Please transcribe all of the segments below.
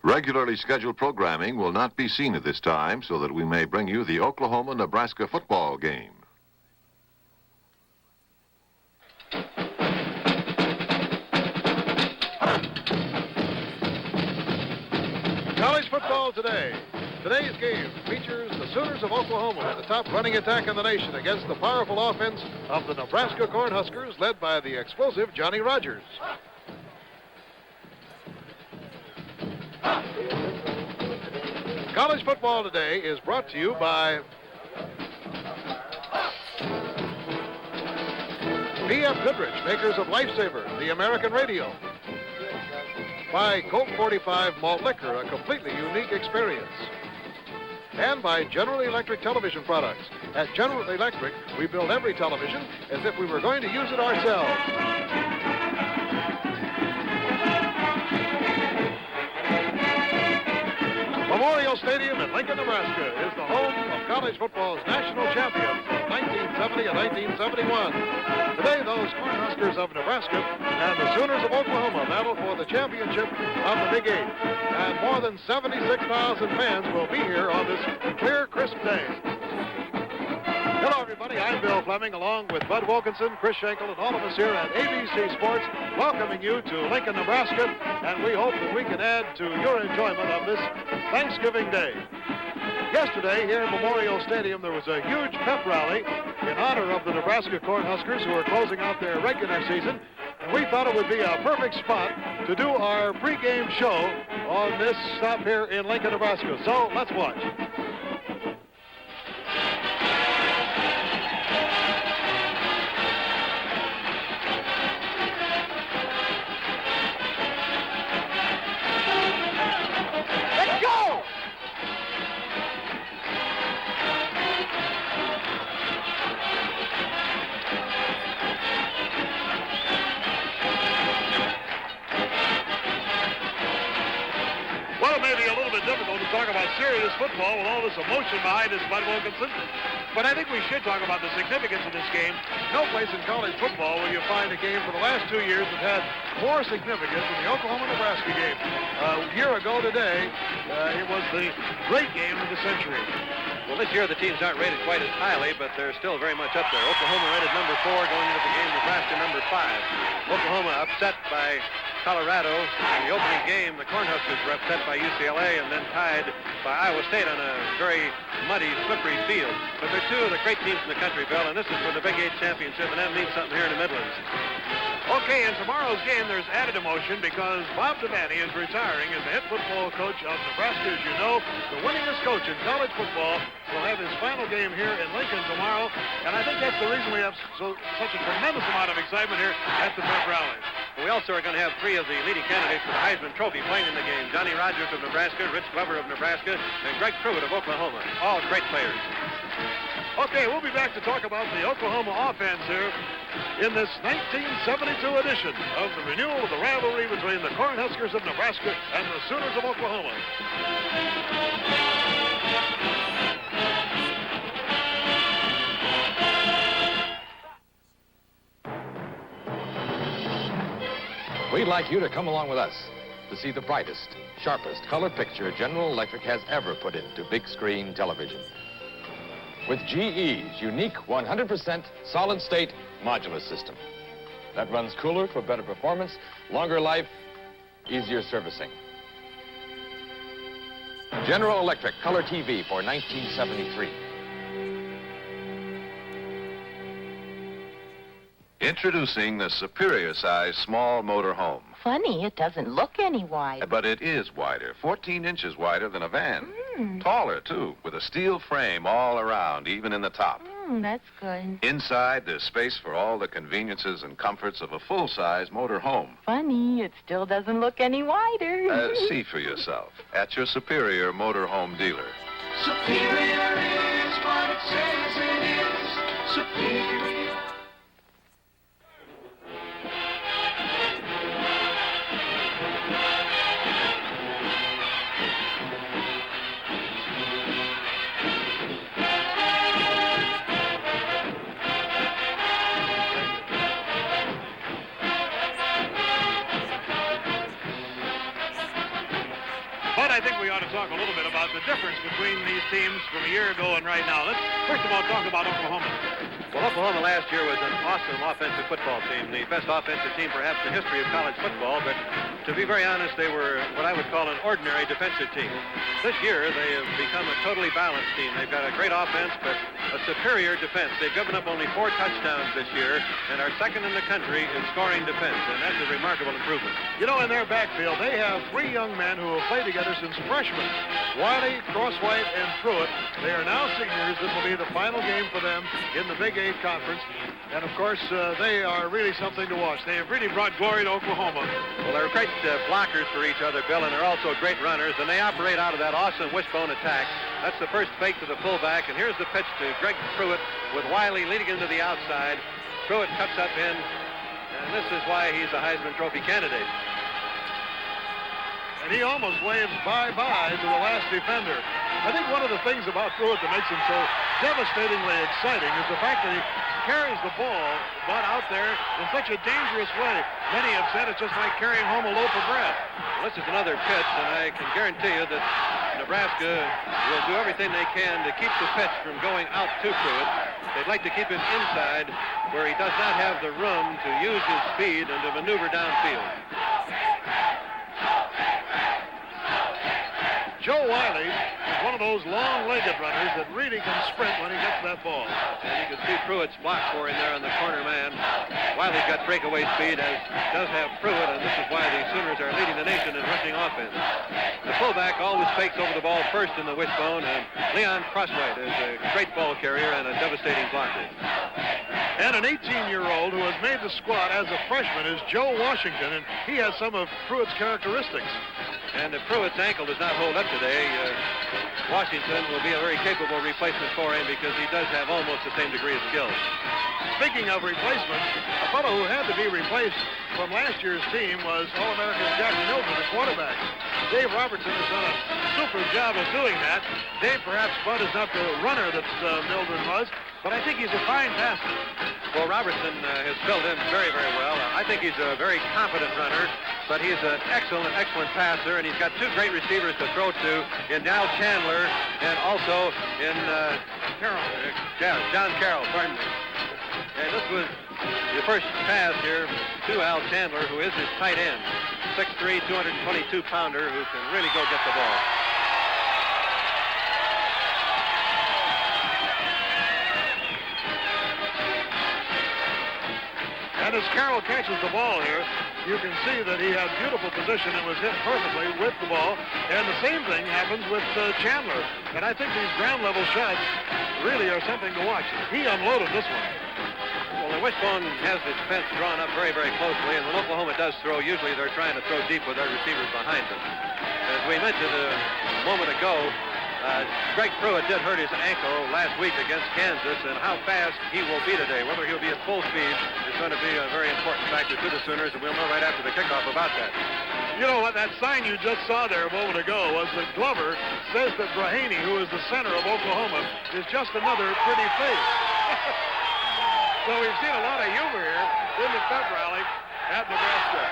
Regularly scheduled programming will not be seen at this time so that we may bring you the Oklahoma-Nebraska football game. College football today. Today's game features the Sooners of Oklahoma, the top running attack in the nation, against the powerful offense of the Nebraska Cornhuskers, led by the explosive Johnny Rogers. College football today is brought to you by P.F. Goodrich, makers of Lifesaver, the American radio. By Colt 45 Malt Liquor, a completely unique experience. And by General Electric television products. At General Electric, we build every television as if we were going to use it ourselves. Memorial Stadium in Lincoln, Nebraska is the home of college football's national champions of 1970 and 1971. Today, those Cornhuskers of Nebraska and the Sooners of Oklahoma battle for the championship of the Big Eight. And more than 76,000 fans will be here on this clear, crisp day. Hello, everybody. I'm Bill Fleming, along with Bud Wilkinson, Chris Schenkel, and all of us here at ABC Sports, welcoming you to Lincoln, Nebraska, and we hope that we can add to your enjoyment of this Thanksgiving Day. Yesterday, here in Memorial Stadium, there was a huge pep rally in honor of the Nebraska Cornhuskers, who are closing out their regular season, and we thought it would be a perfect spot to do our pregame show on this stop here in Lincoln, Nebraska. So, let's watch. Talk about serious football with all this emotion behind us, Bud Wilkinson. But I think we should talk about the significance of this game. No place in college football will you find a game for the last 2 years that had more significance than the Oklahoma-Nebraska game. A year ago today, it was the great game of the century. Well, this year the teams aren't rated quite as highly, but they're still very much up there. Oklahoma rated number 4 going into the game, Nebraska number 5. Oklahoma upset by Colorado. In the opening game, the Cornhuskers were upset by UCLA and then tied by Iowa State on a very muddy, slippery field. But they're two of the great teams in the country, Bill, and this is for the Big Eight Championship, and that means something here in the Midlands. Okay, in tomorrow's game, there's added emotion because Bob Devaney is retiring as the head football coach of Nebraska. As you know, the winningest coach in college football will have his final game here in Lincoln tomorrow, and I think that's the reason we have such a tremendous amount of excitement here at the pep rally. We also are going to have 3 of the leading candidates for the Heisman Trophy playing in the game. Johnny Rogers of Nebraska, Rich Glover of Nebraska, and Greg Pruitt of Oklahoma. All great players. Okay, we'll be back to talk about the Oklahoma offense here in this 1972 edition of the renewal of the rivalry between the Cornhuskers of Nebraska and the Sooners of Oklahoma. We'd like you to come along with us to see the brightest, sharpest color picture General Electric has ever put into big screen television. With GE's unique 100% solid-state modular system that runs cooler for better performance, longer life, easier servicing. General Electric Color TV for 1973. Introducing the superior-size small motor home. Funny, it doesn't look any wider. But it is wider, 14 inches wider than a van. Taller, too, with a steel frame all around, even in the top. That's good. Inside, there's space for all the conveniences and comforts of a full-size motor home. Funny, it still doesn't look any wider. See for yourself at your Superior Motor Home dealer. Superior is what it says it is. Superior. I think we ought to talk a little bit about the difference between these teams from a year ago and right now. Let's first of all talk about Oklahoma. Well, Oklahoma last year was an awesome offensive football team, the best offensive team perhaps in the history of college football, but to be very honest, they were what I would call an ordinary defensive team. This year, they have become a totally balanced team. They've got a great offense, but a superior defense. They've given up only 4 touchdowns this year, and are second in the country in scoring defense, and that's a remarkable improvement. You know, in their backfield, they have 3 young men who have played together since freshmen. Wiley, Crosswhite, and Pruitt. They are now seniors. This will be the final game for them in the Big 8 Conference. And, of course, they are really something to watch. They have really brought glory to Oklahoma. Well, they're great blockers for each other, Bill, and they're also great runners, and they operate out of that awesome wishbone attack. That's the first fake to the fullback, and here's the pitch to Greg Pruitt with Wiley leading into the outside. Pruitt cuts up in, and this is why he's a Heisman Trophy candidate. And he almost waves bye-bye to the last defender. I think one of the things about Pruitt that makes him so devastatingly exciting is the fact that he carries the ball, but out there in such a dangerous way. Many have said it's just like carrying home a loaf of bread. Well, this is another pitch, and I can guarantee you that Nebraska will do everything they can to keep the pitch from going out to Pruitt. They'd like to keep him inside where he does not have the room to use his speed and to maneuver downfield. Joe Wiley is one of those long-legged runners that really can sprint when he gets that ball. And you can see Pruitt's block for him there on the corner man. Wiley's got breakaway speed, as does have Pruitt, and this is why the Sooners are leading the nation in rushing offense. The fullback always fakes over the ball first in the wishbone, and Leon Crosswhite is a great ball carrier and a devastating blocker. And an 18-year-old who has made the squad as a freshman is Joe Washington, and he has some of Pruitt's characteristics. And if Pruitt's ankle does not hold up today, Washington will be a very capable replacement for him because he does have almost the same degree of skill. Speaking of replacements, a fellow who had to be replaced from last year's team was All-American Jack Milton, the quarterback. Dave Robertson has done a super job of doing that. Dave, perhaps Bud is not the runner that Milton was, but I think he's a fine passer. Well, Robertson has filled in very, very well. I think he's a very competent runner, but he's an excellent passer, and he's got 2 great receivers to throw to in Al Chandler and also in John Carroll, pardon me. And this was the first pass here to Al Chandler, who is his tight end, 6'3", 222-pounder, who can really go get the ball. And as Carroll catches the ball here, you can see that he had beautiful position and was hit perfectly with the ball. And the same thing happens with Chandler. And I think these ground-level shots really are something to watch. He unloaded this one. Well, the wishbone has the defense drawn up very, very closely, and when Oklahoma does throw, usually they're trying to throw deep with their receivers behind them. As we mentioned a moment ago, Greg Pruitt did hurt his ankle last week against Kansas, and how fast he will be today, whether he'll be at full speed, is going to be a very important factor to the Sooners, and we'll know right after the kickoff about that. You know what, that sign you just saw there a moment ago was that Glover says that Brahaney, who is the center of Oklahoma, is just another pretty face. So we've seen a lot of humor here in the pep rally at Nebraska.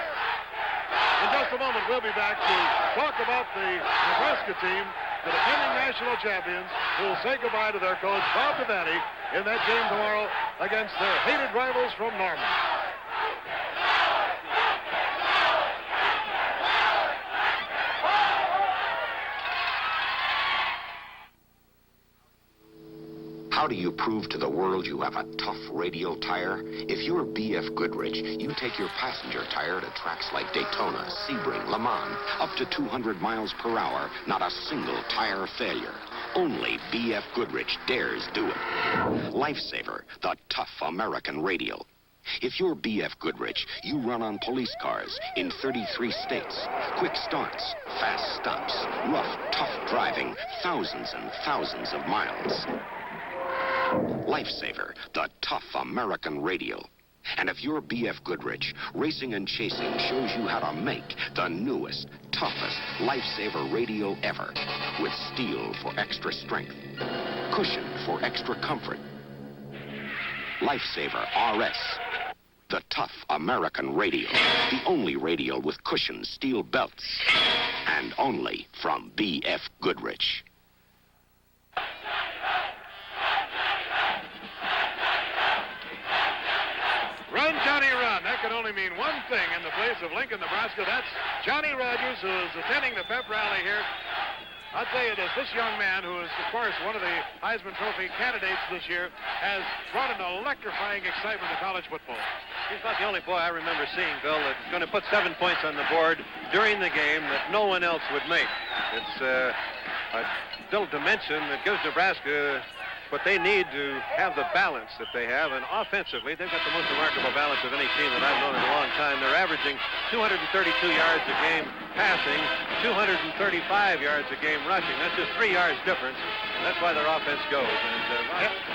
In just a moment, we'll be back to talk about the Nebraska team, the defending national champions, who will say goodbye to their coach, Bob Devaney, in that game tomorrow against their hated rivals from Norman. How do you prove to the world you have a tough radial tire? If you're B.F. Goodrich, you take your passenger tire to tracks like Daytona, Sebring, Le Mans, up to 200 miles per hour, not a single tire failure. Only B.F. Goodrich dares do it. Lifesaver, the tough American radial. If you're B.F. Goodrich, you run on police cars in 33 states. Quick starts, fast stops, rough, tough driving, thousands and thousands of miles. Lifesaver, the tough American radial. And if you're B.F. Goodrich, racing and chasing shows you how to make the newest, toughest Lifesaver radial ever. With steel for extra strength, cushion for extra comfort. Lifesaver RS, the tough American radial. The only radial with cushioned steel belts and only from B.F. Goodrich. Run, Johnny, run. That can only mean one thing in the place of Lincoln, Nebraska. That's Johnny Rogers, who is attending the pep rally here. I'll tell you this, this young man, who is, of course, one of the Heisman Trophy candidates this year, has brought an electrifying excitement to college football. He's about the only boy I remember seeing, Bill, that's going to put 7 points on the board during the game that no one else would make. It's a little dimension that gives Nebraska what they need to have the balance that they have, and offensively, they've got the most remarkable balance of any team that I've known in a long time. They're averaging 232 yards a game passing, 235 yards a game rushing. That's just 3 yards difference, and that's why their offense goes. And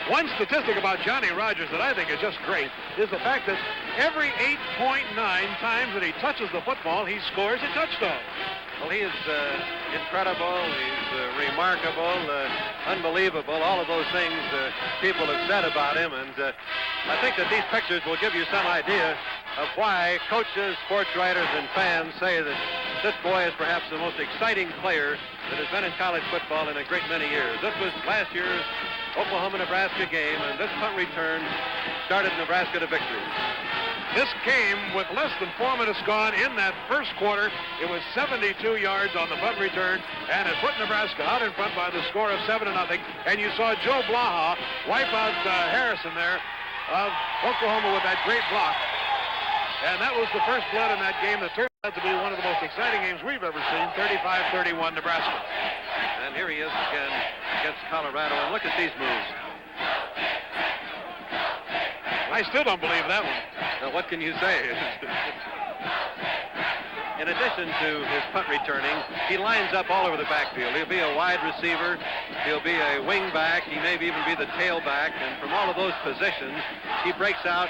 one statistic about Johnny Rogers that I think is just great is the fact that every 8.9 times that he touches the football, he scores a touchdown. Well, he is incredible, he's remarkable, unbelievable, all of those things people have said about him, and I think that these pictures will give you some idea of why coaches, sports writers, and fans say that this boy is perhaps the most exciting player that has been in college football in a great many years. This was last year's Oklahoma-Nebraska game, and this punt return started Nebraska to victory. This game, with less than 4 minutes gone in that first quarter, it was 72 yards on the punt return, and it put Nebraska out in front by the score of 7-0. And you saw Joe Blaha wipe out Harrison there of Oklahoma with that great block. And that was the first blood in that game that turned out to be one of the most exciting games we've ever seen, 35-31 Nebraska. And here he is again against Colorado, and look at these moves. I still don't believe that one. Now, what can you say? In addition to his punt returning, he lines up all over the backfield. He'll be a wide receiver. He'll be a wing back. He may even be the tailback. And from all of those positions, he breaks out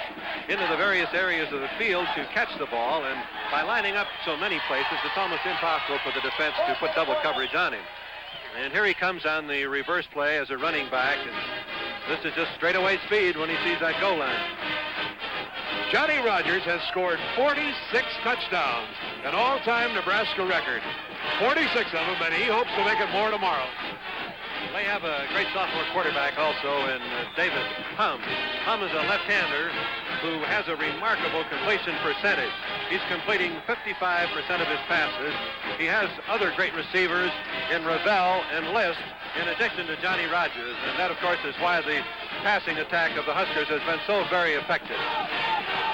into the various areas of the field to catch the ball. And by lining up so many places, it's almost impossible for the defense to put double coverage on him. And here he comes on the reverse play as a running back. And this is just straightaway speed when he sees that goal line. Johnny Rogers has scored 46 touchdowns, an all-time Nebraska record. 46 of them, and he hopes to make it more tomorrow. They have a great sophomore quarterback also in David Hum. Hum is a left-hander who has a remarkable completion percentage. He's completing 55% of his passes. He has other great receivers in Ravel and List, in addition to Johnny Rogers. And that, of course, is why the passing attack of the Huskers has been so very effective.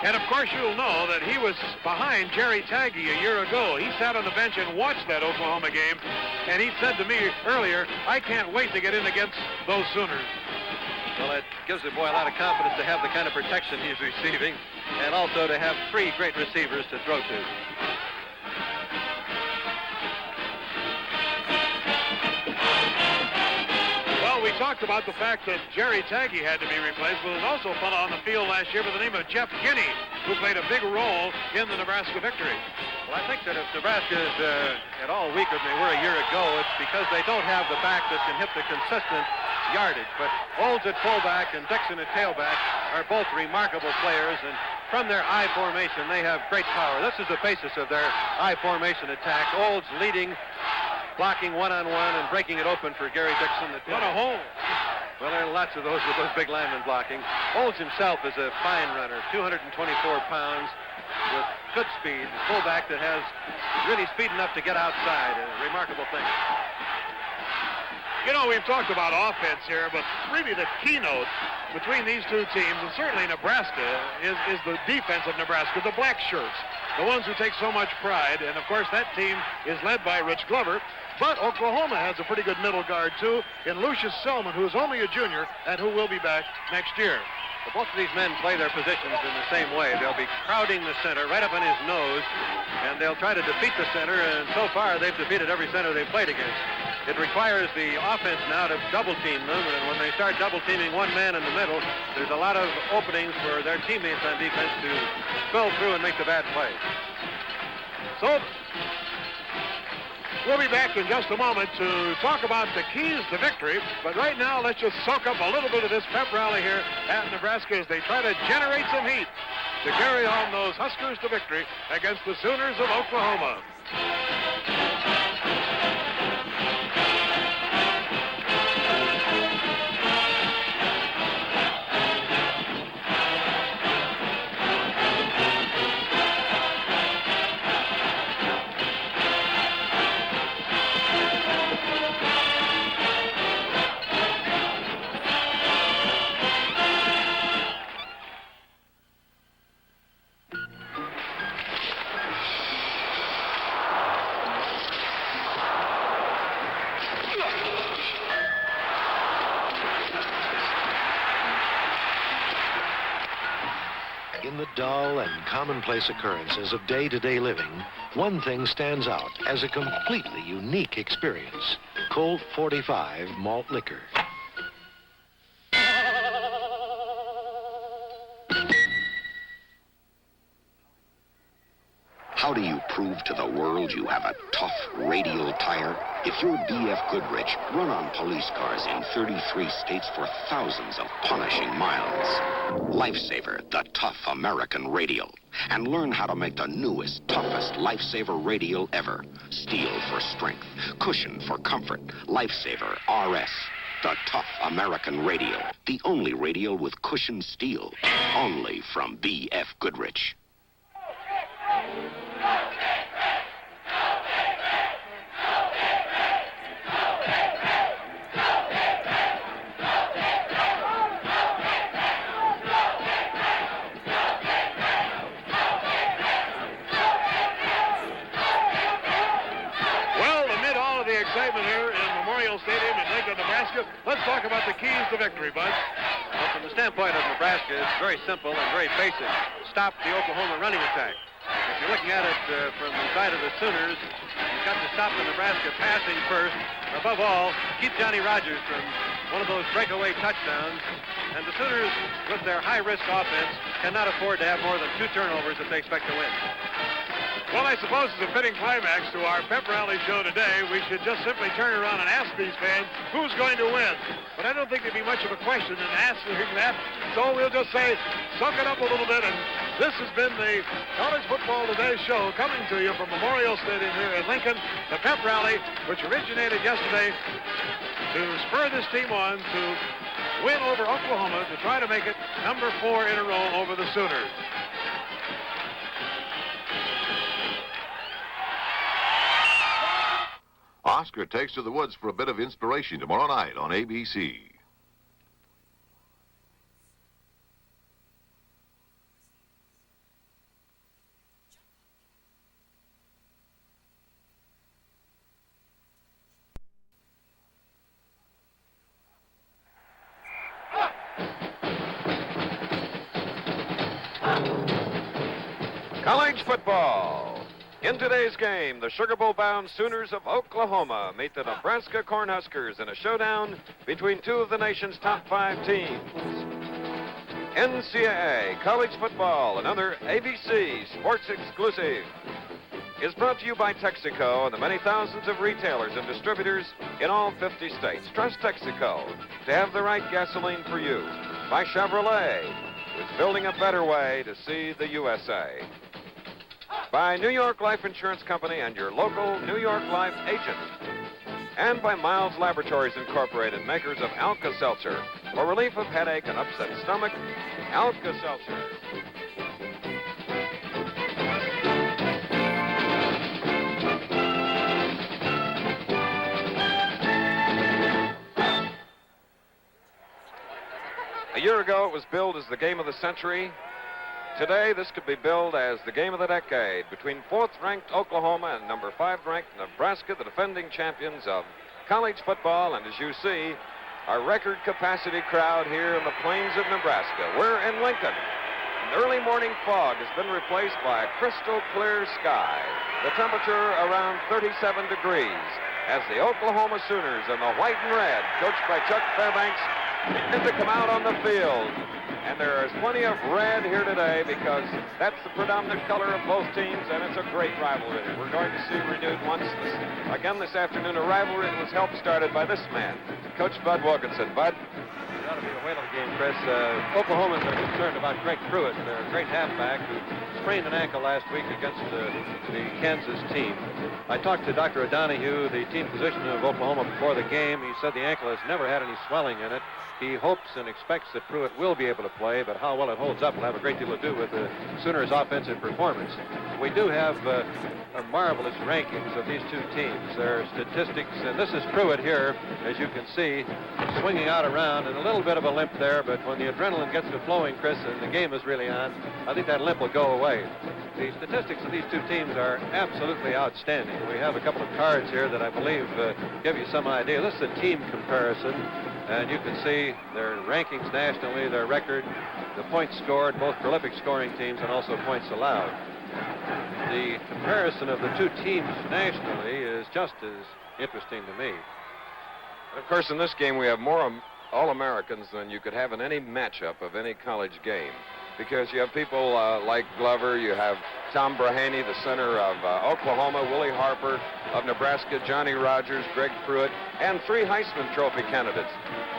And, of course, you'll know that he was behind Jerry Tagge a year ago. He sat on the bench and watched that Oklahoma game, and he said to me earlier, I can't wait to get in against those Sooners. Well, it gives the boy a lot of confidence to have the kind of protection he's receiving, and also to have 3 great receivers to throw to. We talked about the fact that Jerry Tagge had to be replaced, but there's also a fellow on the field last year by the name of Jeff Guinea, who played a big role in the Nebraska victory. Well, I think that if Nebraska is at all weaker than they were a year ago, it's because they don't have the back that can hit the consistent yardage. But Olds at fullback and Dixon at tailback are both remarkable players, and from their I formation, they have great power. This is the basis of their I formation attack. Olds leading, blocking one-on-one and breaking it open for Gary Dixon. What a hole. Well, there are lots of those with those big linemen blocking. Olds himself is a fine runner, 224 pounds with good speed. A fullback that has really speed enough to get outside. A remarkable thing. You know, we've talked about offense here, but really the keynote between these two teams, and certainly Nebraska, is the defense of Nebraska, the black shirts, the ones who take so much pride. And, of course, that team is led by Rich Glover. But Oklahoma has a pretty good middle guard, too, in Lucius Selman, who is only a junior and who will be back next year. But both of these men play their positions in the same way. They'll be crowding the center right up on his nose, and they'll try to defeat the center, and so far they've defeated every center they've played against. It requires the offense now to double-team them, and when they start double-teaming one man in the middle, there's a lot of openings for their teammates on defense to spill through and make the bad plays. So we'll be back in just a moment to talk about the keys to victory. But right now, let's just soak up a little bit of this pep rally here at Nebraska as they try to generate some heat to carry on those Huskers to victory against the Sooners of Oklahoma. dull and commonplace occurrences of day-to-day living, one thing stands out as a completely unique experience. Colt 45 malt liquor. How do you prove to the world you have a tough radial tire? If you're B.F. Goodrich, run on police cars in 33 states for thousands of punishing miles. Lifesaver, the tough American radial. And learn how to make the newest, toughest Lifesaver radial ever. Steel for strength, cushion for comfort. Lifesaver RS, the tough American radial. The only radial with cushioned steel. Only from B.F. Goodrich. Excitement here in Memorial Stadium in Lincoln, Nebraska. Let's talk about the keys to victory, Bud. Well, from the standpoint of Nebraska, it's very simple and very basic. Stop the Oklahoma running attack. If you're looking at it from the side of the Sooners, you've got to stop the Nebraska passing first. Above all, keep Johnny Rodgers from one of those breakaway touchdowns. And the Sooners, with their high-risk offense, cannot afford to have more than 2 turnovers if they expect to win. Well, I suppose as a fitting climax to our pep rally show today, we should just simply turn around and ask these fans who's going to win. But I don't think there'd be much of a question in answering that, so we'll just say, suck it up a little bit. And this has been the College Football Today show coming to you from Memorial Stadium here in Lincoln, the pep rally, which originated yesterday to spur this team on to win over Oklahoma to try to make it number 4 in a row over the Sooners. Oscar takes to the woods for a bit of inspiration tomorrow night on ABC. College football. In today's game, the Sugar Bowl-bound Sooners of Oklahoma meet the Nebraska Cornhuskers in a showdown between 2 of the nation's top 5 teams. NCAA College Football, another ABC Sports exclusive, is brought to you by Texaco and the many thousands of retailers and distributors in all 50 states. Trust Texaco to have the right gasoline for you. By Chevrolet, who's building a better way to see the USA. By New York Life Insurance Company and your local New York Life agent. And by Miles Laboratories Incorporated, makers of Alka-Seltzer. For relief of headache and upset stomach, Alka-Seltzer. A year ago, it was billed as the game of the century. Today, this could be billed as the game of the decade between 4th-ranked Oklahoma and number 5th-ranked Nebraska, the defending champions of college football. And as you see, our record capacity crowd here in the plains of Nebraska. We're in Lincoln. An early morning fog has been replaced by a crystal clear sky. The temperature around 37 degrees as the Oklahoma Sooners in the white and red, coached by Chuck Fairbanks, begin to come out on the field. And there is plenty of red here today because that's the predominant color of both teams, and it's a great rivalry. We're going to see renewed again this afternoon, a rivalry that was helped started by this man, Coach Bud Wilkinson. Bud? It ought to be a whale of a game, Chris. Oklahomans are concerned about Greg Pruitt, their great halfback, who sprained an ankle last week against the Kansas team. I talked to Dr. O'Donohue, the team physician of Oklahoma, before the game. He said the ankle has never had any swelling in it. He hopes and expects that Pruitt will be able to play, but how well it holds up will have a great deal to do with the Sooners' offensive performance. We do have marvelous rankings of these two teams. Their statistics, and this is Pruitt here, as you can see, swinging out around, and a little bit of a limp there, but when the adrenaline gets to flowing, Chris, and the game is really on, I think that limp will go away. The statistics of these two teams are absolutely outstanding. We have a couple of cards here that I believe give you some idea. This is a team comparison And you can see their rankings nationally, their record, the points scored, both prolific scoring teams and also points allowed. The comparison of the two teams nationally is just as interesting to me. And of course, in this game, we have more All-Americans than you could have in any matchup of any college game. Because you have people like Glover, you have Tom Brahaney, the center of Oklahoma, Willie Harper of Nebraska, Johnny Rogers, Greg Pruitt, and 3 Heisman Trophy candidates.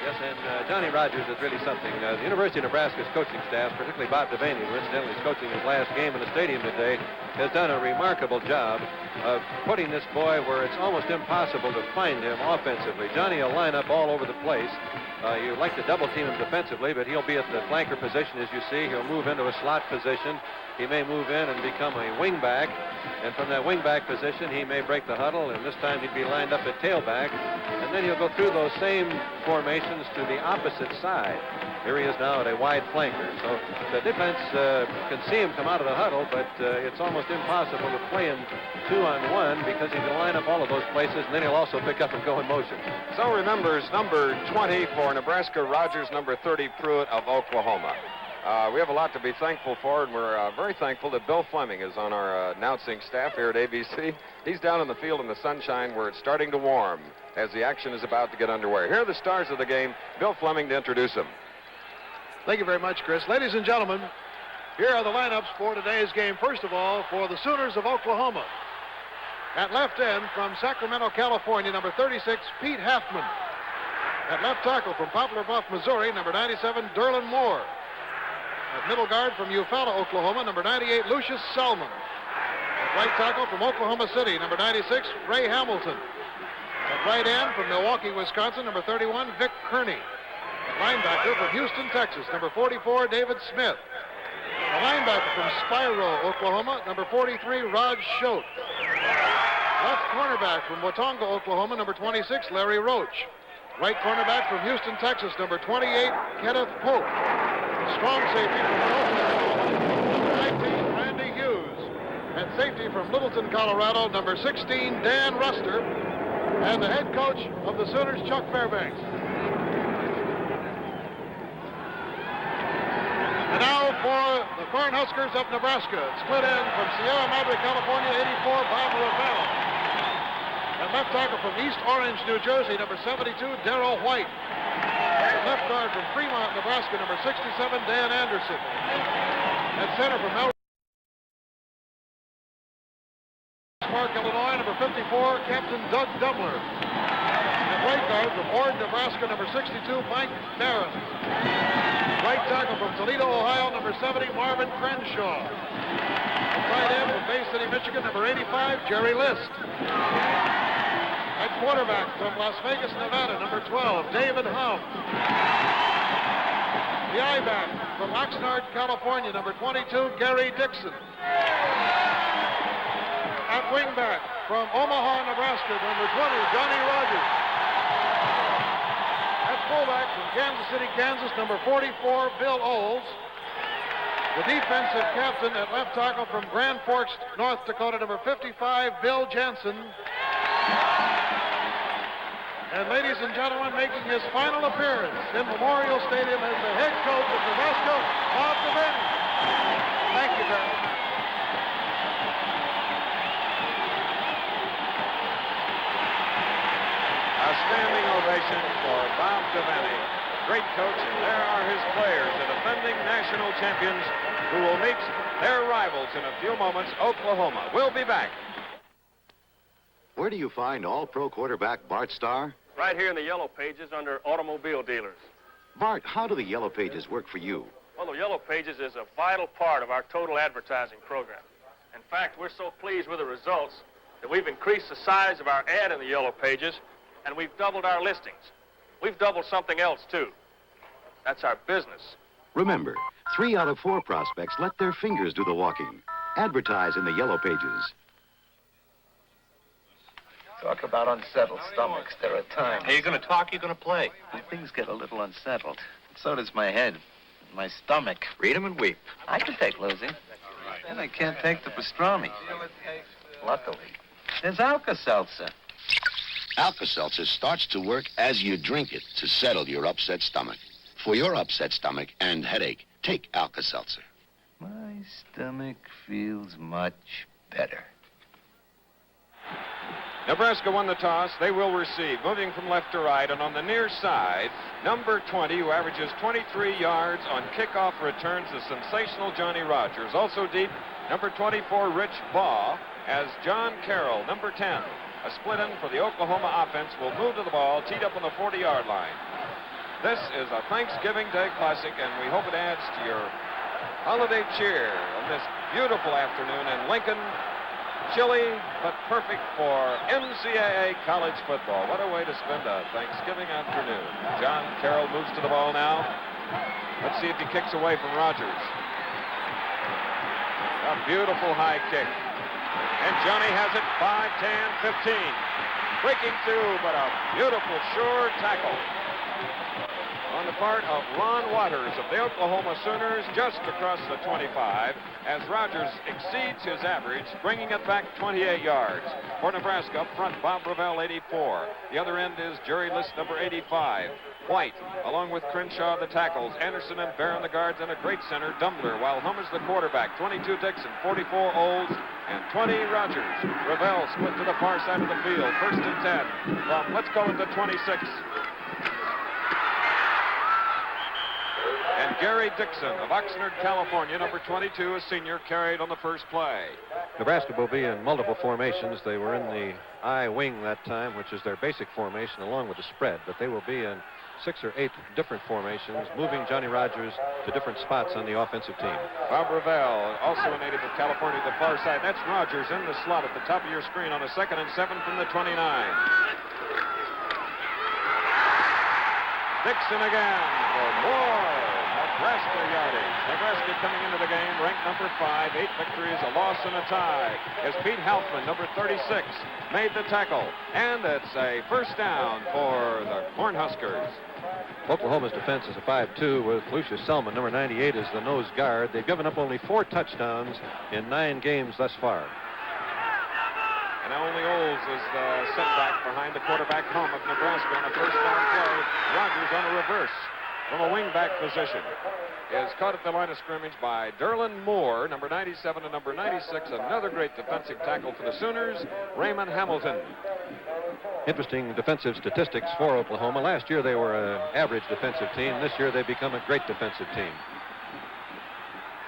Yes, and Johnny Rogers is really something. The University of Nebraska's coaching staff, particularly Bob Devaney, who incidentally is coaching his last game in the stadium today, has done a remarkable job of putting this boy where it's almost impossible to find him offensively. Johnny will line up all over the place. You like to double team him defensively, but he'll be at the flanker position, as you see. He'll move into a slot position. He may move in and become a wingback, and from that wingback position, he may break the huddle, and this time he'd be lined up at tailback, and then he'll go through those same formations to the opposite side. Here he is now at a wide flanker. So the defense can see him come out of the huddle, but it's almost impossible to play him 2-on-1 because he can line up all of those places, and then he'll also pick up and go in motion. So remembers number 20 for Nebraska, Rogers, number 30, Pruitt of Oklahoma. We have a lot to be thankful for, and we're very thankful that Bill Fleming is on our announcing staff here at ABC. He's down in the field in the sunshine where it's starting to warm as the action is about to get underway. Here are the stars of the game. Bill Fleming to introduce them. Thank you very much, Chris. Ladies and gentlemen, here are the lineups for today's game. First of all, for the Sooners of Oklahoma. At left end from Sacramento, California, number 36, Pete Halfman. At left tackle from Poplar Bluff, Missouri, number 97, Derlin Moore. At middle guard from Eufaula, Oklahoma, number 98, Lucius Selman. At right tackle from Oklahoma City, number 96, Ray Hamilton. At right end from Milwaukee, Wisconsin, number 31, Vic Kearney. At linebacker from Houston, Texas, number 44, David Smith. A linebacker from Spiro, Oklahoma, number 43, Rod Schote. Left cornerback from Watonga, Oklahoma, number 26, Larry Roach. Right cornerback from Houston, Texas, number 28, Kenneth Pope. Strong safety from Oklahoma, 19, Randy Hughes. And safety from Littleton, Colorado, number 16, Dan Ruster. And the head coach of the Sooners, Chuck Fairbanks. And now for the Cornhuskers of Nebraska. Split in from Sierra Madre, California, 84, Bob Ravel. And left tackle from East Orange, New Jersey, number 72, Darrell White. And left guard from Fremont, Nebraska, number 67, Dan Anderson. At center from Melrose Park, Illinois, number 54, Captain Doug Dumler. And right guard from Ord, Nebraska, number 62, Mike Barron. Right tackle from Toledo, Ohio, number 70, Marvin Crenshaw. Tight end from Bay City, Michigan, number 85, Jerry List. At quarterback from Las Vegas, Nevada, number 12, David Hum. The I-back from Oxnard, California, number 22, Gary Dixon. At wingback from Omaha, Nebraska, number 20, Johnny Rogers. At fullback from Kansas City, Kansas, number 44, Bill Olds. The defensive captain at left tackle from Grand Forks, North Dakota, number 55, Bill Jensen. And ladies and gentlemen, making his final appearance in Memorial Stadium as the head coach of Nebraska, Bob Devaney. Thank you very much. A standing ovation for Bob Devaney. Great coach, and there are his players, the defending national champions, who will meet their rivals in a few moments, Oklahoma. We'll be back. Where do you find all-pro quarterback Bart Starr? Right here in the Yellow Pages under automobile dealers. Bart, how do the Yellow Pages work for you? Well, the Yellow Pages is a vital part of our total advertising program. In fact, we're so pleased with the results that we've increased the size of our ad in the Yellow Pages, and we've doubled our listings. We've doubled something else, too. That's our business. Remember, 3 out of 4 prospects let their fingers do the walking. Advertise in the Yellow Pages. Talk about unsettled stomachs. There are times. Hey, you're going to talk, you're going to play. when things get a little unsettled. So does my head, my stomach. Read 'em and weep. I can take losing. And I can't take the pastrami. Luckily, there's Alka-Seltzer. Alka-Seltzer starts to work as you drink it to settle your upset stomach. For your upset stomach and headache, take Alka-Seltzer. My stomach feels much better. Nebraska won the toss. They will receive, moving from left to right, and on the near side, number 20, who averages 23 yards on kickoff returns, the sensational Johnny Rogers. Also deep, number 24, Rich Baugh, as John Carroll, number 10. A split in for the Oklahoma offense will move to the ball, teed up on the 40-yard line. This is a Thanksgiving Day classic, and we hope it adds to your holiday cheer on this beautiful afternoon in Lincoln. Chilly, but perfect for NCAA college football. What a way to spend a Thanksgiving afternoon. John Carroll moves to the ball now. Let's see if he kicks away from Rogers. A beautiful high kick. And Johnny has it, 5, 10, 15. Breaking through, but a beautiful, sure tackle on the part of Ron Waters of the Oklahoma Sooners, just across the 25, as Rogers exceeds his average, bringing it back 28 yards. For Nebraska, up front, Bob Ravel, 84. The other end is Jerry List, number 85. White, along with Crenshaw, the tackles, Anderson and Barron, the guards, and a great center, Dumbler, while Hummer's the quarterback, 22 Dixon, 44 Olds, and 20 Rogers. Ravel split to the far side of the field, 1st and 10 from, let's call it the 26. And Gary Dixon of Oxnard, California, number 22, a senior, carried on the first play. Nebraska will be in multiple formations. They were in the I wing that time, which is their basic formation, along with the spread. But they will be in 6 or 8 different formations, moving Johnny Rogers to different spots on the offensive team. Bob Ravel, also a native of California, the far side. That's Rogers in the slot at the top of your screen on a 2nd and 7 from the 29. Dixon again for more Nebraska yardage. Nebraska coming into the game ranked number 5, 8 victories, a loss and a tie. As Pete Halfman, number 36, made the tackle. And it's a first down for the Cornhuskers. Oklahoma's defense is a 5-2 with Lucius Selman, number 98, as the nose guard. They've given up only 4 touchdowns in 9 games thus far. And only Olds is the setback behind the quarterback home of Nebraska on a first down play. Rogers on a reverse from a wing-back position is caught at the line of scrimmage by Derlin Moore, number 97 and number 96. Another great defensive tackle for the Sooners, Raymond Hamilton. Interesting defensive statistics for Oklahoma. Last year they were an average defensive team. This year they've become a great defensive team.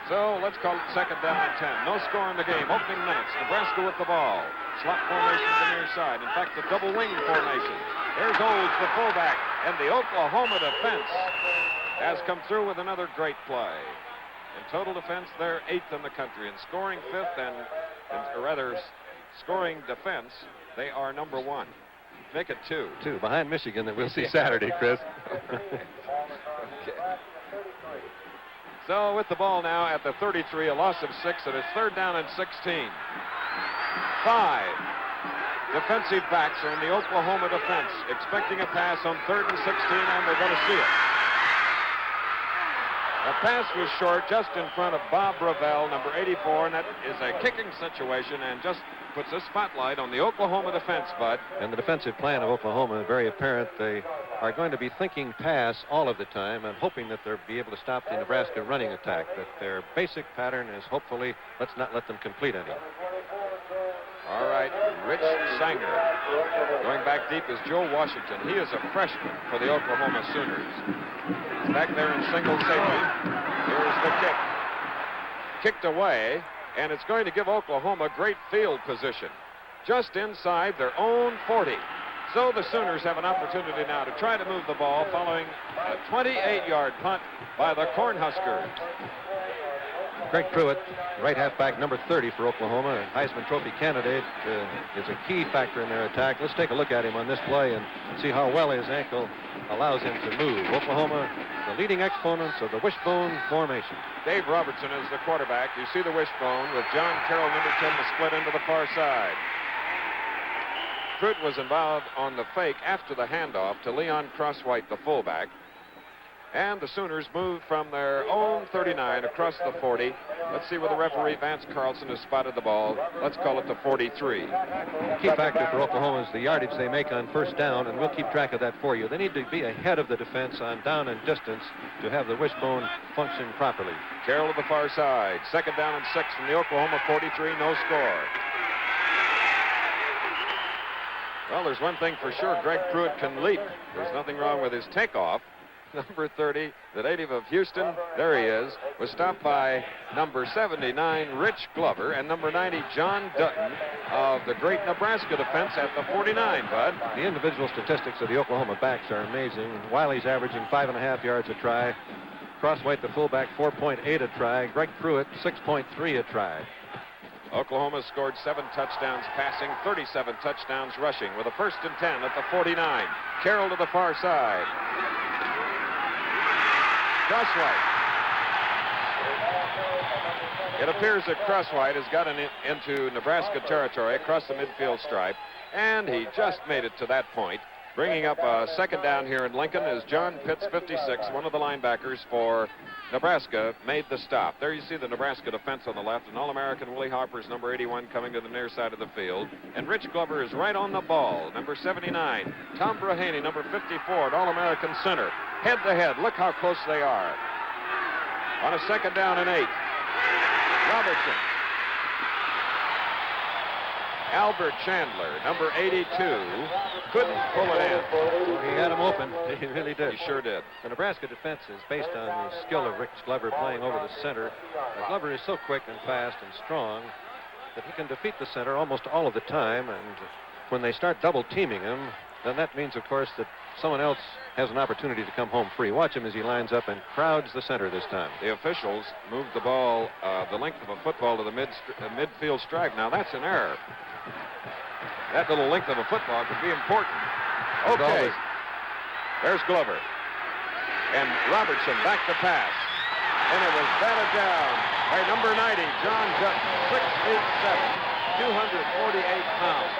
So let's call it 2nd down and 10. No score in the game. Opening minutes. Nebraska with the ball. Slot formation to the near side. In fact, the double wing formation. There's Olds, the fullback. And the Oklahoma defense has come through with another great play. In total defense, they're 8th in the country. In scoring 5th or rather, scoring defense, they are number 1. Make it 2. 2 behind Michigan that we'll see Saturday, Chris. Okay. So with the ball now at the 33, a loss of 6, and it's 3rd down and 16. 5 defensive backs are in the Oklahoma defense, expecting a pass on 3rd and 16, and they're going to see it. The pass was short, just in front of Bob Ravel, number 84, and that is a kicking situation and just puts a spotlight on the Oklahoma defense, Bud. And the defensive plan of Oklahoma is very apparent. They are going to be thinking pass all of the time and hoping that they'll be able to stop the Nebraska running attack. That their basic pattern is hopefully let's not let them complete any. All right, Rich Sanger. Going back deep is Joe Washington. He is a freshman for the Oklahoma Sooners. He's back there in single safety. Here's the kick. Kicked away, and it's going to give Oklahoma great field position. Just inside their own 40. So the Sooners have an opportunity now to try to move the ball following a 28-yard punt by the Cornhuskers. Greg Pruitt, right halfback, number 30 for Oklahoma, a Heisman Trophy candidate, is a key factor in their attack. Let's take a look at him on this play and see how well his ankle allows him to move. Oklahoma, the leading exponents of the wishbone formation. Dave Robertson is the quarterback. You see the wishbone with John Carroll, number 10, the split into the far side. Pruitt was involved on the fake after the handoff to Leon Crosswhite, the fullback. And the Sooners moved from their own 39 across the 40. Let's see where the referee, Vance Carlson, has spotted the ball. Let's call it the 43. Key factor for Oklahoma is the yardage they make on first down, and we'll keep track of that for you. They need to be ahead of the defense on down and distance to have the wishbone function properly. Carroll to the far side. 2nd down and 6 from the Oklahoma 43. No score. Well, there's one thing for sure. Greg Pruitt can leap. There's nothing wrong with his takeoff. Number 30, the native of Houston, there he is, was stopped by number 79, Rich Glover, and number 90, John Dutton of the great Nebraska defense at the 49, Bud. The individual statistics of the Oklahoma backs are amazing. Wiley's averaging 5.5 yards a try. Crosswhite, the fullback, 4.8 a try. Greg Pruitt, 6.3 a try. Oklahoma scored 7 touchdowns passing, 37 touchdowns rushing, with a 1st and 10 at the 49. Carroll to the far side. Crosswhite. It appears that Crosswhite has gotten into Nebraska territory across the midfield stripe, and he just made it to that point. Bringing up a 2nd down here in Lincoln is John Pitts, 56, one of the linebackers for Nebraska, made the stop. There you see the Nebraska defense on the left, and All-American Willie Harper's number 81 coming to the near side of the field. And Rich Glover is right on the ball, number 79. Tom Brahaney, number 54, at All-American center. Head-to-head, look how close they are. On a 2nd down and 8. Robertson. Albert Chandler, number 82, couldn't pull it in. He had him open. He really did. He sure did. The Nebraska defense is based on the skill of Rich Glover playing over the center. Glover is so quick and fast and strong that he can defeat the center almost all of the time. And when they start double teaming him, then that means, of course, that someone else has an opportunity to come home free. Watch him as he lines up and crowds the center this time. The officials moved the ball the length of a football to the midfield stripe. Now, that's an error. That little length of a football could be important. Okay. There's Glover. And Robertson back to pass. And it was batted down by number 90, John Dutton, 6'8", 248 pounds.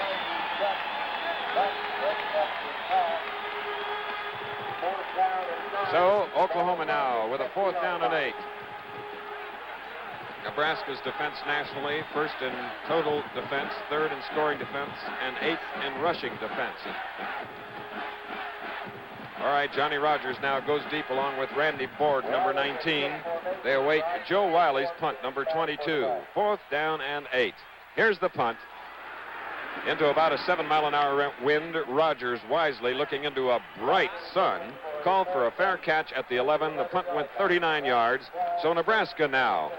So, Oklahoma now with a 4th down and 8. Nebraska's defense nationally, 1st in total defense, 3rd in scoring defense, and 8th in rushing defense. All right, Johnny Rogers now goes deep along with Randy Borg, number 19. They await Joe Wiley's punt, number 22. 4th down and 8. Here's the punt. Into about a 7-mile-an-hour wind, Rogers wisely looking into a bright sun, called for a fair catch at the 11. The punt went 39 yards. So Nebraska now,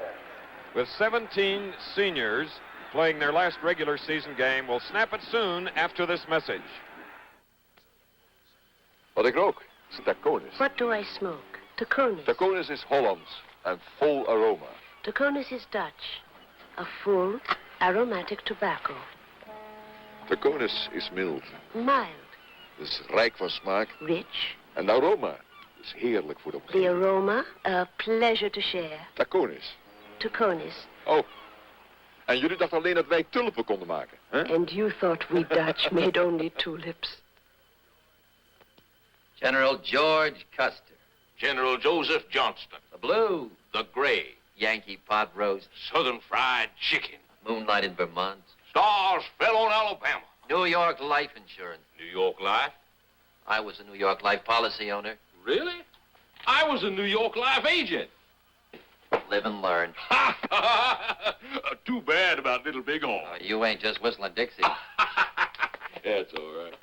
with 17 seniors playing their last regular season game, will snap it soon after this message. Wat ik rook is een taconis. What do I smoke? Taconis. Taconis is Hollands en vol aroma. Taconis is Dutch. A full, aromatic tobacco. Taconis is mild. Mild. Dus rijk van smaak. Rich. En de aroma is heerlijk voor de The omgeving. aroma, a pleasure to share. Taconis. Taconis. Oh. En jullie dachten alleen dat wij tulpen konden maken, hè? And you thought we Dutch made only tulips. General George Custer. General Joseph Johnston. The blue. The gray. Yankee pot roast. Southern fried chicken. Moonlight in Vermont. Stars fell on Alabama. New York life insurance. New York Life. I was a New York life policy owner. Really? I was a New York Life agent. Live and learn. Too bad about Little Bighorn. You ain't just whistling Dixie. That's all right.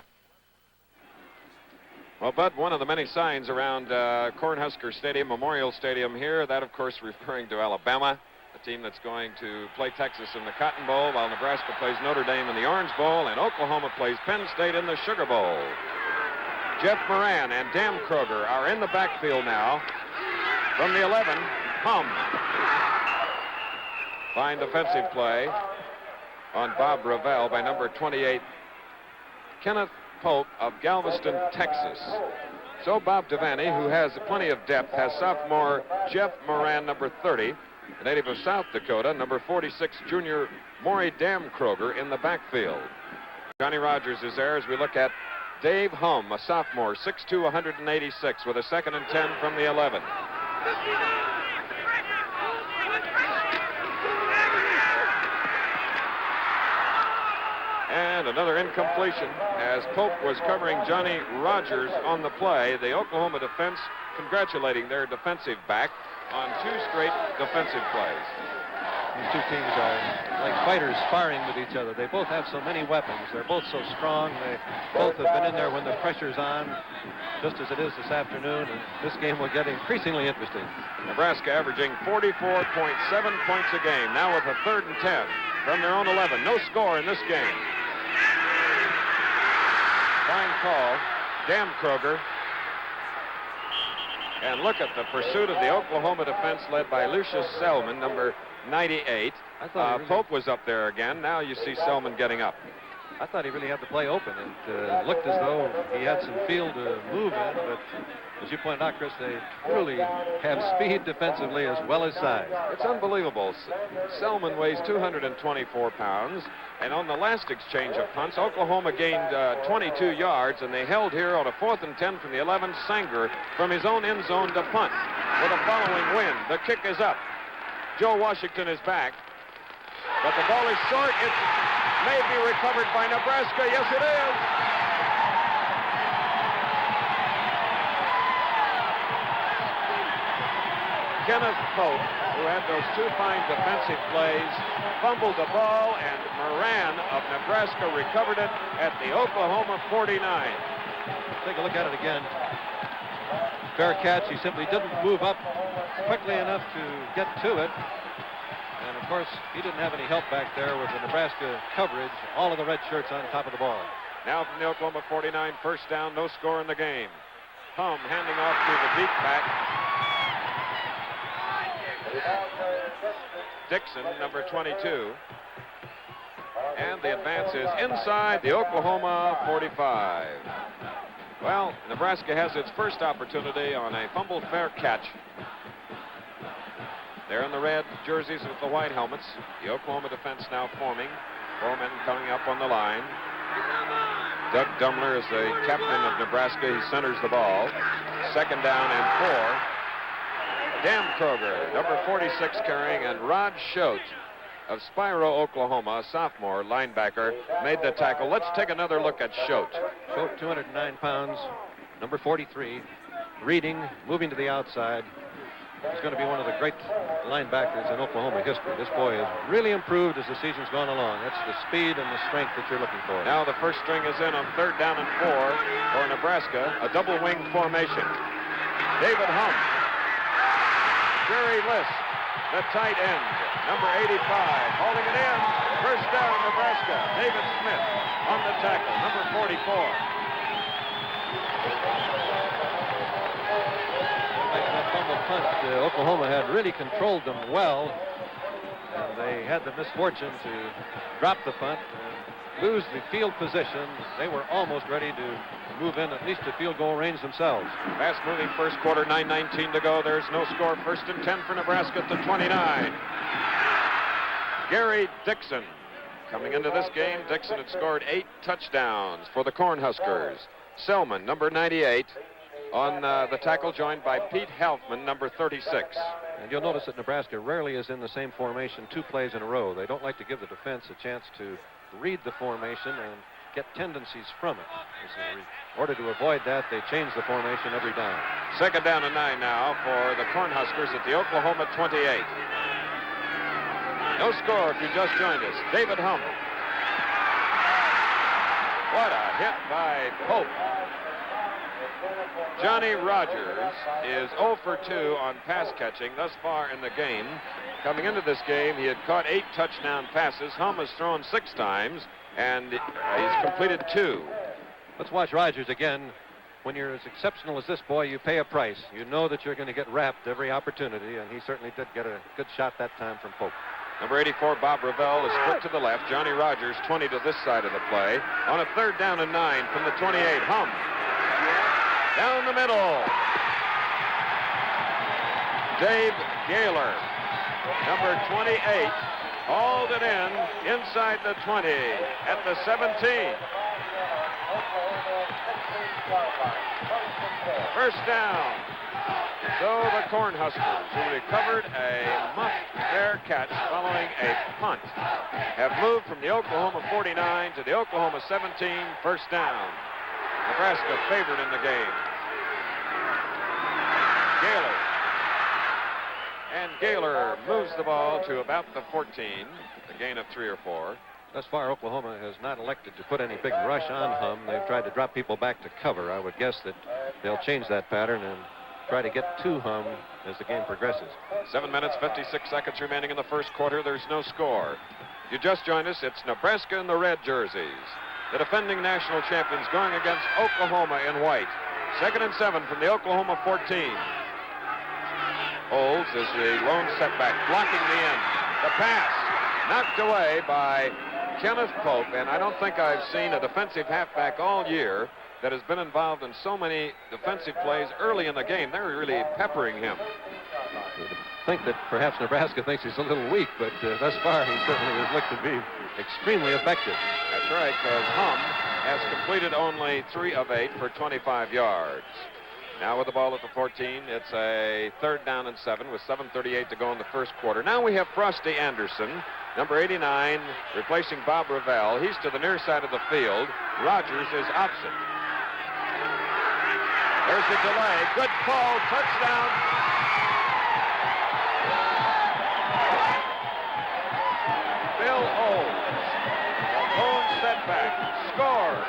Well, Bud, one of the many signs around Cornhusker Stadium, Memorial Stadium here, that, of course, referring to Alabama, a team that's going to play Texas in the Cotton Bowl, while Nebraska plays Notre Dame in the Orange Bowl, and Oklahoma plays Penn State in the Sugar Bowl. Jeff Moran and Dan Kroger are in the backfield now. From the 11, Hum. Fine defensive play on Bob Ravel by number 28, Kenneth Pope of Galveston, Texas. So Bob Devaney, who has plenty of depth, has sophomore Jeff Moran, number 30, a native of South Dakota, number 46, junior Maury Damkroger in the backfield. Johnny Rogers is there as we look at Dave Hum, a sophomore, 6'2", 186, with a 2nd and 10 from the 11. And another incompletion as Pope was covering Johnny Rogers on the play. The Oklahoma defense congratulating their defensive back on 2 straight defensive plays. These two teams are like fighters sparring with each other. They both have so many weapons. They're both so strong. They both have been in there when the pressure's on, just as it is this afternoon. And this game will get increasingly interesting. Nebraska averaging 44.7 points a game. Now with a 3rd and 10 from their own 11. No score in this game. Fine call. Dan Kroger. And look at the pursuit of the Oklahoma defense led by Lucius Selman, number 98. I thought Pope was up there again. Now you see Selman getting up. I thought he really had the play open. It looked as though he had some field to move in, but as you pointed out, Chris, they really have speed defensively as well as size. It's unbelievable. Selman weighs 224 pounds, and on the last exchange of punts, Oklahoma gained 22 yards, and they held here on a 4th and 10 from the 11. Sanger from his own end zone to punt with a following wind. The kick is up. Joe Washington is back, but the ball is short. It may be recovered by Nebraska. Yes, it is. Kenneth Pope, who had those 2 fine defensive plays, fumbled the ball, and Moran of Nebraska recovered it at the Oklahoma 49. Take a look at it again. Fair catch. He simply didn't move up quickly enough to get to it. And, of course, he didn't have any help back there with the Nebraska coverage. All of the red shirts on top of the ball. Now from the Oklahoma 49, 1st down, no score in the game. Hum handing off to the deep back. Dixon, number 22. And the advance is inside the Oklahoma 45. Well, Nebraska has its first opportunity on a fumbled fair catch. They're in the red jerseys with the white helmets. The Oklahoma defense now forming. 4 men coming up on the line. Doug Dumler is the captain of Nebraska. He centers the ball. 2nd down and 4. Dan Kroger, number 46 carrying, and Rod Schote of Spiro, Oklahoma, a sophomore linebacker, made the tackle. Let's take another look at Schote. Schote, 209 pounds, number 43, reading, moving to the outside. He's going to be one of the great linebackers in Oklahoma history. This boy has really improved as the season's gone along. That's the speed and the strength that you're looking for. Now the first string is in on 3rd down and 4 for Nebraska, a double wing formation. David Hum. Jerry List, the tight end, number 85, holding it in. 1st down, Nebraska. David Smith on the tackle, number 44. Making that fumble punt, Oklahoma had really controlled them well, and they had the misfortune to drop the punt and lose the field position. They were almost ready to move in at least to field goal range themselves. Fast moving first quarter, 9:19 to go. There's no score. 1st and 10 for Nebraska at the 29. Gary Dixon coming into this game. Dixon had scored 8 touchdowns for the Cornhuskers. Selman, number 98, on the tackle, joined by Pete Helfman, number 36. And you'll notice that Nebraska rarely is in the same formation 2 plays in a row. They don't like to give the defense a chance to read the formation and get tendencies from it. In order to avoid that, they change the formation every down. 2nd down and 9 now for the Cornhuskers at the Oklahoma 28. No score if you just joined us. David Hum. What a hit by Pope. Johnny Rogers is 0 for 2 on pass catching thus far in the game. Coming into this game, he had caught 8 touchdown passes. Hum has thrown 6 times, and he's completed 2. Let's watch Rogers again. When you're as exceptional as this boy, you pay a price. You know that you're going to get wrapped every opportunity, and he certainly did get a good shot that time from Pope. Number 84, Bob Ravel, is split to the left. Johnny Rogers, 20 to this side of the play. On a 3rd down and 9 from the 28. Hum. Down the middle. Dave Gaylor, number 28, hauled it in inside the 20 at the 17. First down. So the Cornhuskers, who recovered a muffed fair catch following a punt, have moved from the Oklahoma 49 to the Oklahoma 17. First down. Nebraska favored in the game. Gaylor. And Gaylor moves the ball to about the 14, a gain of 3 or 4. Thus far, Oklahoma has not elected to put any big rush on Hum. They've tried to drop people back to cover. I would guess that they'll change that pattern and try to get to Hum as the game progresses. 7 minutes, 56 seconds remaining in the first quarter. There's no score. You just joined us. It's Nebraska in the red jerseys. The defending national champions going against Oklahoma in white. 2nd and 7 from the Oklahoma 14. Olds is the lone setback, blocking the end. The pass knocked away by Kenneth Pope, and I don't think I've seen a defensive halfback all year that has been involved in so many defensive plays early in the game. They're really peppering him. I think that perhaps Nebraska thinks he's a little weak, but thus far he certainly has looked to be extremely effective. That's right, because Hum has completed only 3 of 8 for 25 yards. Now with the ball at the 14, it's a 3rd down and 7 with 7:38 to go in the first quarter. Now we have Frosty Anderson, number 89, replacing Bob Ravel. He's to the near side of the field. Rogers is opposite. There's the delay. Good call. Touchdown. Bill Olds. A lone setback. Scores.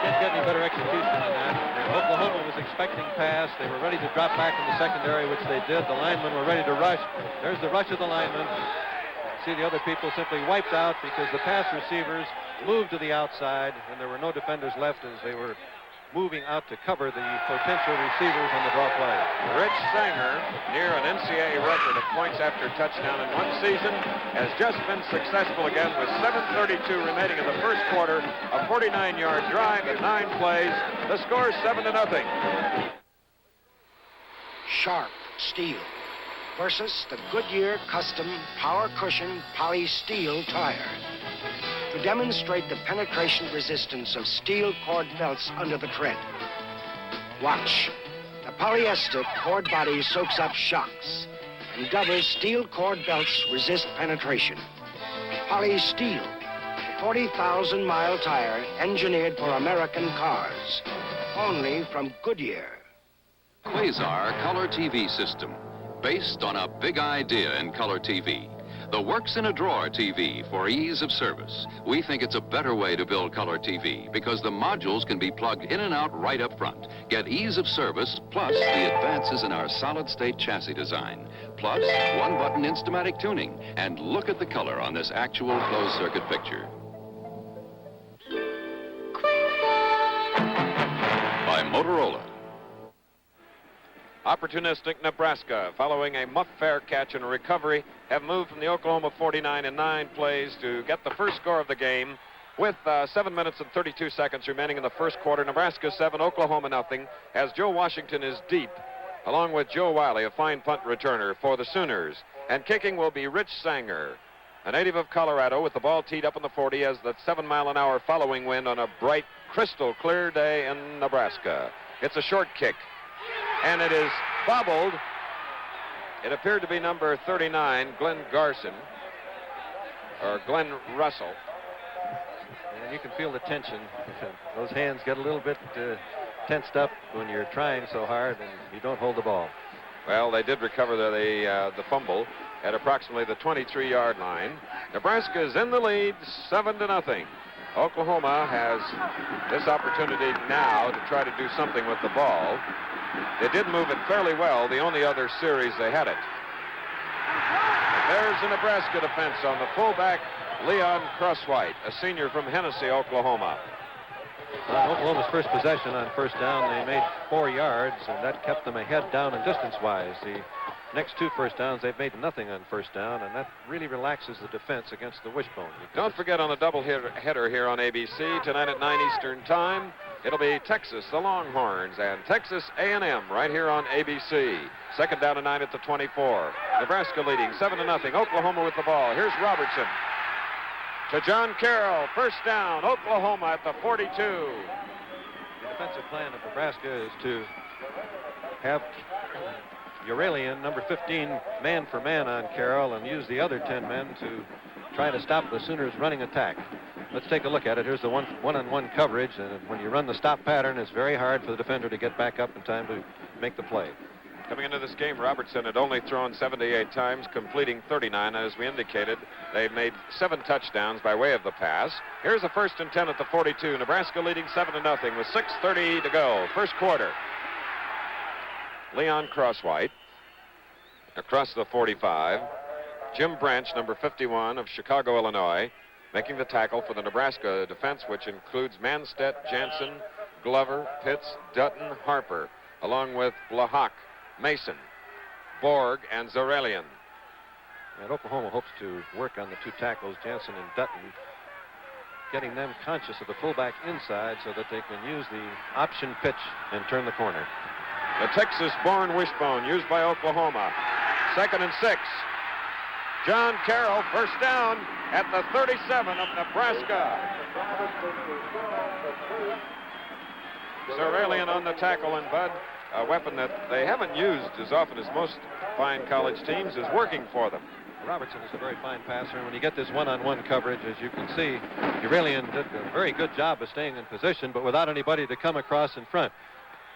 Can't get any better execution than that. Oklahoma was expecting pass. They were ready to drop back in the secondary, which they did. The linemen were ready to rush. There's the rush of the linemen. See the other people simply wiped out because the pass receivers moved to the outside, and there were no defenders left as they were moving out to cover the potential receivers on the draw play. Rich Sanger, near an NCAA record of points after touchdown in one season, has just been successful again with 7:32 remaining in the first quarter, a 49-yard drive in 9 plays. The score is 7-0. Sharp steel versus the Goodyear Custom Power Cushion Poly Steel tire. To demonstrate the penetration resistance of steel cord belts under the tread. Watch. The polyester cord body soaks up shocks, and double steel cord belts resist penetration. Poly Steel, the 40,000-mile tire engineered for American cars. Only from Goodyear. Quasar Color TV System, based on a big idea in color TV. The works-in-a-drawer TV for ease of service. We think it's a better way to build color TV because the modules can be plugged in and out right up front. Get ease of service plus the advances in our solid-state chassis design. Plus, one-button Instamatic tuning. And look at the color on this actual closed-circuit picture. By Motorola. Opportunistic Nebraska, following a muff fair catch and a recovery, have moved from the Oklahoma 49 in 9 plays to get the first score of the game with 7 minutes and 32 seconds remaining in the first quarter. Nebraska 7, Oklahoma nothing, as Joe Washington is deep, along with Joe Wiley, a fine punt returner for the Sooners. And kicking will be Rich Sanger, a native of Colorado, with the ball teed up in the 40 as the 7-mile-an-hour following wind on a bright, crystal clear day in Nebraska. It's a short kick. And it is bobbled. It appeared to be number 39, Glenn Garson, or Glenn Russell. And you can feel the tension. Those hands get a little bit tensed up when you're trying so hard and you don't hold the ball. Well, they did recover the fumble at approximately the 23-yard line. Nebraska is in the lead, 7-0. Oklahoma has this opportunity now to try to do something with the ball. They did move it fairly well, the only other series they had it. There's the Nebraska defense on the fullback, Leon Crosswhite, a senior from Hennessy, Oklahoma. On Oklahoma's first possession on first down, they made 4 yards, and that kept them ahead down and distance-wise. The next 2 first downs, they've made nothing on first down, and that really relaxes the defense against the wishbone. Don't forget on the double header here on ABC, tonight at 9 Eastern Time, It'll be Texas, the Longhorns, and Texas A&M right here on ABC. 2nd down and 9 at the 24. Nebraska leading 7-0. Oklahoma with the ball. Here's Robertson to John Carroll. 1st down, Oklahoma at the 42. The defensive plan of Nebraska is to have Uralian, number 15, man for man on Carroll, and use the other 10 men to try to stop the Sooners' running attack. Let's take a look at it. Here's the one-on-one coverage, and when you run the stop pattern, it's very hard for the defender to get back up in time to make the play. Coming into this game, Robertson had only thrown 78 times, completing 39. As we indicated, they've made 7 touchdowns by way of the pass. Here's a 1st and 10 at the 42. Nebraska leading 7-0 with 6:30 to go. First quarter. Leon Crosswhite across the 45. Jim Branch, number 51 of Chicago, Illinois, making the tackle for the Nebraska defense, which includes Manstedt, Jansen, Glover, Pitts, Dutton, Harper, along with Blahak, Mason, Borg, and Zarelian. And Oklahoma hopes to work on the 2 tackles, Jansen and Dutton, getting them conscious of the fullback inside so that they can use the option pitch and turn the corner. The Texas-born wishbone used by Oklahoma. 2nd and 6. John Carroll, 1st down at the 37 of Nebraska. Zarelian on the tackle, and Bud, a weapon that they haven't used as often as most fine college teams, is working for them. Robertson is a very fine passer, and when you get this one-on-one coverage, as you can see, Uralian did a very good job of staying in position, but without anybody to come across in front.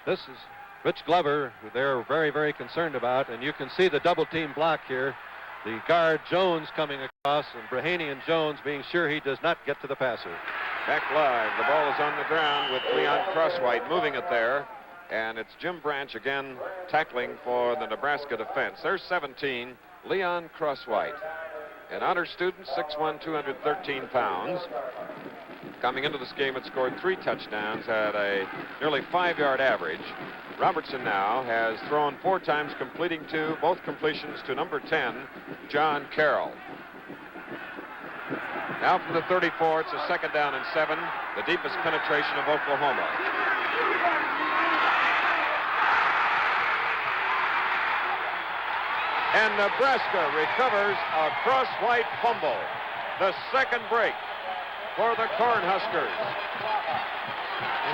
This is Rich Glover, who they're very, very concerned about, and you can see the double-team block here. The guard, Jones, coming across, and Brahany and Jones being sure he does not get to the passer. Back live, the ball is on the ground with Leon Crosswhite moving it there, and it's Jim Branch again tackling for the Nebraska defense. There's 17, Leon Crosswhite. An honor student, 6'1", 213 pounds. Coming into this game, it scored 3 touchdowns at a nearly 5-yard average. Robertson now has thrown 4 times, completing 2, both completions to number 10, John Carroll. Now from the 34, it's a 2nd down and 7, the deepest penetration of Oklahoma. And Nebraska recovers a Crosswhite fumble. The 2nd break for the Cornhuskers.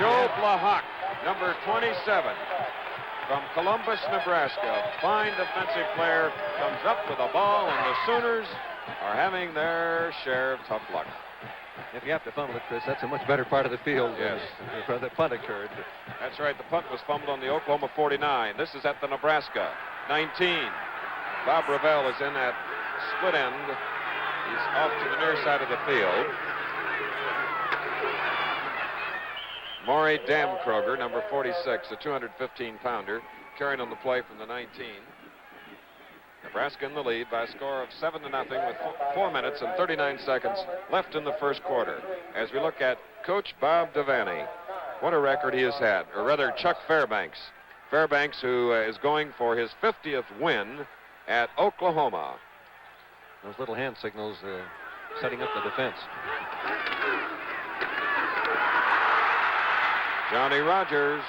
Joe Blahak, number 27, from Columbus, Nebraska. Fine defensive player, comes up with a ball, and the Sooners are having their share of tough luck. If you have to fumble it, Chris, that's a much better part of the field. Yes. Where the punt occurred. That's right. The punt was fumbled on the Oklahoma 49. This is at the Nebraska 19. Bob Ravel is in that split end. He's off to the near side of the field. Maury Damkroger, number 46, a 215-pounder, carrying on the play from the 19. Nebraska in the lead by a score of 7-0 with 4 minutes and 39 seconds left in the first quarter. As we look at Coach Bob Devaney, what a record he has had, or rather Chuck Fairbanks. Fairbanks, who is going for his 50th win at Oklahoma. Those little hand signals setting up the defense. Johnny Rogers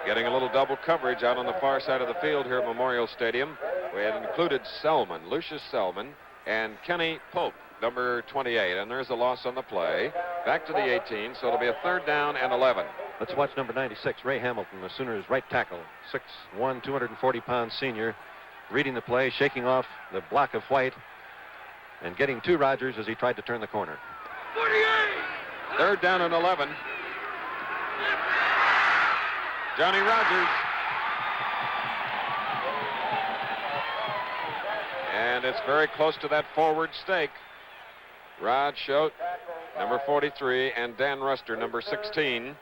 getting a little double coverage out on the far side of the field here at Memorial Stadium. We had included Selman, Lucius Selman, and Kenny Pope, number 28. And there's a loss on the play. Back to the 18, so it'll be a 3rd down and 11. Let's watch number 96, Ray Hamilton, the Sooners' right tackle, 6'1", 240-pound senior, reading the play, shaking off the block of White, and getting to Rogers as he tried to turn the corner. 3rd down and 11. Johnny Rogers. And it's very close to that forward stake. Rod Schote, number 43, and Dan Ruster, number 16,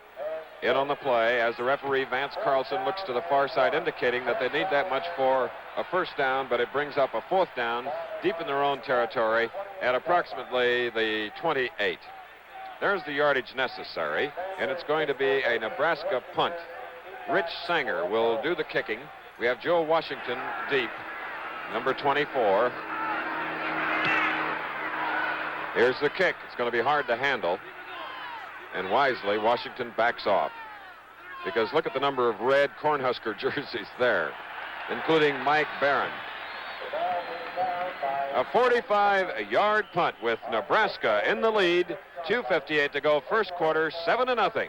in on the play as the referee, Vance Carlson, looks to the far side, indicating that they need that much for a 1st down, but it brings up a 4th down deep in their own territory at approximately the 28. There's the yardage necessary, and it's going to be a Nebraska punt. Rich Sanger will do the kicking. We have Joe Washington deep, number 24. Here's the kick. It's going to be hard to handle. And wisely, Washington backs off. Because look at the number of red Cornhusker jerseys there, including Mike Barron. A 45-yard punt with Nebraska in the lead. 2:58 to go, first quarter, 7-0.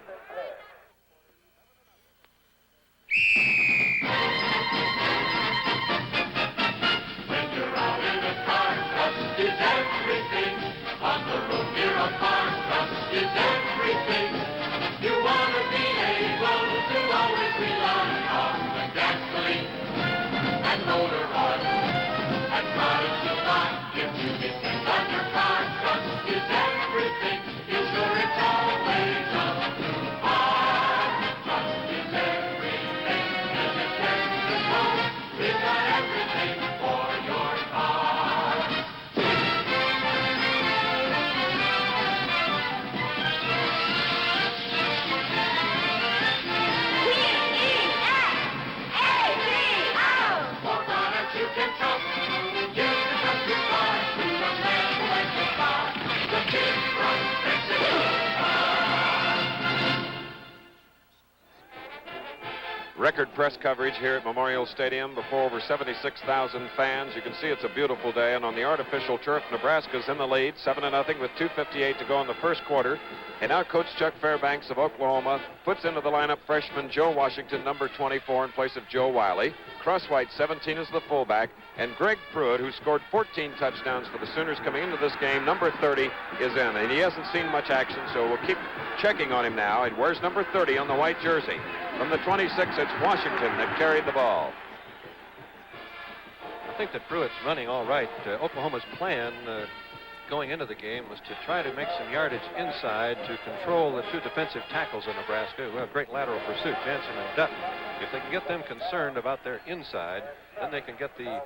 Record press coverage here at Memorial Stadium before over 76,000 fans. You can see it's a beautiful day, and on the artificial turf, Nebraska's in the lead, 7-0 with 2:58 to go in the first quarter. And now Coach Chuck Fairbanks of Oklahoma puts into the lineup freshman Joe Washington, number 24, in place of Joe Wiley. Crosswhite, 17, is the fullback. And Greg Pruitt, who scored 14 touchdowns for the Sooners coming into this game, number 30, is in. And he hasn't seen much action, so we'll keep checking on him now. And where's number 30 on the white jersey? From the 26, it's Washington that carried the ball. I think that Pruitt's running all right. Oklahoma's plan going into the game was to try to make some yardage inside to control the two defensive tackles in Nebraska who have great lateral pursuit, Jansen and Dutton. If they can get them concerned about their inside, then they can get the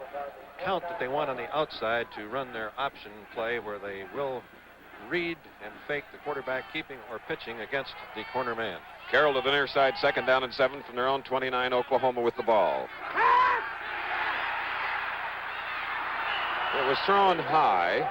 count that they want on the outside to run their option play where they will read and fake the quarterback keeping or pitching against the corner man. Carroll to the near side, 2nd down and 7 from their own 29, Oklahoma with the ball. It was thrown high.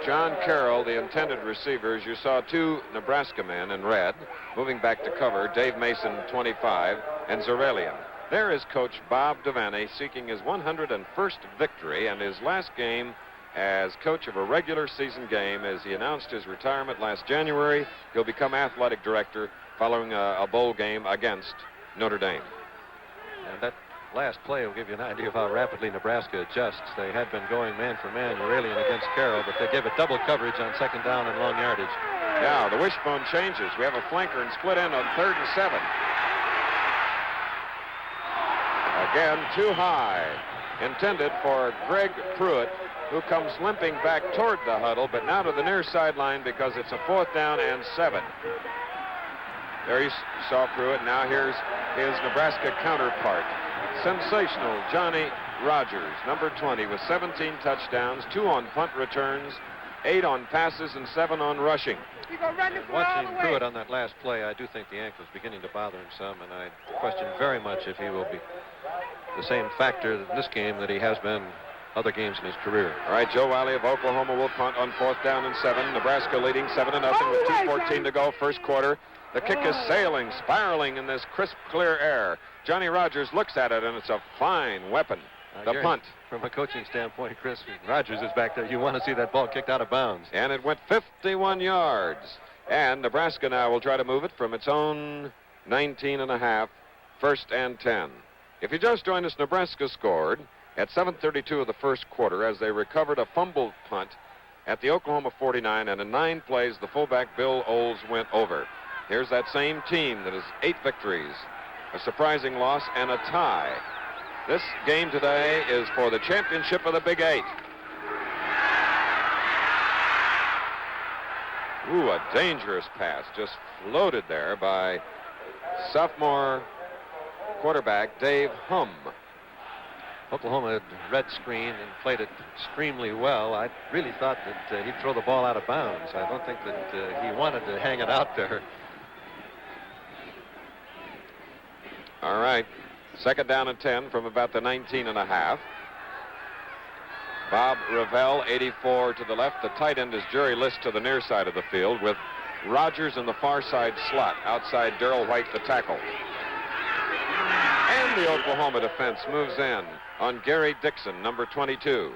John Carroll, the intended receivers, you saw two Nebraska men in red moving back to cover, Dave Mason, 25, and Zarelian. There is Coach Bob Devaney seeking his 101st victory and his last game as coach of a regular season game. As he announced his retirement last January, he'll become athletic director following a bowl game against Notre Dame. And that last play will give you an idea of how rapidly Nebraska adjusts. They had been going man for man, Aurelian against Carroll, but they gave it double coverage on 2nd down and long yardage. Now the wishbone changes. We have a flanker and split end on 3rd and 7. Again, too high. Intended for Greg Pruitt, who comes limping back toward the huddle, but now to the near sideline because it's a 4th down and 7. There you saw Pruitt. Now here's his Nebraska counterpart. Sensational Johnny Rodgers, number 20, with 17 touchdowns, 2 on punt returns, 8 on passes, and 7 on rushing. And watching Pruitt on that last play, I do think the ankle is beginning to bother him some, and I question very much if he will be the same factor in this game that he has been other games in his career. All right, Joe Wiley of Oklahoma will punt on 4th down and 7. Nebraska leading 7-0 with 2:14 to go, first quarter. The kick is sailing, spiraling in this crisp, clear air. Johnny Rodgers looks at it, and it's a fine weapon. The punt. From a coaching standpoint, Chris, Rodgers is back there. You want to see that ball kicked out of bounds. And it went 51 yards. And Nebraska now will try to move it from its own 19.5, 1st and 10. If you just joined us, Nebraska scored at 7:32 of the first quarter as they recovered a fumbled punt at the Oklahoma 49, and in 9 plays, the fullback Bill Olds went over. Here's that same team that has 8 victories, a surprising loss, and a tie. This game today is for the championship of the Big 8. Ooh, a dangerous pass just floated there by sophomore quarterback Dave Humm. Oklahoma had red screen and played it extremely well. I really thought that he'd throw the ball out of bounds. I don't think that he wanted to hang it out there. All right, 2nd down and 10 from about the 19.5. Bob Revell, 84 to the left. The tight end is Jerry List to the near side of the field with Rogers in the far side slot. Outside, Darrell White, the tackle. And the Oklahoma defense moves in on Gary Dixon, number 22.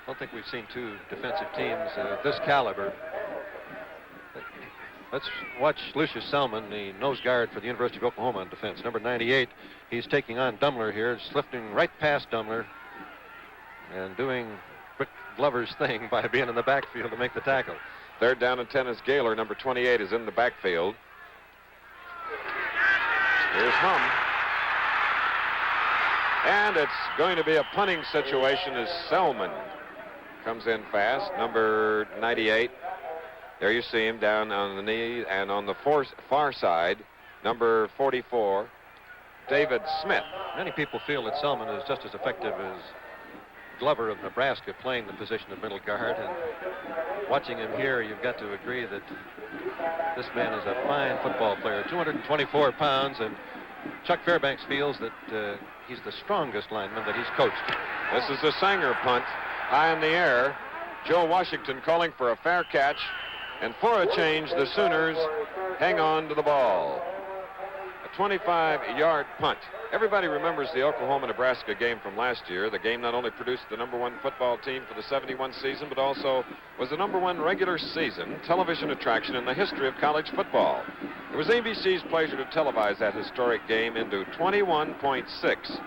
I don't think we've seen two defensive teams this caliber. Let's watch Lucius Selman, the nose guard for the University of Oklahoma on defense. Number 98, he's taking on Dumler here, slifting right past Dumler and doing Rick Glover's thing by being in the backfield to make the tackle. Third down and 10 as Gaylor, number 28, is in the backfield. Here's Hum. And it's going to be a punting situation as Selman comes in fast, number 98. There you see him down on the knee, and on the far side, number 44, David Smith. Many people feel that Selman is just as effective as Glover of Nebraska playing the position of middle guard, and watching him here, you've got to agree that this man is a fine football player, 224 pounds, and Chuck Fairbanks feels that he's the strongest lineman that he's coached. This is the Sanger punt, high in the air. Joe Washington calling for a fair catch, and for a change, the Sooners hang on to the ball. A 25-yard punt. Everybody remembers the Oklahoma-Nebraska game from last year. The game not only produced the #1 football team for the '71 season, but also was the #1 regular season television attraction in the history of college football. It was ABC's pleasure to televise that historic game into 21.6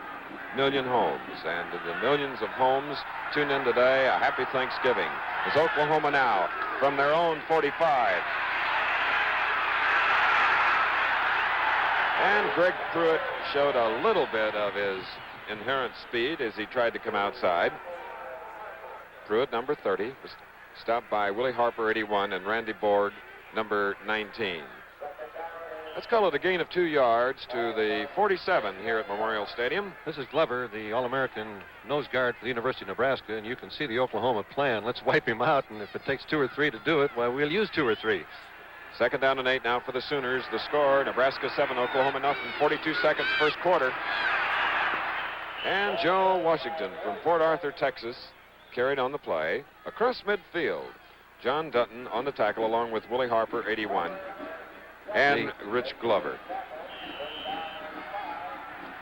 million homes. And to the millions of homes tuned in today, a happy Thanksgiving. As Oklahoma now from their own 45. And Greg Pruitt showed a little bit of his inherent speed as he tried to come outside. Pruitt, number 30, was stopped by Willie Harper, 81, and Randy Borg, number 19. Let's call it a gain of 2 yards to the 47 here at Memorial Stadium. This is Glover, the All-American nose guard for the University of Nebraska, and you can see the Oklahoma plan. Let's wipe him out, and if it takes 2 or 3 to do it, well, we'll use 2 or 3. Second down and 8 now for the Sooners. The score, Nebraska 7, Oklahoma nothing. 42 seconds, first quarter. And Joe Washington from Port Arthur, Texas, carried on the play. Across midfield, John Dutton on the tackle along with Willie Harper, 81, and Rich Glover.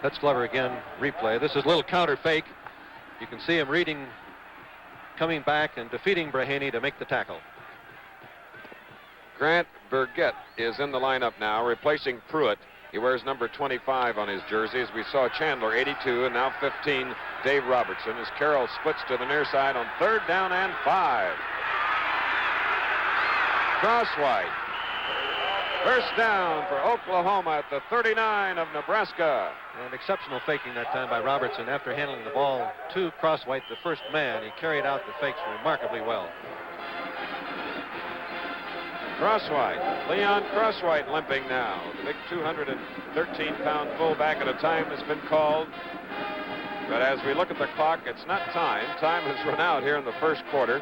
That's Glover again, replay. This is a little counter fake. You can see him reading, coming back and defeating Brahaney to make the tackle. Grant Burgett is in the lineup now, replacing Pruitt. He wears number 25 on his jersey, as we saw Chandler, 82, and now 15, Dave Robertson, as Carroll splits to the near side on third down and 5. Crosswhite. First down for Oklahoma at the 39 of Nebraska. And exceptional faking that time by Robertson. After handling the ball to Crosswhite, the first man, he carried out the fakes remarkably well. Crosswhite, Leon Crosswhite limping now. The big 213-pound fullback at a time has been called. But as we look at the clock, it's not time. Time has run out here in the first quarter.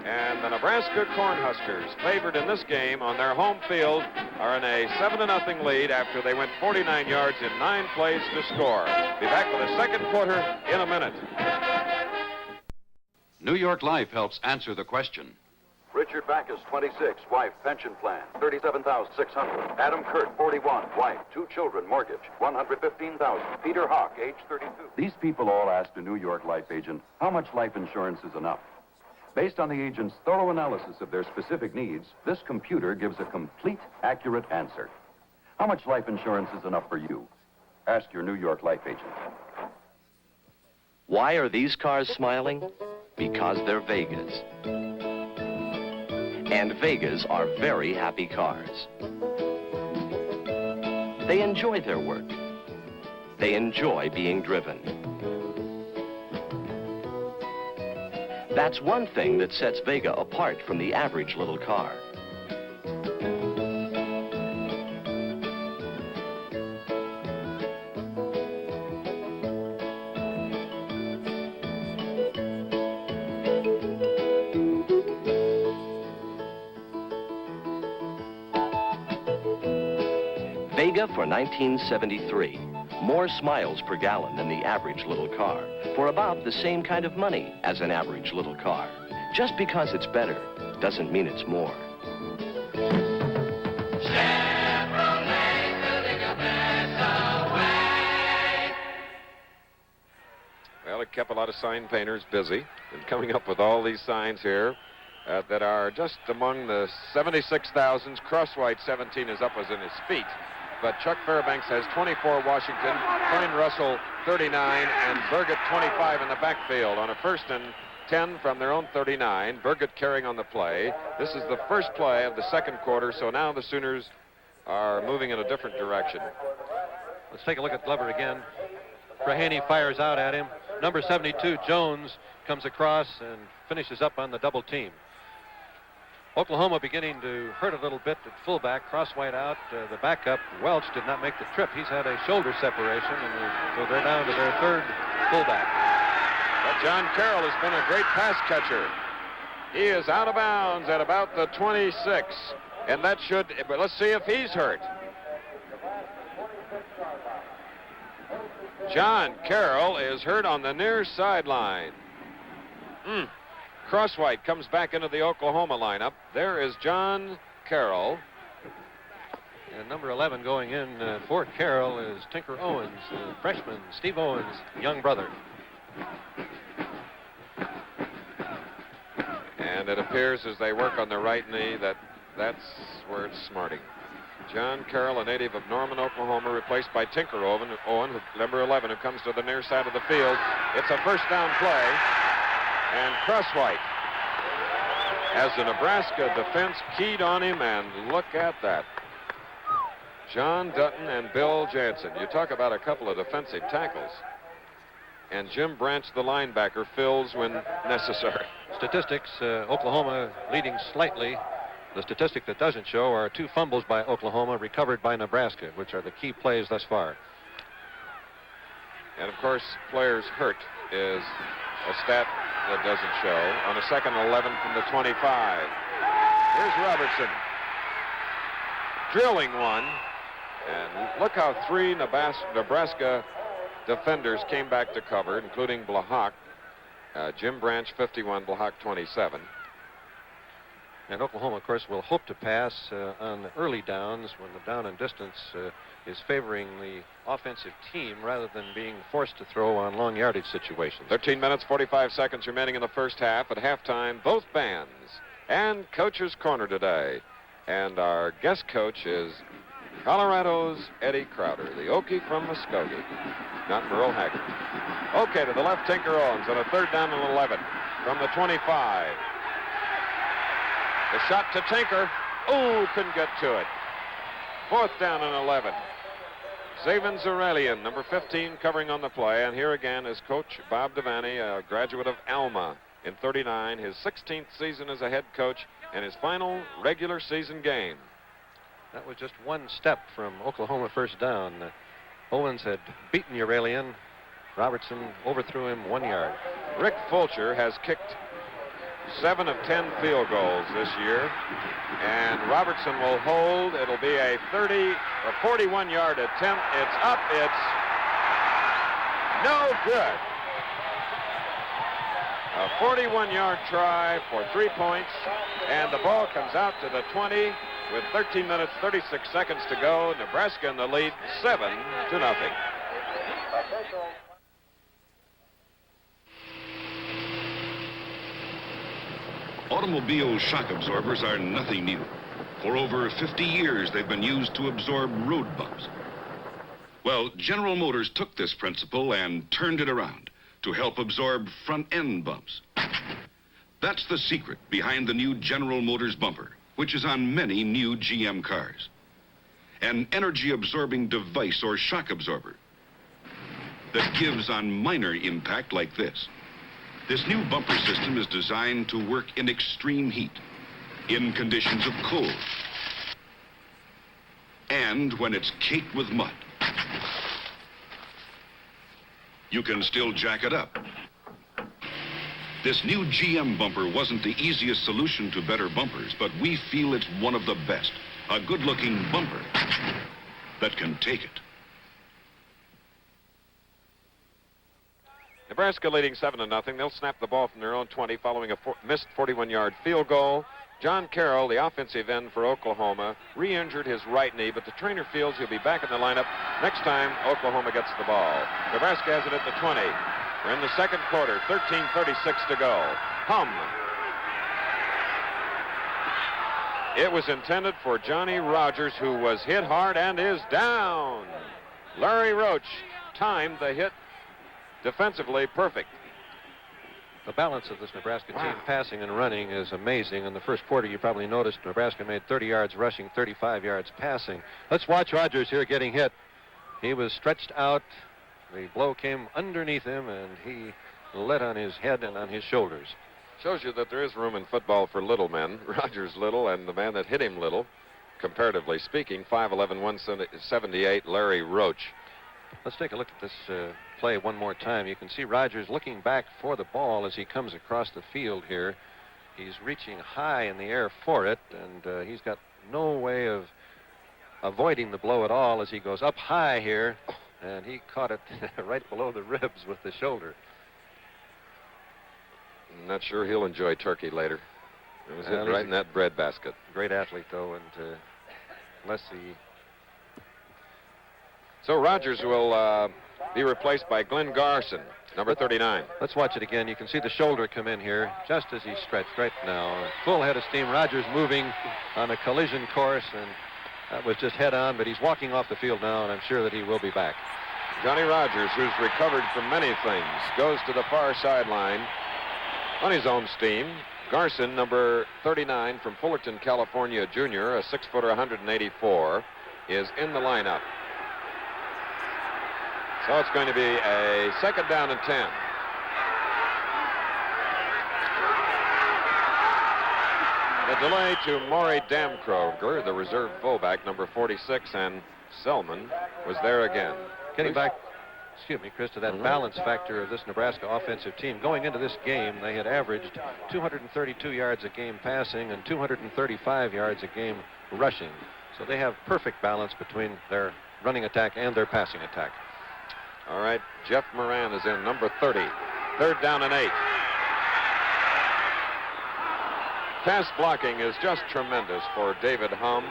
And the Nebraska Cornhuskers, favored in this game on their home field, are in a 7-0 lead after they went 49 yards in 9 plays to score. Be back with the second quarter in a minute. New York Life helps answer the question. Richard Backus, 26, wife, pension plan, $37,600. Adam Kurt, 41, wife, 2 children, mortgage, $115,000. Peter Hawk, age 32. These people all asked a New York Life agent how much life insurance is enough. Based on the agent's thorough analysis of their specific needs, this computer gives a complete, accurate answer. How much life insurance is enough for you? Ask your New York Life agent. Why are these cars smiling? Because they're Vegas. And Vegas are very happy cars. They enjoy their work. They enjoy being driven. That's one thing that sets Vega apart from the average little car. Vega for 1973. More smiles per gallon than the average little car, for about the same kind of money as an average little car. Just because it's better doesn't mean it's more. Well, it kept a lot of sign painters busy and coming up with all these signs here that are just among the 76,000s. Crosswhite 17 is up as in his feet. But Chuck Fairbanks has 24 Washington, Klein Russell 39, and Burgett 25 in the backfield on a 1st and 10 from their own 39. Burgett carrying on the play. This is the first play of the second quarter, so now the Sooners are moving in a different direction. Let's take a look at Glover again. Prahaney fires out at him. Number 72, Jones, comes across and finishes up on the double team. Oklahoma beginning to hurt a little bit at fullback. Crosswhite out. The backup, Welch, did not make the trip. He's had a shoulder separation, and so they're down to their 3rd fullback. But John Carroll has been a great pass catcher. He is out of bounds at about the 26, and that should, but let's see if he's hurt. John Carroll is hurt on the near sideline. Crosswhite comes back into the Oklahoma lineup. There is John Carroll. And number 11 going in for Carroll is Tinker Owens, freshman Steve Owens' young brother. And it appears as they work on the right knee that's where it's smarting. John Carroll, a native of Norman, Oklahoma, replaced by Tinker Owen, number 11, who comes to the near side of the field. It's a 1st down play. And Crosswhite has the Nebraska defense keyed on him, and look at that. John Dutton and Bill Jansen. You talk about a couple of defensive tackles. And Jim Branch, the linebacker, fills when necessary. Statistics, Oklahoma leading slightly. The statistic that doesn't show are 2 fumbles by Oklahoma recovered by Nebraska, which are the key plays thus far. And, of course, players hurt is a stat that doesn't show. On a 2nd and 11 from the 25. Here's Robertson. Drilling one. And look how 3 Nebraska defenders came back to cover, including Blahak. Jim Branch, 51, Blahak, 27. And Oklahoma, of course, will hope to pass on the early downs when the down and distance is favoring the offensive team rather than being forced to throw on long yardage situations. 13 minutes, 45 seconds remaining in the first half. At halftime, both bands and Coach's Corner today. And our guest coach is Colorado's Eddie Crowder, the Okie from Muskogee, not Merle Haggard. Okay, to the left, Tinker Owens on a 3rd down and 11 from the 25. The shot to Tinker. Oh, couldn't get to it. 4th down and 11. Zaven Zarelian, number 15, covering on the play. And here again is Coach Bob Devaney, a graduate of Alma in 39, his 16th season as a head coach and his final regular season game. That was just 1 step from Oklahoma 1st down. Owens had beaten Zarelian. Robertson overthrew him 1 yard. Rick Fulcher has kicked 7 of 10 field goals this year, and Robertson will hold. It'll be a 41-yard attempt. It's up. It's no good. A 41-yard try for 3 points, and the ball comes out to the 20 with 13 minutes, 36 seconds to go. Nebraska in the lead, 7-0. Automobile shock absorbers are nothing new. For over 50 years, they've been used to absorb road bumps. Well, General Motors took this principle and turned it around to help absorb front-end bumps. That's the secret behind the new General Motors bumper, which is on many new GM cars. An energy-absorbing device or shock absorber that gives on minor impact like this. This new bumper system is designed to work in extreme heat, in conditions of cold, and when it's caked with mud. You can still jack it up. This new GM bumper wasn't the easiest solution to better bumpers, but we feel it's one of the best. A good-looking bumper that can take it. Nebraska leading 7-0. They'll snap the ball from their own 20 following a missed 41-yard field goal. John Carroll, the offensive end for Oklahoma, re-injured his right knee, but the trainer feels he'll be back in the lineup next time Oklahoma gets the ball. Nebraska has it at the 20. We're in the second quarter, 13:36 to go. Hum. It was intended for Johnny Rogers, who was hit hard and is down. Larry Roach timed the hit defensively perfect. The balance of this Nebraska team passing and running is amazing. In the first quarter, you probably noticed Nebraska made 30 yards rushing, 35 yards passing. Let's watch Rogers here getting hit. He was stretched out. The blow came underneath him, and he lit on his head and on his shoulders. Shows you that there is room in football for little men. Rogers little, and the man that hit him little, comparatively speaking, 5'11", 178, Larry Roach. Let's take a look at this play one more time. You can see Rogers looking back for the ball as he comes across the field here. He's reaching high in the air for it, and he's got no way of avoiding the blow at all as he goes up high here, and he caught it right below the ribs with the shoulder. I'm not sure he'll enjoy turkey later. It was hit right in that bread basket. Great athlete, though, and unless he... So Rogers will be replaced by Glenn Garson, number 39. Let's watch it again. You can see the shoulder come in here just as he stretched right now. Full head of steam. Rogers moving on a collision course, and that was just head on, but he's walking off the field now, and I'm sure that he will be back. Johnny Rogers, who's recovered from many things, goes to the far sideline on his own steam. Garson, number 39 from Fullerton, California, junior, a 6-footer, 184, is in the lineup. So it's going to be a second down and 10. The delay to Maury Damkroger, the reserve fullback, number 46, and Selman was there again. Getting back, excuse me, Chris, to that balance factor of this Nebraska offensive team. Going into this game, they had averaged 232 yards a game passing and 235 yards a game rushing. So they have perfect balance between their running attack and their passing attack. All right, Jeff Moran is in, number 30. Third down and 8. Pass blocking is just tremendous for David Hum.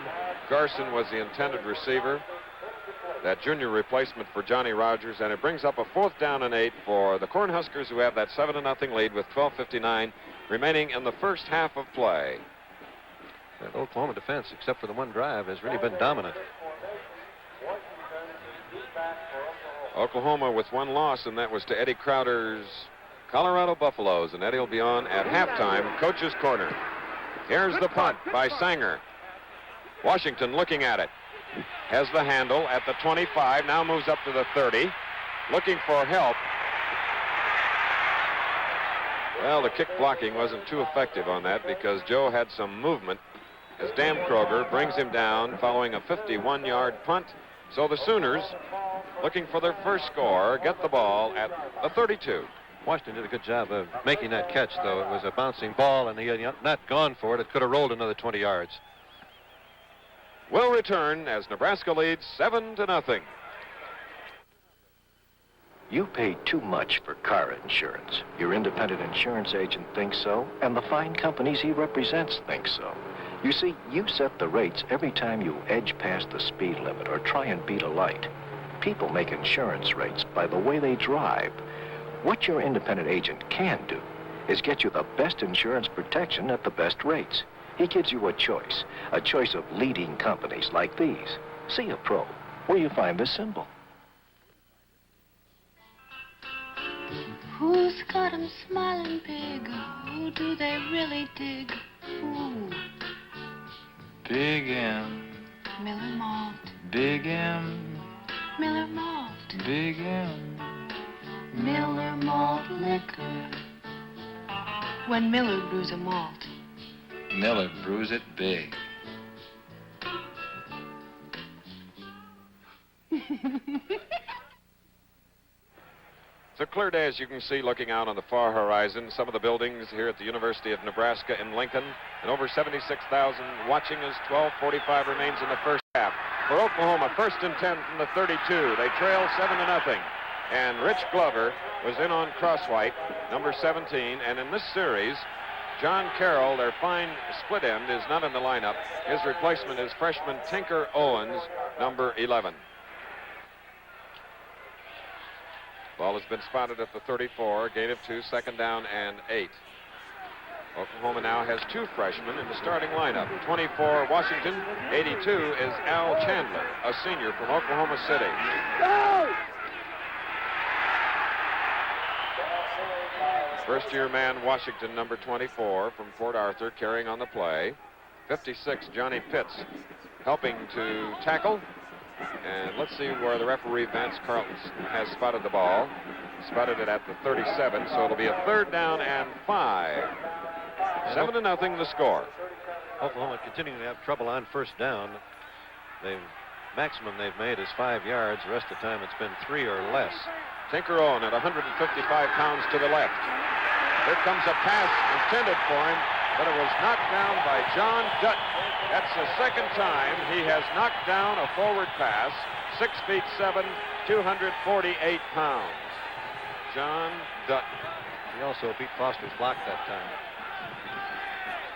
Garson was the intended receiver, that junior replacement for Johnny Rogers, and it brings up a 4th down and 8 for the Cornhuskers, who have that 7-0 lead with 12:59 remaining in the first half of play. That Oklahoma defense, except for the one drive, has really been dominant. Oklahoma with one loss, and that was to Eddie Crowder's Colorado Buffaloes, and Eddie will be on at halftime, coach's corner. Here's the punt by Sanger. Washington looking at it. Has the handle at the 25, now moves up to the 30, looking for help. Well, the kick blocking wasn't too effective on that because Joe had some movement as Damkroger brings him down following a 51-yard punt. So the Sooners, looking for their first score, get the ball at the 32. Washington did a good job of making that catch, though. It was a bouncing ball, and he had not gone for it. It could have rolled another 20 yards. Will return as Nebraska leads 7-0. You paid too much for car insurance. Your independent insurance agent thinks so, and the fine companies he represents think so. You see, you set the rates every time you edge past the speed limit or try and beat a light. People make insurance rates by the way they drive. What your independent agent can do is get you the best insurance protection at the best rates. He gives you a choice of leading companies like these. See a pro where you find this symbol. Who's got 'em smiling big? Who do they really dig? Ooh. Big M. Miller Malt. Big M. Miller Malt. Big M. Miller Malt liquor. When Miller brews a malt. Miller brews it big. It's a clear day, as you can see, looking out on the far horizon. Some of the buildings here at the University of Nebraska in Lincoln, and over 76,000 watching as 12:45 remains in the first half. For Oklahoma, 1st and 10 from the 32. They trail 7-0. And Rich Glover was in on Crosswhite, number 17. And in this series, John Carroll, their fine split end, is not in the lineup. His replacement is freshman Tinker Owens, number 11. Ball has been spotted at the 34, gain of 2, second down and 8. Oklahoma now has 2 freshmen in the starting lineup. 24, Washington. 82 is Al Chandler, a senior from Oklahoma City. First-year man, Washington, number 24 from Port Arthur, carrying on the play. 56, Johnny Pitts, helping to tackle. And let's see where the referee, Vance Carlton, has spotted the ball. Spotted it at the 37, so it'll be a third down and 5. 7-0 the score. Oklahoma continuing to have trouble on first down. Maximum they've made is 5 yards. The rest of the time it's been 3 or less. Tinker Owen at 155 pounds to the left. Here comes a pass intended for him, but it was knocked down by John Dutton. That's the second time he has knocked down a forward pass. 6'7", 248 pounds. John Dutton. He also beat Foster's block that time.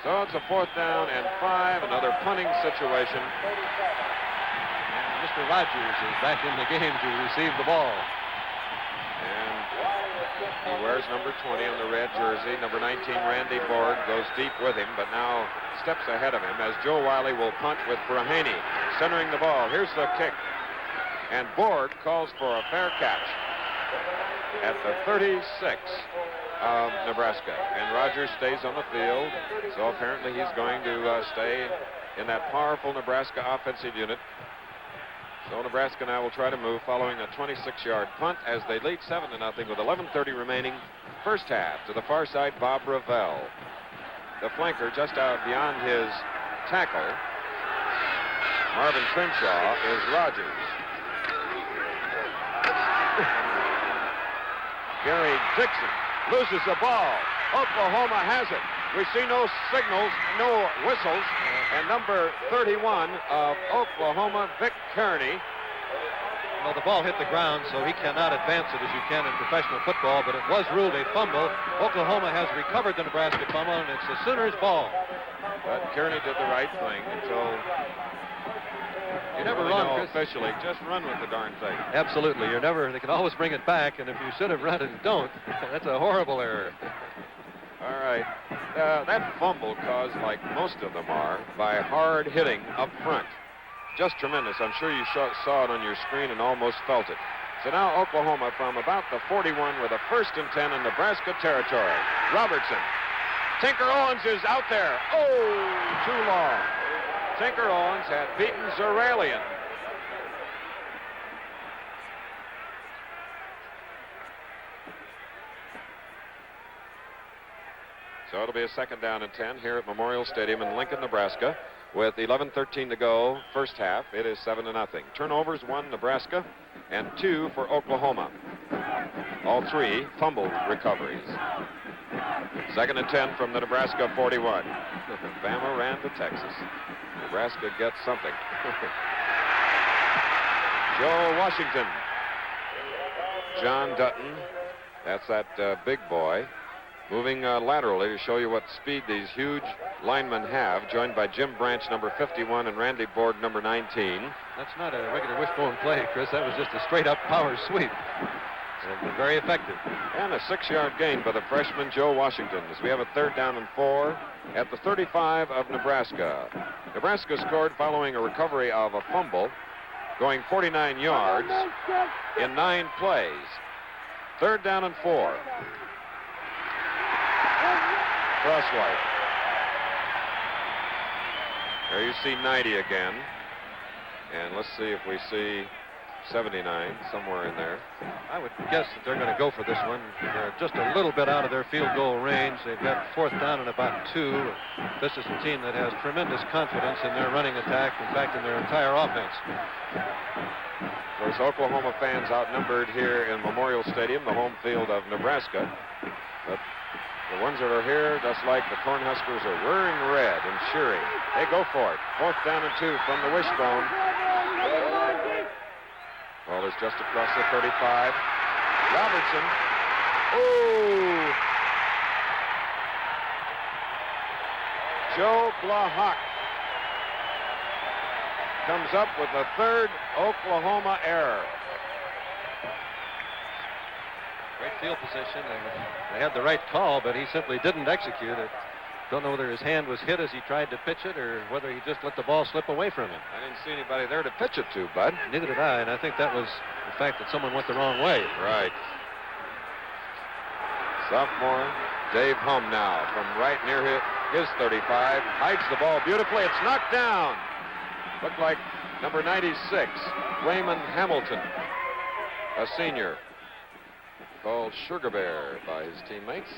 So it's a 4th down and 5, another punting situation. And Mr. Rogers is back in the game to receive the ball. And he wears number 20 on the red jersey. Number 19, Randy Borg, goes deep with him, but now steps ahead of him as Joe Wiley will punt with Brahaney centering the ball. Here's the kick. And Borg calls for a fair catch at the 36 of Nebraska. And Rogers stays on the field, so apparently he's going to stay in that powerful Nebraska offensive unit. So Nebraska now will try to move following a 26-yard punt as they lead 7-0 with 11:30 remaining first half. To the far side, Bob Ravel. The flanker just out beyond his tackle. Marvin Crenshaw is Rogers. Gary Dixon loses the ball. Oklahoma has it. We see no signals, no whistles. And number 31 of Oklahoma, Vic Kearney. Well, the ball hit the ground, so he cannot advance it as you can in professional football, but it was ruled a fumble. Oklahoma has recovered the Nebraska fumble, and it's the Sooners' ball. But Kearney did the right thing until you never run, Chris. Officially, just run with the darn thing. Absolutely. They can always bring it back, and if you should have run it and don't, that's a horrible error. All right. That fumble caused, like most of them are, by hard hitting up front. Just tremendous. I'm sure you saw it on your screen and almost felt it. So now Oklahoma from about the 41 with a 1st and 10 in Nebraska territory. Robertson. Tinker Owens is out there. Oh, too long. Tinker Owens had beaten Zaralian. So it'll be a 2nd down and 10 here at Memorial Stadium in Lincoln, Nebraska. With 11:13 to go, first half, it is 7-0. Turnovers, 1 Nebraska and 2 for Oklahoma. All 3 fumble recoveries. 2nd and 10 from the Nebraska 41. Bama ran to Texas. Nebraska gets something. Joe Washington. John Dutton. That's that big boy. Moving laterally to show you what speed these huge linemen have, joined by Jim Branch, number 51, and Randy Borg, number 19. That's not a regular wishbone play, Chris. That was just a straight-up power sweep. And very effective. And a 6-yard gain by the freshman Joe Washington as we have a 3rd down and 4 at the 35 of Nebraska. Nebraska scored following a recovery of a fumble, going 49 yards in 9 plays. 3rd down and 4. Crosswhite. There you see 90 again. And let's see if we see 79 somewhere in there. I would guess that they're going to go for this one. They're just a little bit out of their field goal range. They've got 4th down and about 2. This is a team that has tremendous confidence in their running attack, in fact, in their entire offense. Of course, Oklahoma fans outnumbered here in Memorial Stadium, the home field of Nebraska. But the ones that are here, just like the Cornhuskers, are wearing red and cheering. They go for it. 4th down and 2 from the wishbone. Ball is just across the 35. Robertson. Oh! Joe Blahak comes up with the 3rd Oklahoma error. Great field position, and they had the right call, but he simply didn't execute it. Don't know whether his hand was hit as he tried to pitch it or whether he just let the ball slip away from him. I didn't see anybody there to pitch it to, Bud. Neither did I, and I think that was the fact that someone went the wrong way. Right. Sophomore Dave Hum now from right near his 35. Hides the ball beautifully. It's knocked down. Looked like number 96, Raymond Hamilton, a senior, called Sugar Bear by his teammates.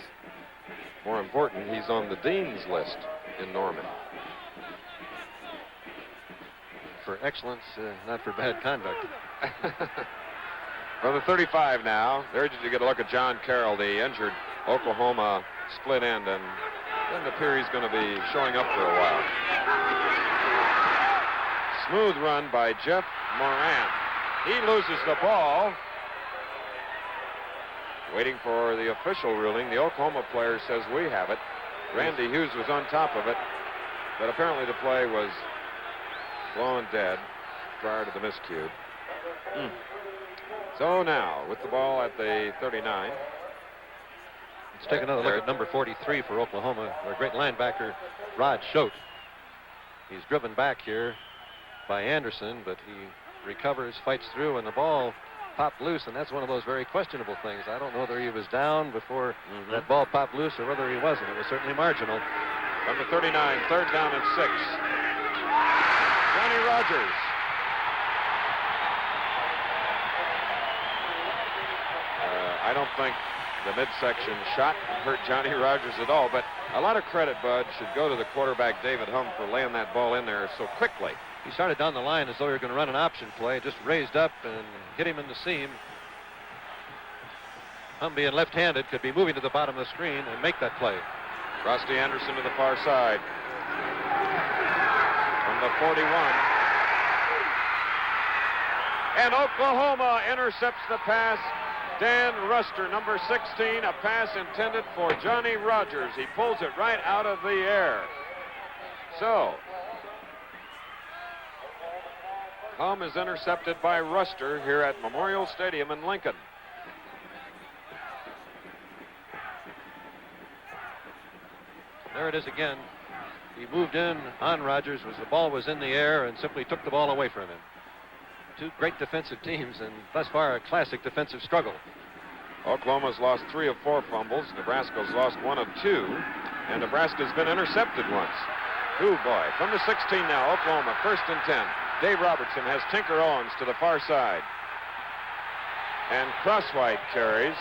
More important, he's on the dean's list in Norman. For excellence, not for bad conduct. From the 35 now, there you get a look at John Carroll, the injured Oklahoma split end, and doesn't appear he's going to be showing up for a while. Smooth run by Jeff Moran. He loses the ball. Waiting for the official ruling. The Oklahoma player says we have it. Randy Hughes was on top of it, but apparently the play was blown dead prior to the miscue. So now, with the ball at the 39. Let's take another look at number 43 for Oklahoma, their great linebacker, Rod Schote. He's driven back here by Anderson, but he recovers, fights through, and the ball popped loose, and that's one of those very questionable things. I don't know whether he was down before that ball popped loose or whether he wasn't. It was certainly marginal. From the 39, third down and 6. Johnny Rogers. I don't think the midsection shot hurt Johnny Rogers at all, but a lot of credit, Bud, should go to the quarterback, David Hum, for laying that ball in there so quickly. He started down the line as though he were going to run an option play, just raised up and hit him in the seam. Hum, being left-handed, could be moving to the bottom of the screen and make that play. Rusty Anderson to the far side. From the 41. And Oklahoma intercepts the pass. Dan Ruster, number 16, a pass intended for Johnny Rogers. He pulls it right out of the air. So, Hum is intercepted by Ruster here at Memorial Stadium in Lincoln. There it is again. He moved in on Rogers as the ball was in the air and simply took the ball away from him. Two great defensive teams, and thus far a classic defensive struggle. Oklahoma's lost 3 of 4 fumbles. Nebraska's lost 1 of 2. And Nebraska's been intercepted once. Oh, boy. From the 16 now, Oklahoma, 1st and 10. Dave Robertson has Tinker Owens to the far side. And Crosswhite carries.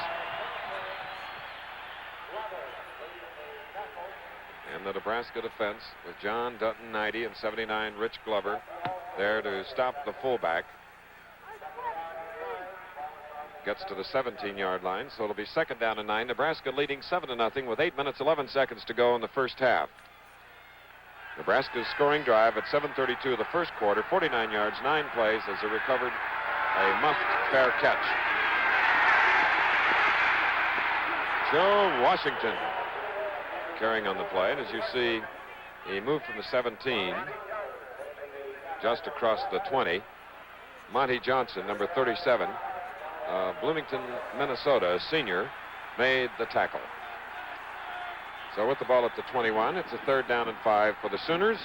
And the Nebraska defense with John Dutton, 90, and 79, Rich Glover, there to stop the fullback. Gets to the 17-yard line, so it'll be 2nd down and 9. Nebraska leading 7-0 with 8 minutes, 11 seconds to go in the first half. Nebraska's scoring drive at 7:32 of the first quarter, 49 yards, 9 plays as they recovered a muffed fair catch. Joe Washington carrying on the play, and as you see, he moved from the 17 just across the 20. Monty Johnson, number 37, Bloomington, Minnesota, a senior, made the tackle. So with the ball at the 21, it's a 3rd down and 5 for the Sooners.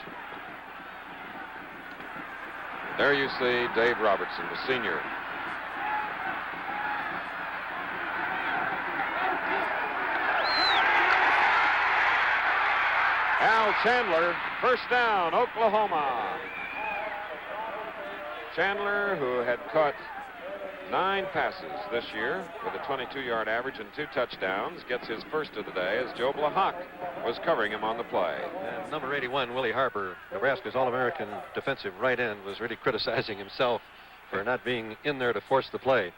There you see Dave Robertson, the senior. Al Chandler, 1st down, Oklahoma. Chandler, who had caught 9 passes this year with a 22-yard average and 2 touchdowns, gets his first of the day as Joe Blahak was covering him on the play. And number 81, Willie Harper, Nebraska's All-American defensive right end, was really criticizing himself for not being in there to force the play.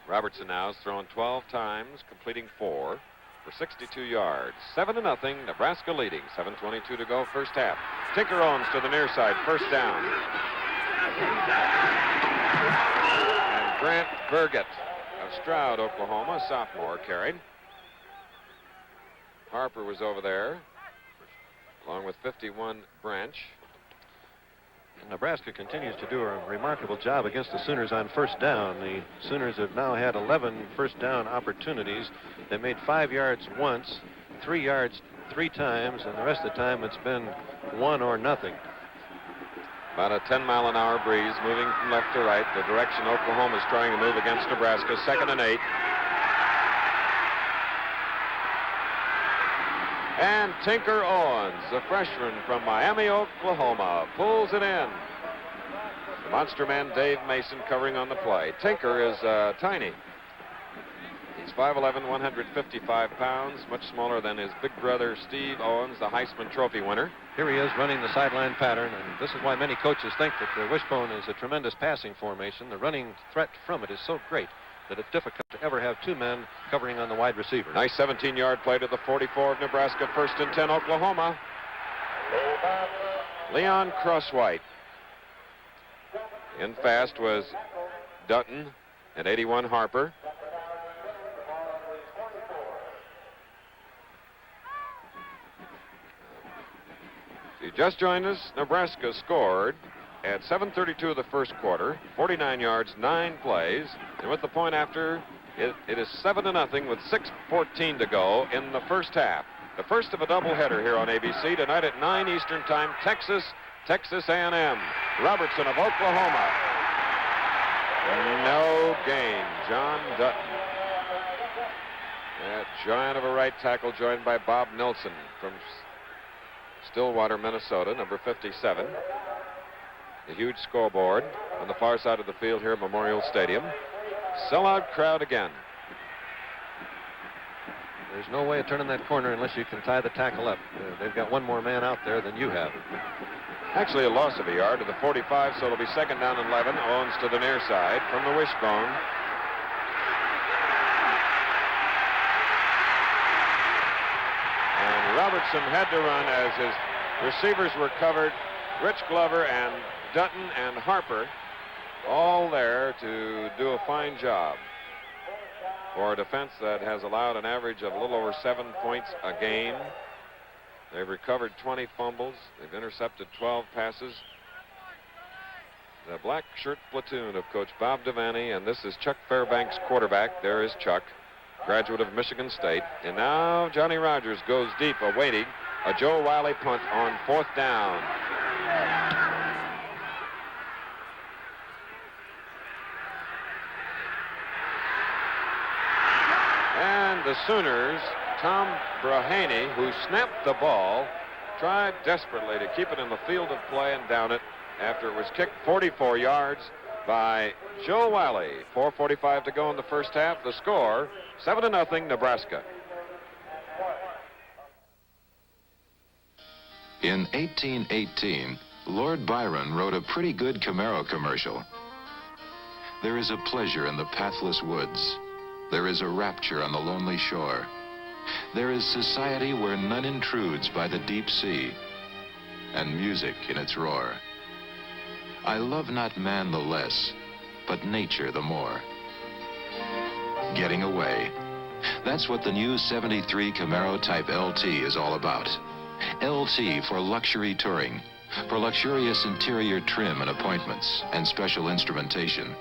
Robertson now has thrown 12 times, completing 4 for 62 yards. 7-0, Nebraska leading. 7:22 to go, first half. Tinker Owens to the near side, 1st down. And Grant Burgett of Stroud, Oklahoma, sophomore, carried. Harper was over there, along with 51 Branch. Nebraska continues to do a remarkable job against the Sooners on first down. The Sooners have now had 11 first down opportunities. They made 5 yards once, 3 yards 3 times, and the rest of the time it's been 1 or nothing. About a 10-mile-an-hour breeze moving from left to right, the direction Oklahoma is trying to move against Nebraska. 2nd and 8. And Tinker Owens, the freshman from Miami, Oklahoma, pulls it in. The monster man Dave Mason covering on the play. Tinker is tiny. He's 5'11", 155 pounds, much smaller than his big brother Steve Owens, the Heisman Trophy winner. Here he is running the sideline pattern, and this is why many coaches think that the wishbone is a tremendous passing formation. The running threat from it is so great that it's difficult to ever have 2 men covering on the wide receiver. Nice 17-yard play to the 44 of Nebraska, 1st and 10, Oklahoma. Leon Crosswhite. In fast was Dutton and 81 Harper. If you just joined us, Nebraska scored at 7:32 of the first quarter, 49 yards, 9 plays, and with the point after, it is 7-0 with 6:14 to go in the first half. The first of a doubleheader here on ABC tonight at 9 Eastern Time. Texas A&M. Robertson of Oklahoma. No gain. John Dutton. That giant of a right tackle joined by Bob Nelson from Stillwater, Minnesota, number 57. The huge scoreboard on the far side of the field here at Memorial Stadium. Sellout crowd again. There's no way of turning that corner unless you can tie the tackle up. They've got 1 more man out there than you have. Actually a loss of a yard to the 45, so it'll be 2nd down and 11. Owens to the near side from the wishbone. And Robertson had to run as his receivers were covered. Rich Glover and Dutton and Harper all there to do a fine job for a defense that has allowed an average of a little over 7 points a game. They've recovered 20 fumbles. They've intercepted 12 passes. The black shirt platoon of Coach Bob Devaney, and this is Chuck Fairbanks, quarterback. There is Chuck, graduate of Michigan State. And now Johnny Rogers goes deep, awaiting a Joe Wiley punt on 4th down. And the Sooners, Tom Brahaney, who snapped the ball, tried desperately to keep it in the field of play and down it after it was kicked 44 yards by Joe Wiley. 4:45 to go in the first half. The score, 7-0 Nebraska. In 1818, Lord Byron wrote a pretty good Camaro commercial. There is a pleasure in the pathless woods. There is a rapture on the lonely shore. There is society where none intrudes by the deep sea, and music in its roar. I love not man the less, but nature the more. Getting away. That's what the new 73 Camaro Type LT is all about. LT for luxury touring, for luxurious interior trim and appointments, and special instrumentation.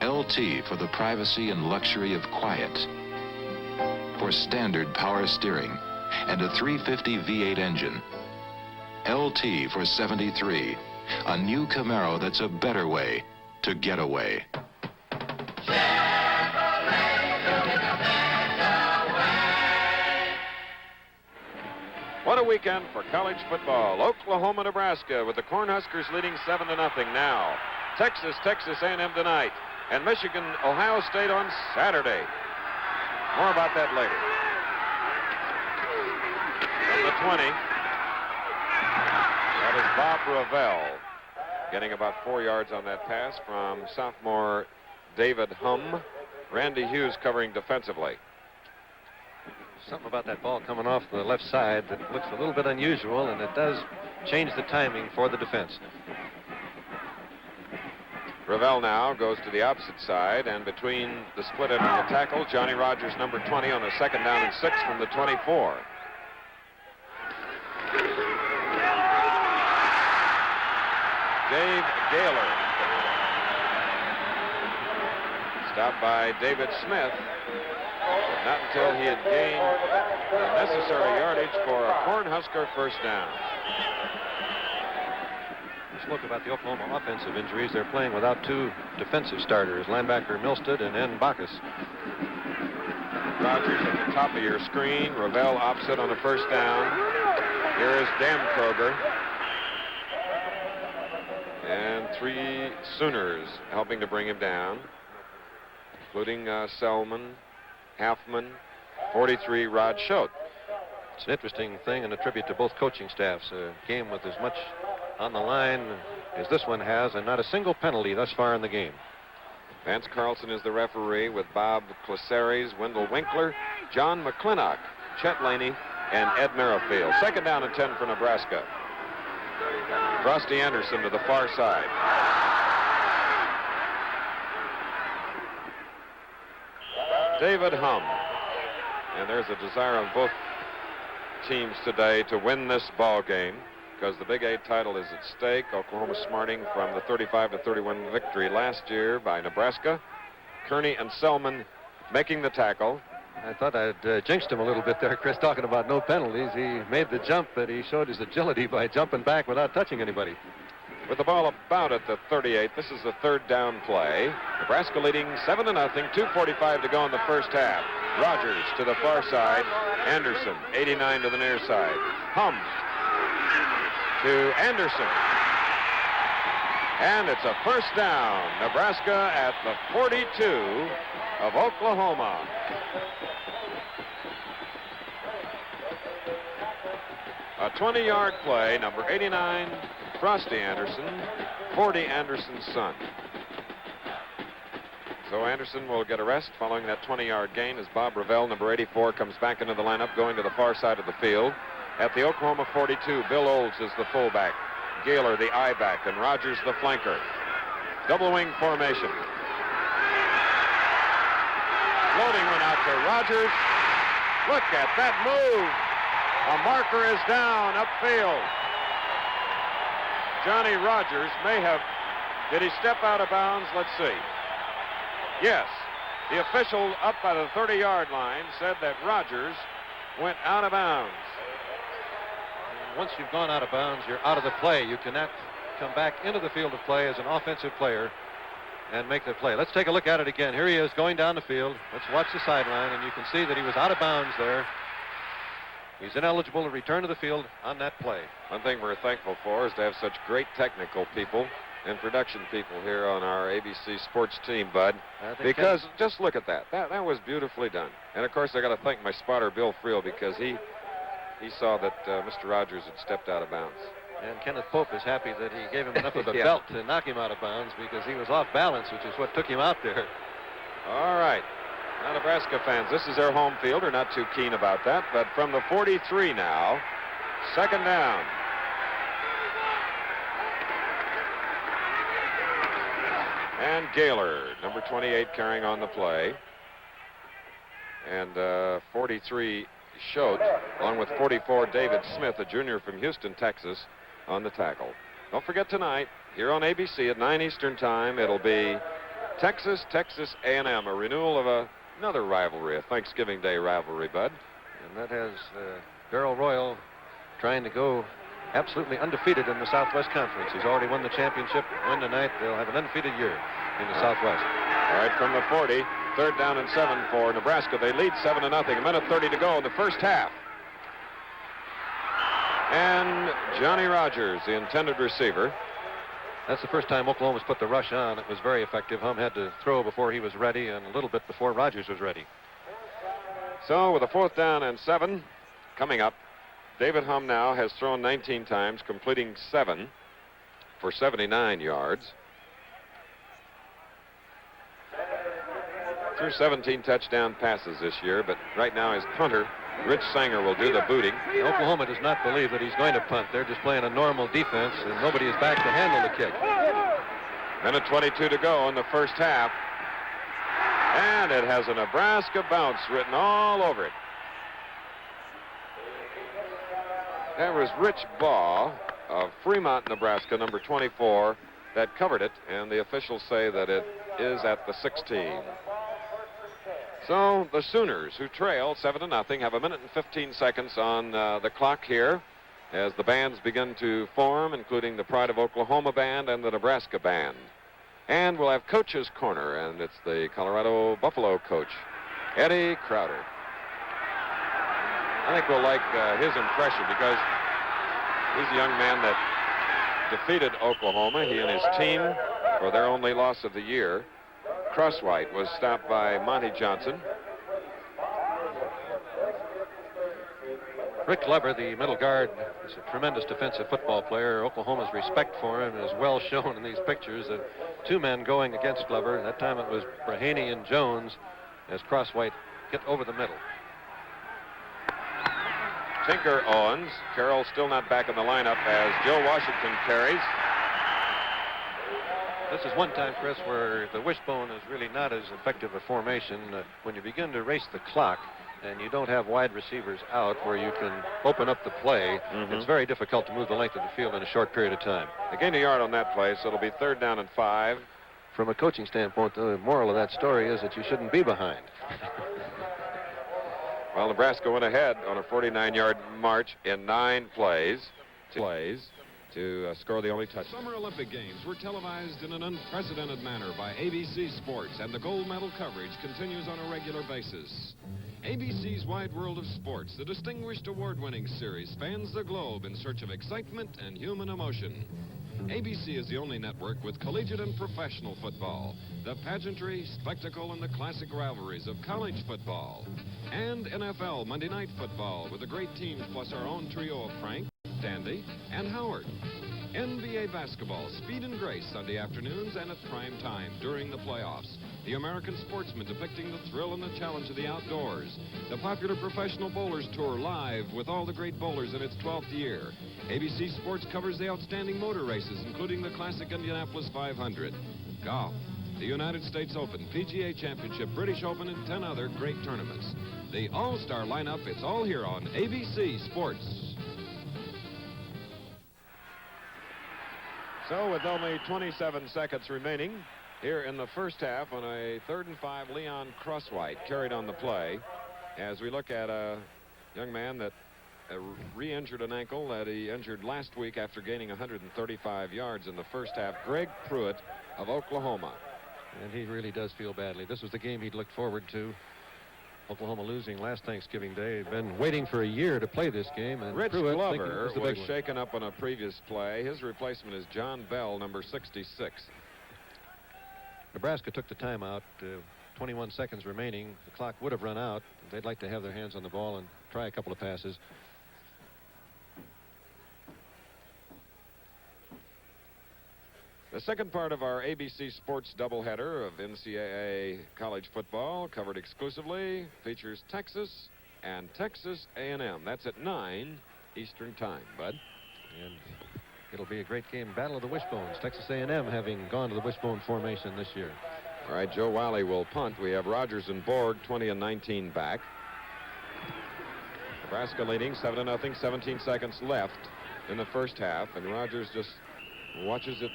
LT for the privacy and luxury of quiet. For standard power steering and a 350 V8 engine. LT for 73, a new Camaro that's a better way to get away. What a weekend for college football. Oklahoma, Nebraska, with the Cornhuskers leading 7-0 now. Texas A&M tonight. And Michigan, Ohio State on Saturday. More about that later. From the 20, that is Bob Ravel, getting about 4 yards on that pass from sophomore David Hum. Randy Hughes covering defensively. Something about that ball coming off the left side that looks a little bit unusual, and it does change the timing for the defense. Ravel now goes to the opposite side, and between the split end and the tackle, Johnny Rogers, number 20, on a 2nd down and 6 from the 24. Dave Gaylor. Stopped by David Smith. But not until he had gained the necessary yardage for a Cornhusker first down. Spoke about the Oklahoma offensive injuries. They're playing without two defensive starters, linebacker Milstead and N. Bacchus. Rogers at the top of your screen. Ravel opposite on the first down. Here is Dan Kroger. And 3 Sooners helping to bring him down, including Selman, Halfman, 43, Rod Schote. It's an interesting thing and a tribute to both coaching staffs. A game with as much on the line as this one has, and not a single penalty thus far in the game. Vance Carlson is the referee with Bob Claseres, Wendell Winkler, John McClintock, Chet Laney, and Ed Merrifield. Second down and 10 for Nebraska. Frosty Anderson to the far side. David Hum. And there's a desire on both teams today to win this ball game because the Big 8 title is at stake. Oklahoma smarting from the 35-31 victory last year by Nebraska. Kearney and Selman making the tackle. I thought I'd jinxed him a little bit there, Chris, talking about no penalties. He made the jump, but he showed his agility by jumping back without touching anybody. With the ball about at the 38, this is the third down play. Nebraska leading 7-0, 2:45 to go in the first half. Rogers to the far side. Anderson, 89 to the near side. Hum to Anderson. And it's a first down. Nebraska at the 42 of Oklahoma. A 20-yard play, number 89, Frosty Anderson, 40, Anderson's son. So Anderson will get a rest following that 20-yard gain as Bob Ravel, number 84, comes back into the lineup, going to the far side of the field. At the Oklahoma 42, Bill Olds is the fullback, Gaylor the I-back, and Rogers the flanker. Double wing formation. Floating one out to Rogers. Look at that move. A marker is down upfield. Johnny Rogers may have, did he step out of bounds? Let's see. Yes, the official up by the 30-yard line said that Rogers went out of bounds. Once you've gone out of bounds, you're out of the play. You cannot come back into the field of play as an offensive player and make the play. Let's take a look at it again. Here he is going down the field. Let's watch the sideline, and you can see that he was out of bounds there. He's ineligible to return to the field on that play. One thing we're thankful for is to have such great technical people and production people here on our ABC sports team, Bud. Because just look at that. That was beautifully done. And of course, I got to thank my spotter, Bill Friel, because he saw that Mr. Rogers had stepped out of bounds. And Kenneth Pope is happy that he gave him enough of a Yeah. belt to knock him out of bounds because he was off balance, which is what took him out there. All right. Now, Nebraska fans, this is their home field. They're not too keen about that. But from the 43 now, second down. And Gaylor, number 28, carrying on the play. And 43, Schote, along with 44, David Smith, a junior from Houston, Texas, on the tackle. Don't forget tonight, here on ABC at 9 Eastern Time, it'll be Texas A&M, a renewal of another rivalry, a Thanksgiving Day rivalry, Bud. And that has Darrell Royal trying to go absolutely undefeated in the Southwest Conference. He's already won the championship. Win tonight, they'll have an undefeated year in the Southwest. All right, from the 40, third down and 7 for Nebraska. They lead 7-0. A minute 30 to go in the first half. And Johnny Rogers, the intended receiver. That's the first time Oklahoma's put the rush on. It was very effective. Hum had to throw before he was ready and a little bit before Rogers was ready. So with a fourth down and 7 coming up, David Hum now has thrown 19 times, completing 7 for 79 yards. Threw 17 touchdown passes this year, but right now his punter, Rich Sanger, will do the booting. Oklahoma does not believe that he's going to punt. They're just playing a normal defense, and nobody is back to handle the kick. Minute 22 to go in the first half. And it has a Nebraska bounce written all over it. That was Rich Baugh, of Fremont, Nebraska, number 24, that covered it, and the officials say that it is at the 16. So the Sooners, who trail 7-0, have 1 minute and 15 seconds on the clock here as the bands begin to form, including the Pride of Oklahoma band and the Nebraska band. And we'll have Coach's Corner, and it's the Colorado Buffalo coach, Eddie Crowder. I think we'll like his impression because he's a young man that defeated Oklahoma, he and his team, for their only loss of the year. Crosswhite was stopped by Monty Johnson. Rick Glover, the middle guard, is a tremendous defensive football player. Oklahoma's respect for him is well shown in these pictures. Two men going against Glover. That time it was Brahaney and Jones as Crosswhite hit over the middle. Tinker Owens. Carroll still not back in the lineup as Joe Washington carries. This is one time, Chris, where the wishbone is really not as effective a formation. When you begin to race the clock and you don't have wide receivers out where you can open up the play, it's very difficult to move the length of the field in a short period of time. They gained a yard on that play, so it'll be 3rd down and 5. From a coaching standpoint, the moral of that story is that you shouldn't be behind. Well, Nebraska went ahead on a 49-yard march in 9 plays to score the only touchdown. Summer Olympic Games were televised in an unprecedented manner by ABC Sports, and the gold medal coverage continues on a regular basis. ABC's Wide World of Sports, the distinguished award-winning series, spans the globe in search of excitement and human emotion. ABC is the only network with collegiate and professional football, the pageantry, spectacle, and the classic rivalries of college football, and NFL Monday Night Football with the great teams plus our own trio of Frank, Dandy, and Howard. NBA basketball, speed and grace Sunday afternoons and at prime time during the playoffs. The American Sportsman depicting the thrill and the challenge of the outdoors. The popular Professional Bowlers Tour live with all the great bowlers in its 12th year. ABC Sports covers the outstanding motor races, including the classic Indianapolis 500. Golf, the United States Open, PGA Championship, British Open, and 10 other great tournaments. The all-star lineup, it's all here on ABC Sports. So with only 27 seconds remaining here in the first half on a 3rd and 5, Leon Crosswhite carried on the play as we look at a young man that re-injured an ankle that he injured last week after gaining 135 yards in the first half. Greg Pruitt of Oklahoma. And he really does feel badly. This was the game he'd looked forward to. Oklahoma losing last Thanksgiving Day. He'd been waiting for a year to play this game. And Rich Pruitt Glover was shaken up on a previous play. His replacement is John Bell, number 66. Nebraska took the timeout. 21 seconds remaining. The clock would have run out. They'd like to have their hands on the ball and try a couple of passes. The second part of our ABC Sports doubleheader of NCAA college football, covered exclusively, features Texas and Texas A&M. That's at 9 Eastern Time, Bud. And it'll be a great game. Battle of the Wishbones. Texas A&M having gone to the wishbone formation this year. All right, Joe Wiley will punt. We have Rogers and Borg, 20 and 19 back. Nebraska leading 7-0, 17 seconds left in the first half, and Rogers just watches it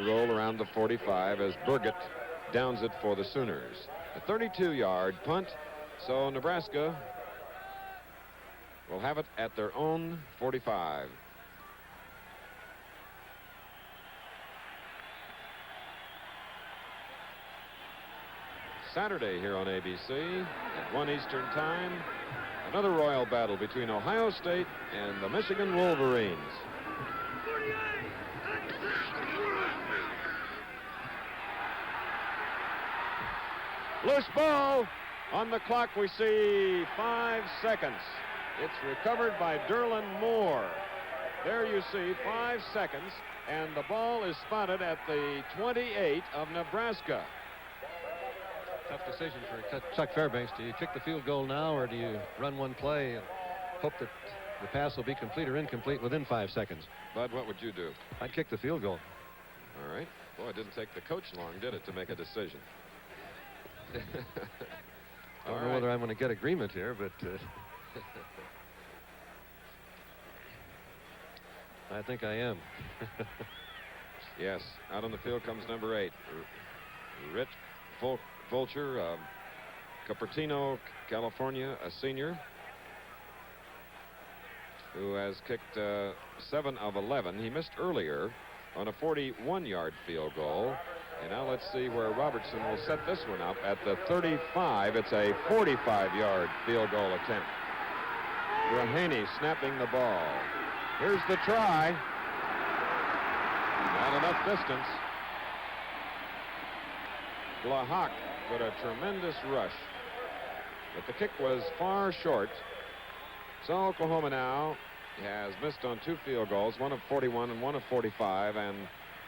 roll around the 45 as Burgett downs it for the Sooners. A 32-yard punt, so Nebraska will have it at their own 45. Saturday here on ABC at 1 Eastern Time, another royal battle between Ohio State and the Michigan Wolverines. Loose ball. On the clock, we see 5 seconds. It's recovered by Derlin Moore. There you see 5 seconds, and the ball is spotted at the 28 of Nebraska. Tough decision for Chuck Fairbanks. Do you kick the field goal now, or do you run one play and hope that the pass will be complete or incomplete within 5 seconds? Bud, what would you do? I'd kick the field goal. All right. Boy, it didn't take the coach long, did it, to make a decision? I don't know whether I'm going to get agreement here, but... I think I am. Yes, out on the field comes number 8. Rich Fulcher of Cupertino, California, a senior, who has kicked 7 of 11. He missed earlier on a 41-yard field goal. And now let's see where Robertson will set this one up at the 35. It's a 45-yard field goal attempt. Raheny snapping the ball. Here's the try. Not enough distance. Glahak put a tremendous rush, but the kick was far short. So Oklahoma now has missed on 2 field goals, one of 41 and one of 45, and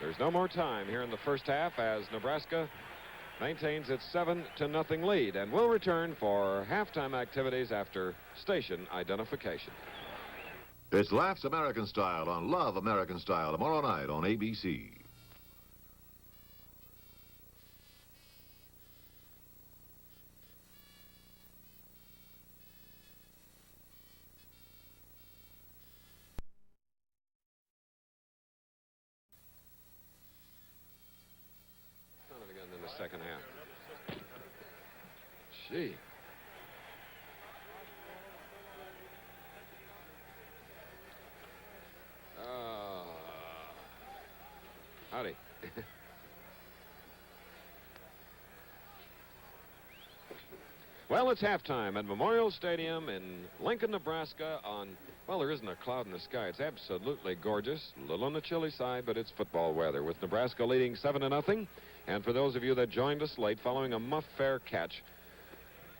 there's no more time here in the first half as Nebraska maintains its 7-0 lead, and will return for halftime activities after station identification. It's Laughs American Style on Love American Style tomorrow night on ABC. Again in the second half. Gee. Howdy. Well, it's halftime at Memorial Stadium in Lincoln, Nebraska on, well, there isn't a cloud in the sky. It's absolutely gorgeous. A little on the chilly side, but it's football weather with Nebraska leading 7-0. And for those of you that joined us late, following a muff fair catch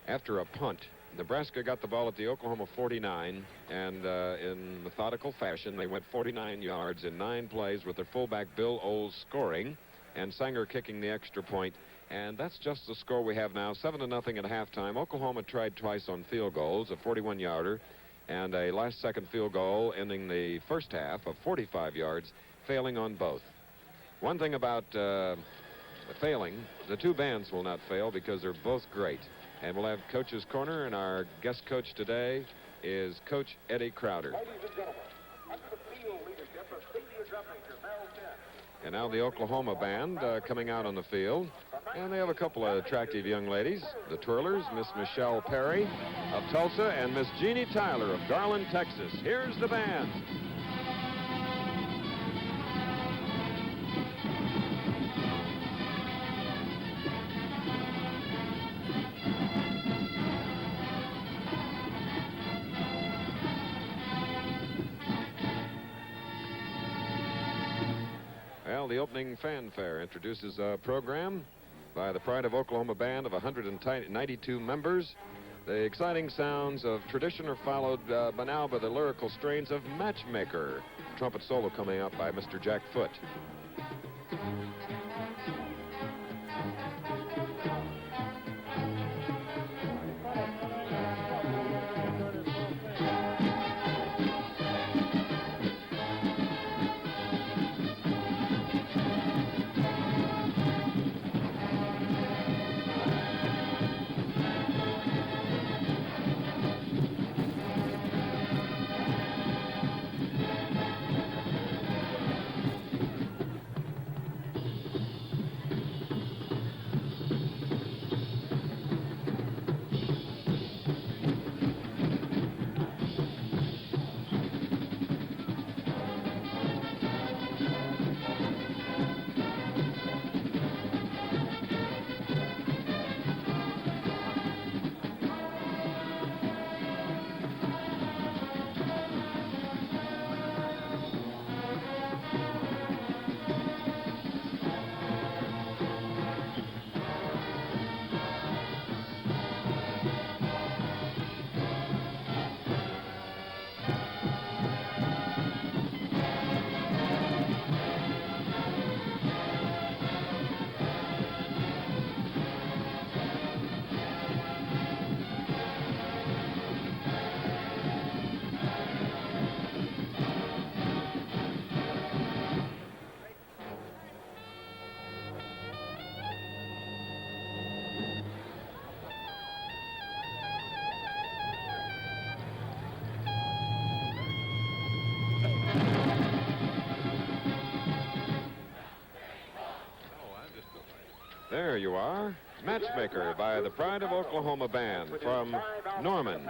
after a punt, Nebraska got the ball at the Oklahoma 49, and in methodical fashion, they went 49 yards in 9 plays with their fullback Bill Oles scoring and Sanger kicking the extra point. And that's just the score we have now, 7-0 at halftime. Oklahoma tried twice on field goals, a 41-yarder and a last-second field goal ending the first half of 45 yards, failing on both. One thing about failing, the 2 bands will not fail because they're both great. And we'll have Coach's Corner, and our guest coach today is Coach Eddie Crowder. And now the Oklahoma band coming out on the field. And they have a couple of attractive young ladies. The twirlers, Miss Michelle Perry of Tulsa and Miss Jeannie Tyler of Garland, Texas. Here's the band. Well, the opening fanfare introduces a program by the Pride of Oklahoma band of 192 members. The exciting sounds of tradition are followed by now by the lyrical strains of Matchmaker. Trumpet solo coming up by Mr. Jack Foote. you are. Matchmaker by the Pride of Oklahoma Band from Norman.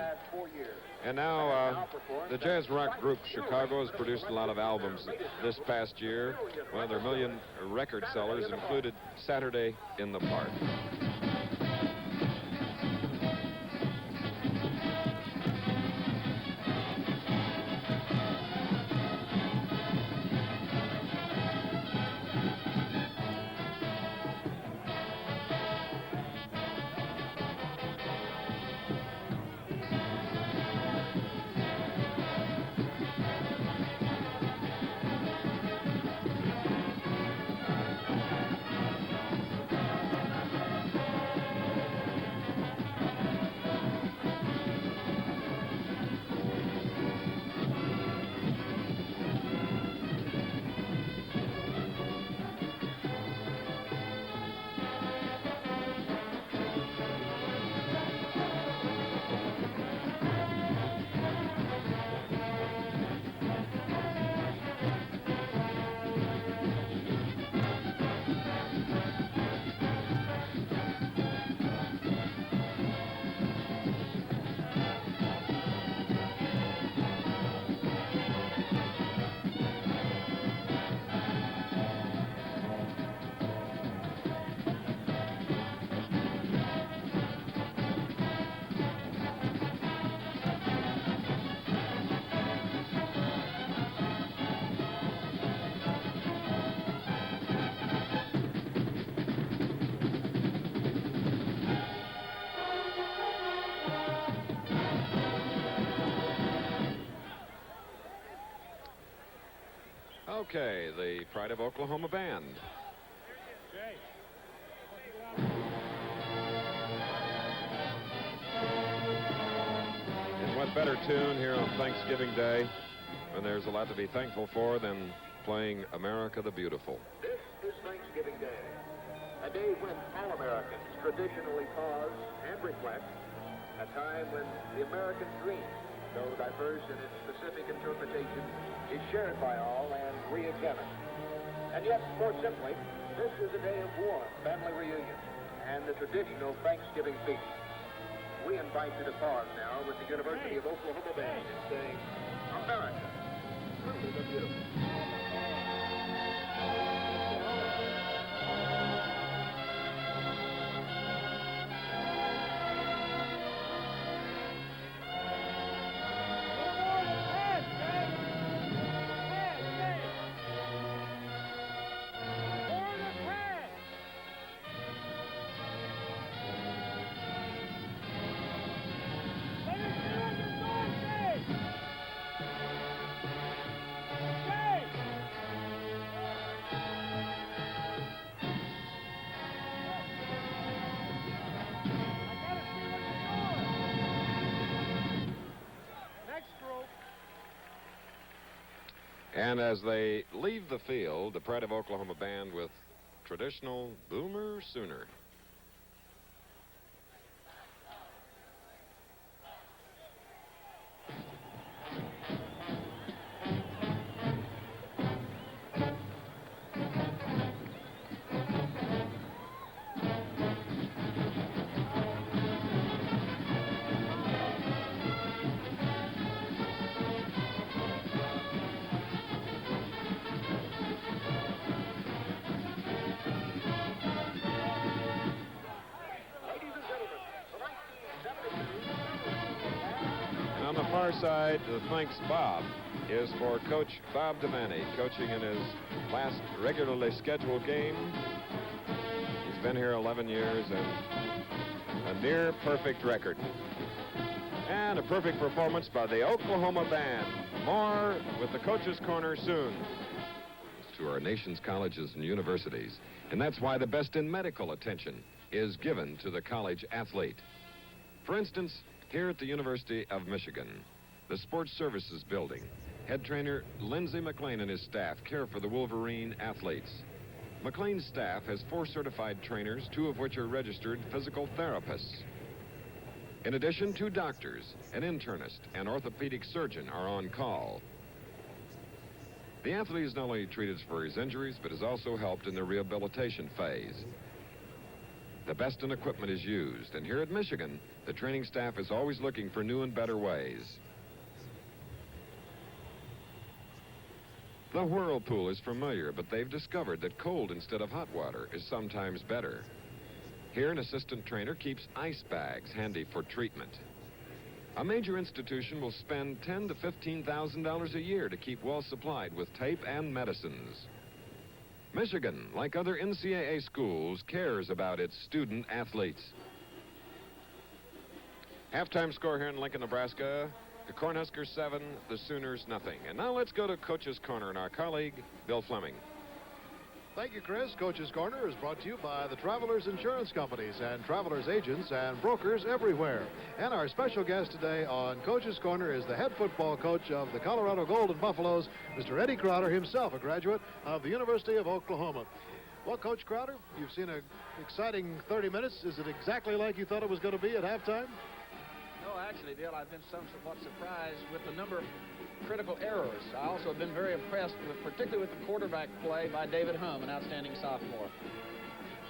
And now, the jazz rock group Chicago has produced a lot of albums this past year. One of their million record sellers included Saturday in the Park. Okay, the Pride of Oklahoma Band. And what better tune here on Thanksgiving Day when there's a lot to be thankful for than playing America the Beautiful. This is Thanksgiving Day, a day when all Americans traditionally pause and reflect, a time when the American dream, though diverse in its specific interpretation, is shared by all and re-examined. And yet, more simply, this is a day of warm family reunion and the traditional Thanksgiving feast. We invite you to pause now with the University of Oklahoma Band in saying, America, truly the beautiful. And as they leave the field, the Pride of Oklahoma Band with traditional Boomer Sooner. On the far side, the thanks Bob is for Coach Bob Devaney, coaching in his last regularly scheduled game. He's been here 11 years and a near perfect record. And a perfect performance by the Oklahoma Band. More with the Coach's Corner soon. To our nation's colleges and universities. And that's why the best in medical attention is given to the college athlete. For instance, here at the University of Michigan, the Sports Services Building, head trainer Lindsey McLean and his staff care for the Wolverine athletes. McLean's staff has 4 certified trainers, 2 of which are registered physical therapists. In addition, 2 doctors, an internist, and orthopedic surgeon are on call. The athlete is not only treated for his injuries, but is also helped in the rehabilitation phase. The best in equipment is used, and here at Michigan, the training staff is always looking for new and better ways. The whirlpool is familiar, but they've discovered that cold instead of hot water is sometimes better. Here, an assistant trainer keeps ice bags handy for treatment. A major institution will spend $10,000 to $15,000 a year to keep well supplied with tape and medicines. Michigan, like other NCAA schools, cares about its student athletes. Halftime score here in Lincoln, Nebraska. The Cornhuskers 7, the Sooners nothing. And now let's go to Coach's Corner and our colleague, Bill Fleming. Thank you, Chris. Coach's Corner is brought to you by the Travelers Insurance Companies and Travelers agents and brokers everywhere. And our special guest today on Coach's Corner is the head football coach of the Colorado Golden Buffaloes, Mr. Eddie Crowder, himself a graduate of the University of Oklahoma. Well, Coach Crowder, you've seen an exciting 30 minutes. Is it exactly like you thought it was going to be at halftime? No, actually, Bill, I've been somewhat surprised with the number of critical errors. I also have been very impressed, particularly with the quarterback play by David Humm, an outstanding sophomore.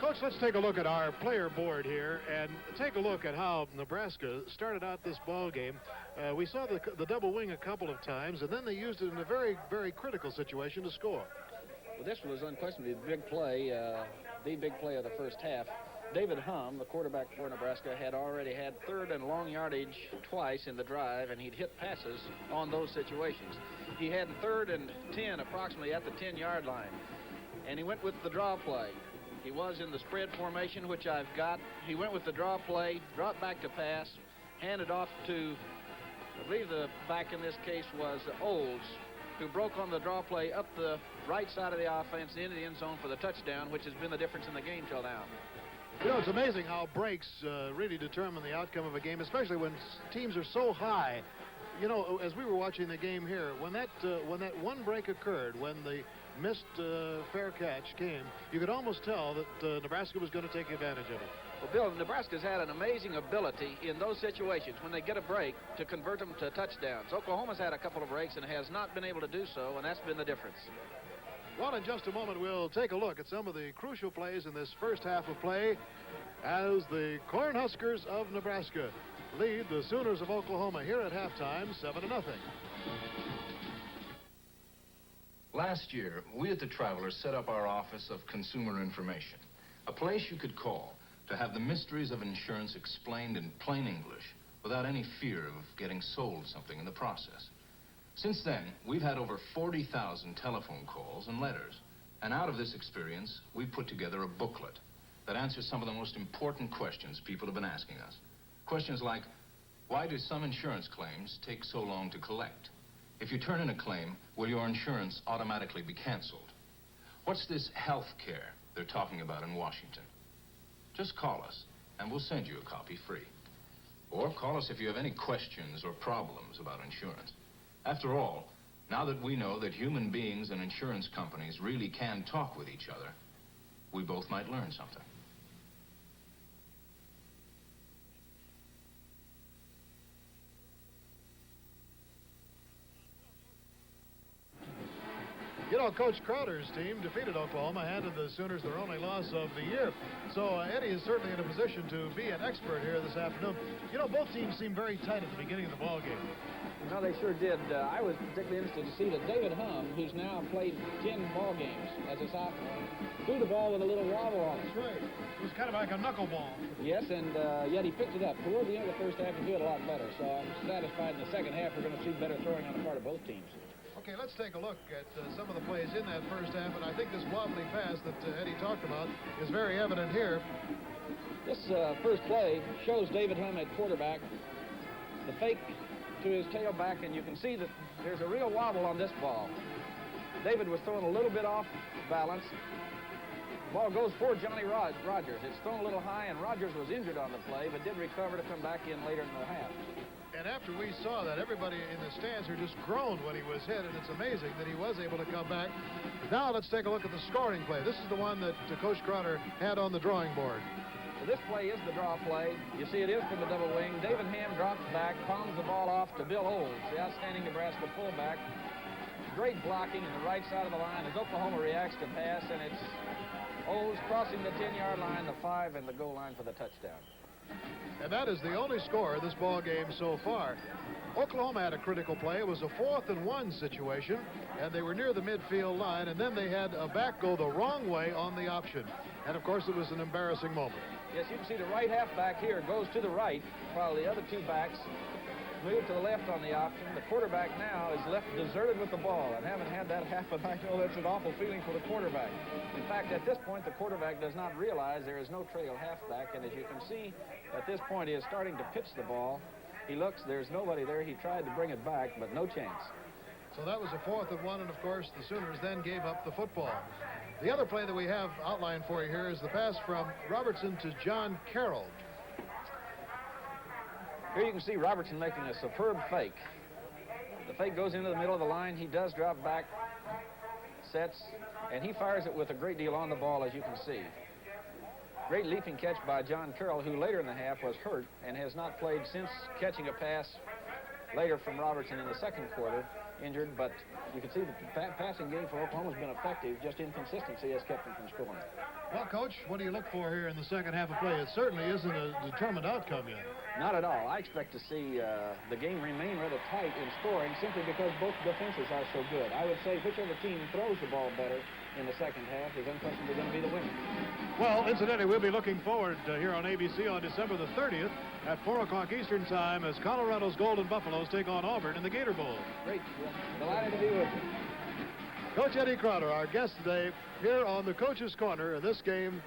Coach, let's take a look at our player board here and take a look at how Nebraska started out this ball game. We saw the double wing a couple of times, and then they used it in a very, very critical situation to score. Well, this was unquestionably the big play, the big play of the first half. David Humm, the quarterback for Nebraska, had already had third and long yardage twice in the drive, and he'd hit passes on those situations. He had third and 10 approximately at the 10-yard line, and he went with the draw play. He was in the spread formation, which I've got. He went with the draw play, dropped back to pass, handed off to, I believe the back in this case was Olds, who broke on the draw play up the right side of the offense into the end zone for the touchdown, which has been the difference in the game till now. You know, it's amazing how breaks really determine the outcome of a game, especially when teams are so high. You know, as we were watching the game here, when that one break occurred, when the missed fair catch came, you could almost tell that Nebraska was going to take advantage of it. Well, Bill, Nebraska's had an amazing ability in those situations when they get a break to convert them to touchdowns. Oklahoma's had a couple of breaks and has not been able to do so, and that's been the difference. Well, in just a moment, we'll take a look at some of the crucial plays in this first half of play as the Cornhuskers of Nebraska lead the Sooners of Oklahoma here at halftime, 7-0. Last year, we at the Travelers set up our Office of Consumer Information, a place you could call to have the mysteries of insurance explained in plain English without any fear of getting sold something in the process. Since then, we've had over 40,000 telephone calls and letters. And out of this experience, we've put together a booklet that answers some of the most important questions people have been asking us. Questions like, why do some insurance claims take so long to collect? If you turn in a claim, will your insurance automatically be canceled? What's this health care they're talking about in Washington? Just call us, and we'll send you a copy free. Or call us if you have any questions or problems about insurance. After all, now that we know that human beings and insurance companies really can talk with each other, we both might learn something. You know, Coach Crowder's team defeated Oklahoma, handed the Sooners their only loss of the year. So Eddie is certainly in a position to be an expert here this afternoon. You know, both teams seemed very tight at the beginning of the ball game. No, they sure did. I was particularly interested to see that David Humm, who's now played 10 ball games as a sophomore, threw the ball with a little wobble on it. That's right. It was kind of like a knuckleball. Yes, and yet he picked it up. Toward the end of the first half, he did a lot better. So I'm satisfied in the second half we're going to see better throwing on the part of both teams. Okay, let's take a look at some of the plays in that first half, and I think this wobbly pass that Eddie talked about is very evident here. This first play shows David Humm at quarterback. The fake to his tailback, and you can see that there's a real wobble on this ball. David was thrown a little bit off balance. Ball goes for Johnny Rogers. It's thrown a little high, and Rogers was injured on the play, but did recover to come back in later in the half. And after we saw that, everybody in the stands here just groaned when he was hit, and it's amazing that he was able to come back. Now let's take a look at the scoring play. This is the one that Coach Crowder had on the drawing board. So this play is the draw play. You see it is from the double wing. David Humm drops back, palms the ball off to Bill Olds, the outstanding Nebraska fullback. Great blocking in the right side of the line as Oklahoma reacts to pass, and it's O's crossing the 10-yard line, the 5, and the goal line for the touchdown. And that is the only score of this ball game so far. Oklahoma had a critical play. It was a 4th and 1 situation, and they were near the midfield line, and then they had a back go the wrong way on the option. And, of course, it was an embarrassing moment. Yes, you can see the right halfback here goes to the right, while the other two backs move to the left on the option. The quarterback now is left deserted with the ball, and having had that happen, I know that's an awful feeling for the quarterback. In fact, at this point, the quarterback does not realize there is no trail halfback, and as you can see, at this point, he is starting to pitch the ball. He looks, there's nobody there. He tried to bring it back, but no chance. So that was a 4th and 1, and of course the Sooners then gave up the football. The other play that we have outlined for you here is the pass from Robertson to John Carroll. Here you can see Robertson making a superb fake. The fake goes into the middle of the line. He does drop back, sets, and he fires it with a great deal on the ball, as you can see. Great leaping catch by John Carroll, who later in the half was hurt and has not played since catching a pass later from Robertson in the second quarter, injured, but you can see the passing game for Oklahoma has been effective. Just inconsistency has kept them from scoring. Well, Coach, what do you look for here in the second half of play? It certainly isn't a determined outcome yet. Not at all. I expect to see the game remain rather tight in scoring simply because both defenses are so good. I would say whichever team throws the ball better in the second half is unquestionably going to be the winner. Well, incidentally, we'll be looking forward here on ABC on December the 30th at 4 o'clock Eastern Time as Colorado's Golden Buffaloes take on Auburn in the Gator Bowl. Great. Delighted to be with you. Coach Eddie Crowder, our guest today, here on the Coach's Corner in this game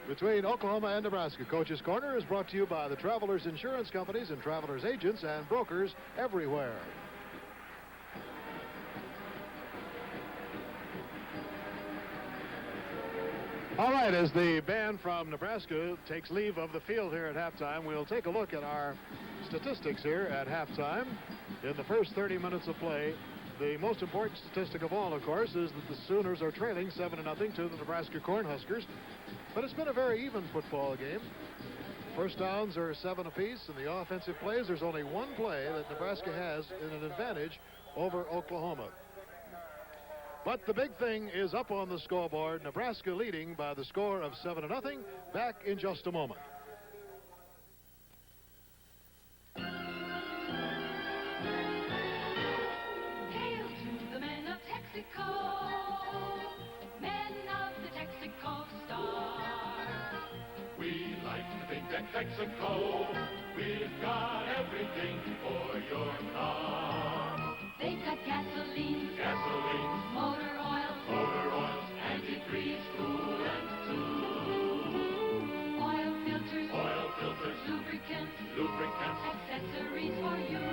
between Oklahoma and Nebraska. Coach's Corner is brought to you by the Travelers Insurance Companies and Travelers Agents and Brokers everywhere. All right, as the band from Nebraska takes leave of the field here at halftime, we'll take a look at our statistics here at halftime. In the first 30 minutes of play, the most important statistic of all, of course, is that the Sooners are trailing 7-0 to the Nebraska Cornhuskers. But it's been a very even football game. First downs are 7 apiece. In the offensive plays, there's only one play that Nebraska has in an advantage over Oklahoma. But the big thing is up on the scoreboard. Nebraska leading by the score of 7-0. Back in just a moment. Hail to the men of Texaco, men of the Texaco Star. We like to think that Texaco, we've got everything for your car. They've got gasoline, motor oils, antifreeze, coolant too, oil filters, lubricants, accessories for you.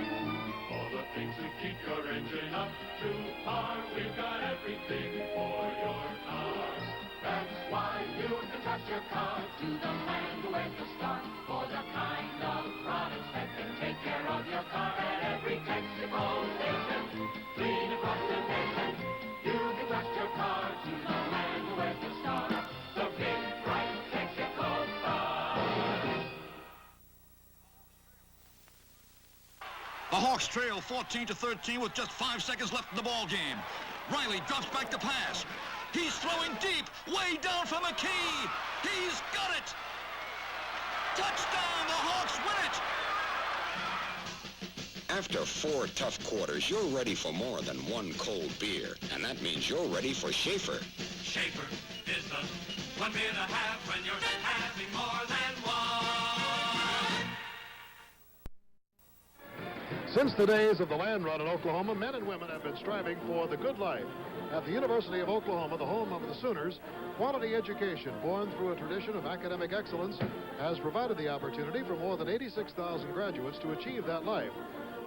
All the things that keep your engine up to par, we've got everything for your car. That's why you can trust your car to the man where to start for the kind of products that can take care of your car at every Texaco station. Clean across the nation, you can trust your car to the man where to start. The big, bright Texaco stars. The Hawks trail 14-13 with just 5 seconds left in the ball game. Riley drops back to pass. He's throwing deep, way down for McKee. He's got it. Touchdown, the Hawks win it. After 4 tough quarters, you're ready for more than one cold beer. And that means you're ready for Schaefer. Schaefer is the one beer to have when you're having more than one. Since the days of the land run in Oklahoma, men and women have been striving for the good life. At the University of Oklahoma, the home of the Sooners, quality education born through a tradition of academic excellence has provided the opportunity for more than 86,000 graduates to achieve that life.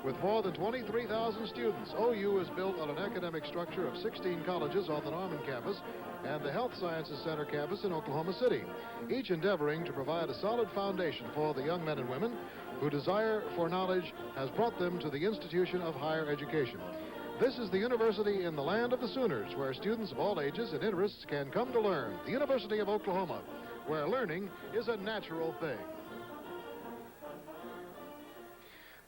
With more than 23,000 students, OU is built on an academic structure of 16 colleges on the Norman campus and the Health Sciences Center campus in Oklahoma City, each endeavoring to provide a solid foundation for the young men and women whose desire for knowledge has brought them to the institution of higher education. This is the university in the land of the Sooners, where students of all ages and interests can come to learn. The University of Oklahoma, where learning is a natural thing.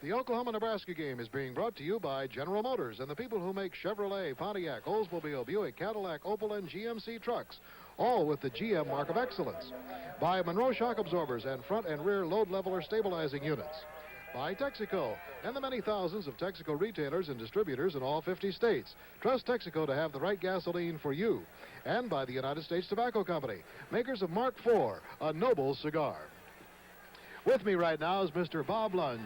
The Oklahoma-Nebraska game is being brought to you by General Motors and the people who make Chevrolet, Pontiac, Oldsmobile, Buick, Cadillac, Opel, and GMC trucks. all with the GM mark of excellence. By Monroe shock absorbers and front and rear load leveler stabilizing units. By Texaco and the many thousands of Texaco retailers and distributors in all 50 states. Trust Texaco to have the right gasoline for you. And by the United States Tobacco Company, makers of Mark IV, a noble cigar. With me right now is Mr. Bob Lund,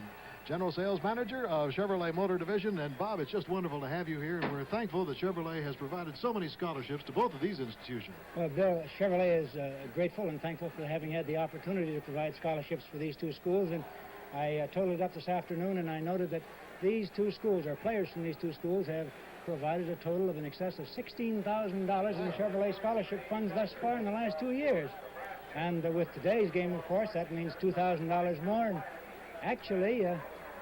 General Sales Manager of Chevrolet Motor Division. And Bob, it's just wonderful to have you here, and we're thankful that Chevrolet has provided so many scholarships to both of these institutions. Well, Bill, Chevrolet is grateful and thankful for having had the opportunity to provide scholarships for these two schools. And I totaled it up this afternoon, and I noted that these two schools, or players from these two schools, have provided a total of in excess of $16,000 in Chevrolet scholarship funds thus far in the last 2 years. And with today's game, of course, that means $2,000 more. And actually,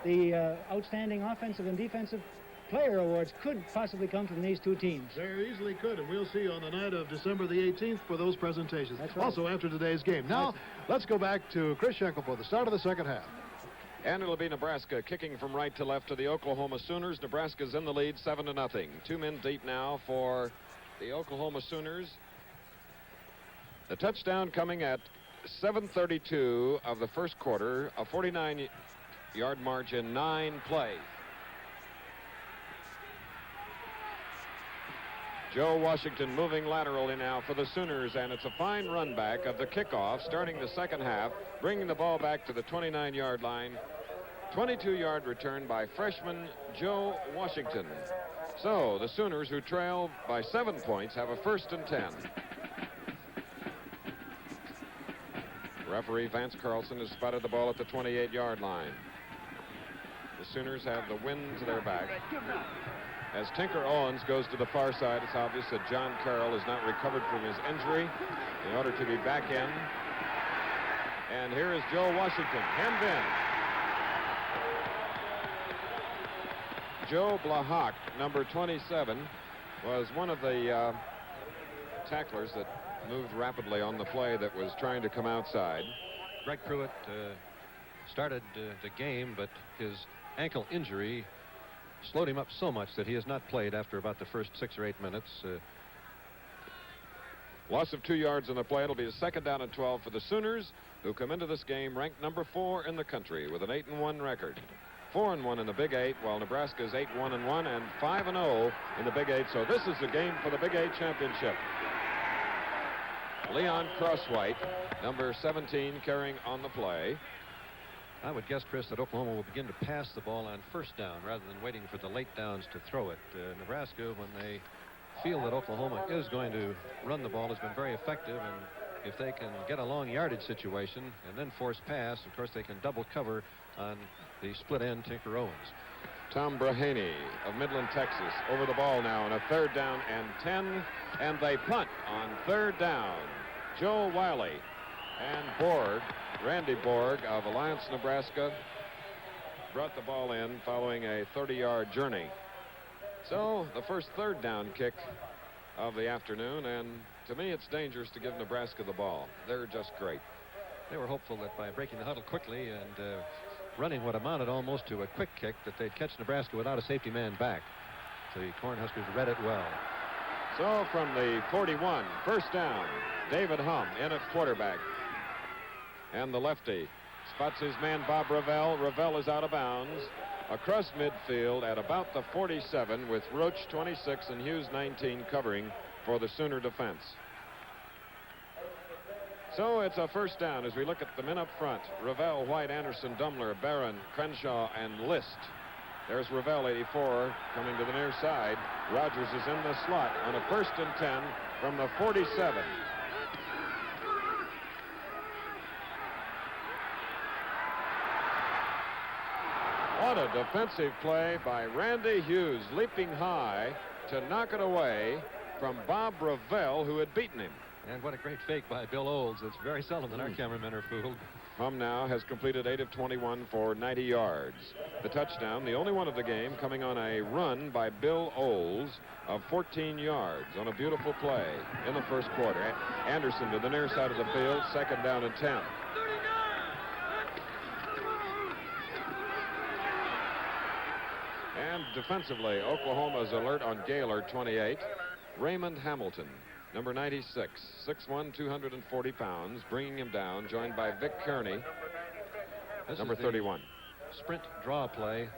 the outstanding offensive and defensive player awards could possibly come from these two teams. Very easily could, and we'll see you on the night of December the 18th for those presentations. That's right. Also after today's game. Now, let's go back to Chris Schenkel for the start of the second half. And it'll be Nebraska kicking from right to left to the Oklahoma Sooners. Nebraska's in the lead 7-0. 2 men deep now for the Oklahoma Sooners. The touchdown coming at 7:32 of the first quarter, a 49-yard march in 9 plays. Joe Washington moving laterally now for the Sooners, and it's a fine run back of the kickoff starting the second half, bringing the ball back to the 29-yard line. 22-yard return by freshman Joe Washington. So the Sooners, who trail by 7 points, have a 1st and 10. Referee Vance Carlson has spotted the ball at the 28-yard line. The Sooners have the wind to their back. As Tinker Owens goes to the far side, it's obvious that John Carroll has not recovered from his injury in order to be back in. And here is Joe Washington, hemmed in. Joe Blahak, number 27, was one of the tacklers that moved rapidly on the play that was trying to come outside. Greg Pruitt started the game, but his ankle injury slowed him up so much that he has not played after about the first 6 or 8 minutes. Loss of 2 yards on the play. It'll be a 2nd down and 12 for the Sooners, who come into this game ranked number 4 in the country with an 8-1 record. 4-1 in the Big 8, while Nebraska is 8-1-1 and 5-0 in the Big 8. So this is the game for the Big 8 championship. Leon Crosswhite, number 17, carrying on the play. I would guess, Chris, that Oklahoma will begin to pass the ball on 1st down rather than waiting for the late downs to throw it. Nebraska, when they feel that Oklahoma is going to run the ball, has been very effective, and if they can get a long yardage situation and then force pass, of course they can double cover on the split end Tinker Owens. Tom Brahaney of Midland, Texas, over the ball now on a 3rd down and 10, and they punt on 3rd down. Joe Wiley and Borg, Randy Borg of Alliance, Nebraska, brought the ball in following a 30-yard journey. So the first 3rd down kick of the afternoon, and to me it's dangerous to give Nebraska the ball. They're just great. They were hopeful that by breaking the huddle quickly and running what amounted almost to a quick kick, that they'd catch Nebraska without a safety man back. The Cornhuskers read it well. So from the 41, 1st down, David Humm in at quarterback. And the lefty spots his man Bob Ravel. Ravel is out of bounds across midfield at about the 47, with Roach 26 and Hughes 19 covering for the Sooner defense. So it's a 1st down as we look at the men up front. Ravel, White, Anderson, Dumler, Barron, Crenshaw, and List. There's Ravel, 84, coming to the near side. Rogers is in the slot on a 1st and 10 from the 47. What a defensive play by Randy Hughes, leaping high to knock it away from Bob Ravel, who had beaten him. And what a great fake by Bill Olds. It's very seldom that our cameramen are fooled. Humm now has completed 8 of 21 for 90 yards. The touchdown, the only one of the game, coming on a run by Bill Olds of 14 yards on a beautiful play in the first quarter. Anderson to the near side of the field, 2nd down and 10. And defensively, Oklahoma's alert on Gaylor, 28. Raymond Hamilton number 96, 6'1", 240 pounds, bringing him down, joined by Vic Kearney, number 31. Sprint draw play.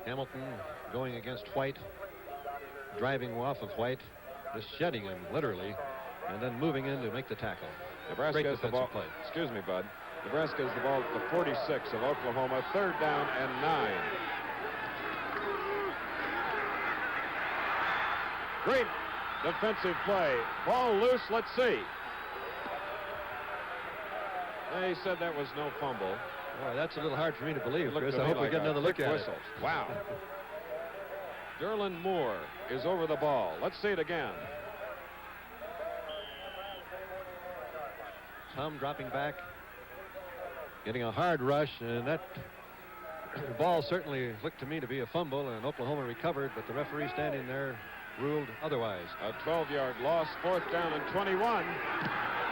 Hamilton going against White, driving off of White, just shedding him literally, and then moving in to make the tackle. Nebraska Great has the ball. defensive play. Excuse me, Bud. Nebraska has the ball at the 46 of Oklahoma. 3rd down and 9. Great defensive play. Ball loose. Let's see. They said that was no fumble. Boy, that's a little hard for me to believe, Looked Chris. to I me hope we like get a another look quick at whistle. it. Wow. Derlin Moore is over the ball. Let's see it again. Tom dropping back, getting a hard rush, and that ball certainly looked to me to be a fumble, and Oklahoma recovered, but the referee standing there ruled otherwise. A 12-yard loss, 4th down and 21.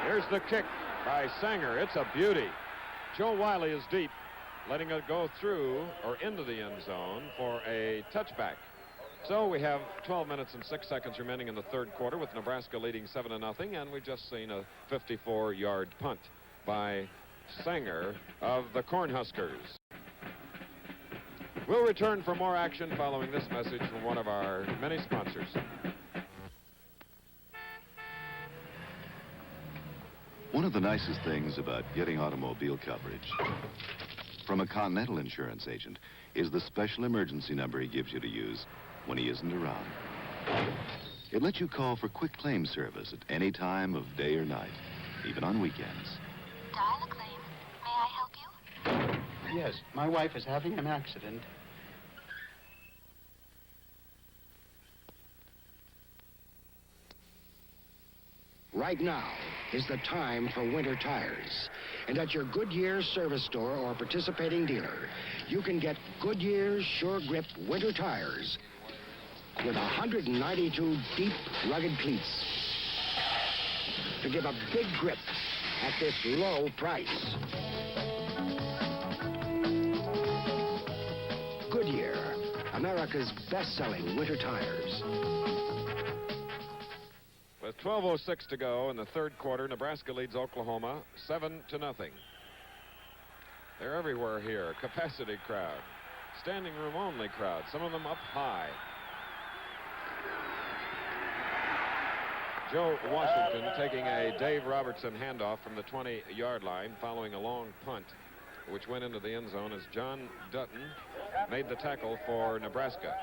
Here's the kick by Sanger. It's a beauty. Joe Wiley is deep, letting it go through or into the end zone for a touchback. So we have 12 minutes and 6 seconds remaining in the 3rd quarter with Nebraska leading 7-0, and we've just seen a 54-yard punt by Sanger of the Cornhuskers. We'll return for more action following this message from one of our many sponsors. One of the nicest things about getting automobile coverage from a Continental insurance agent is the special emergency number he gives you to use when he isn't around. It lets you call for quick claim service at any time of day or night, even on weekends. Dial a claim. May I help you? Yes, my wife is having an accident. Right now is the time for winter tires. And at your Goodyear service store or participating dealer, you can get Goodyear Sure Grip winter tires with 192 deep, rugged cleats to give a big grip at this low price. Goodyear, America's best-selling winter tires. With 12:06 to go in the 3rd quarter, Nebraska leads Oklahoma 7-0. They're everywhere here. Capacity crowd, standing room only crowd, some of them up high. Joe Washington taking a Dave Robertson handoff from the 20-yard line following a long punt, which went into the end zone as John Dutton made the tackle for Nebraska.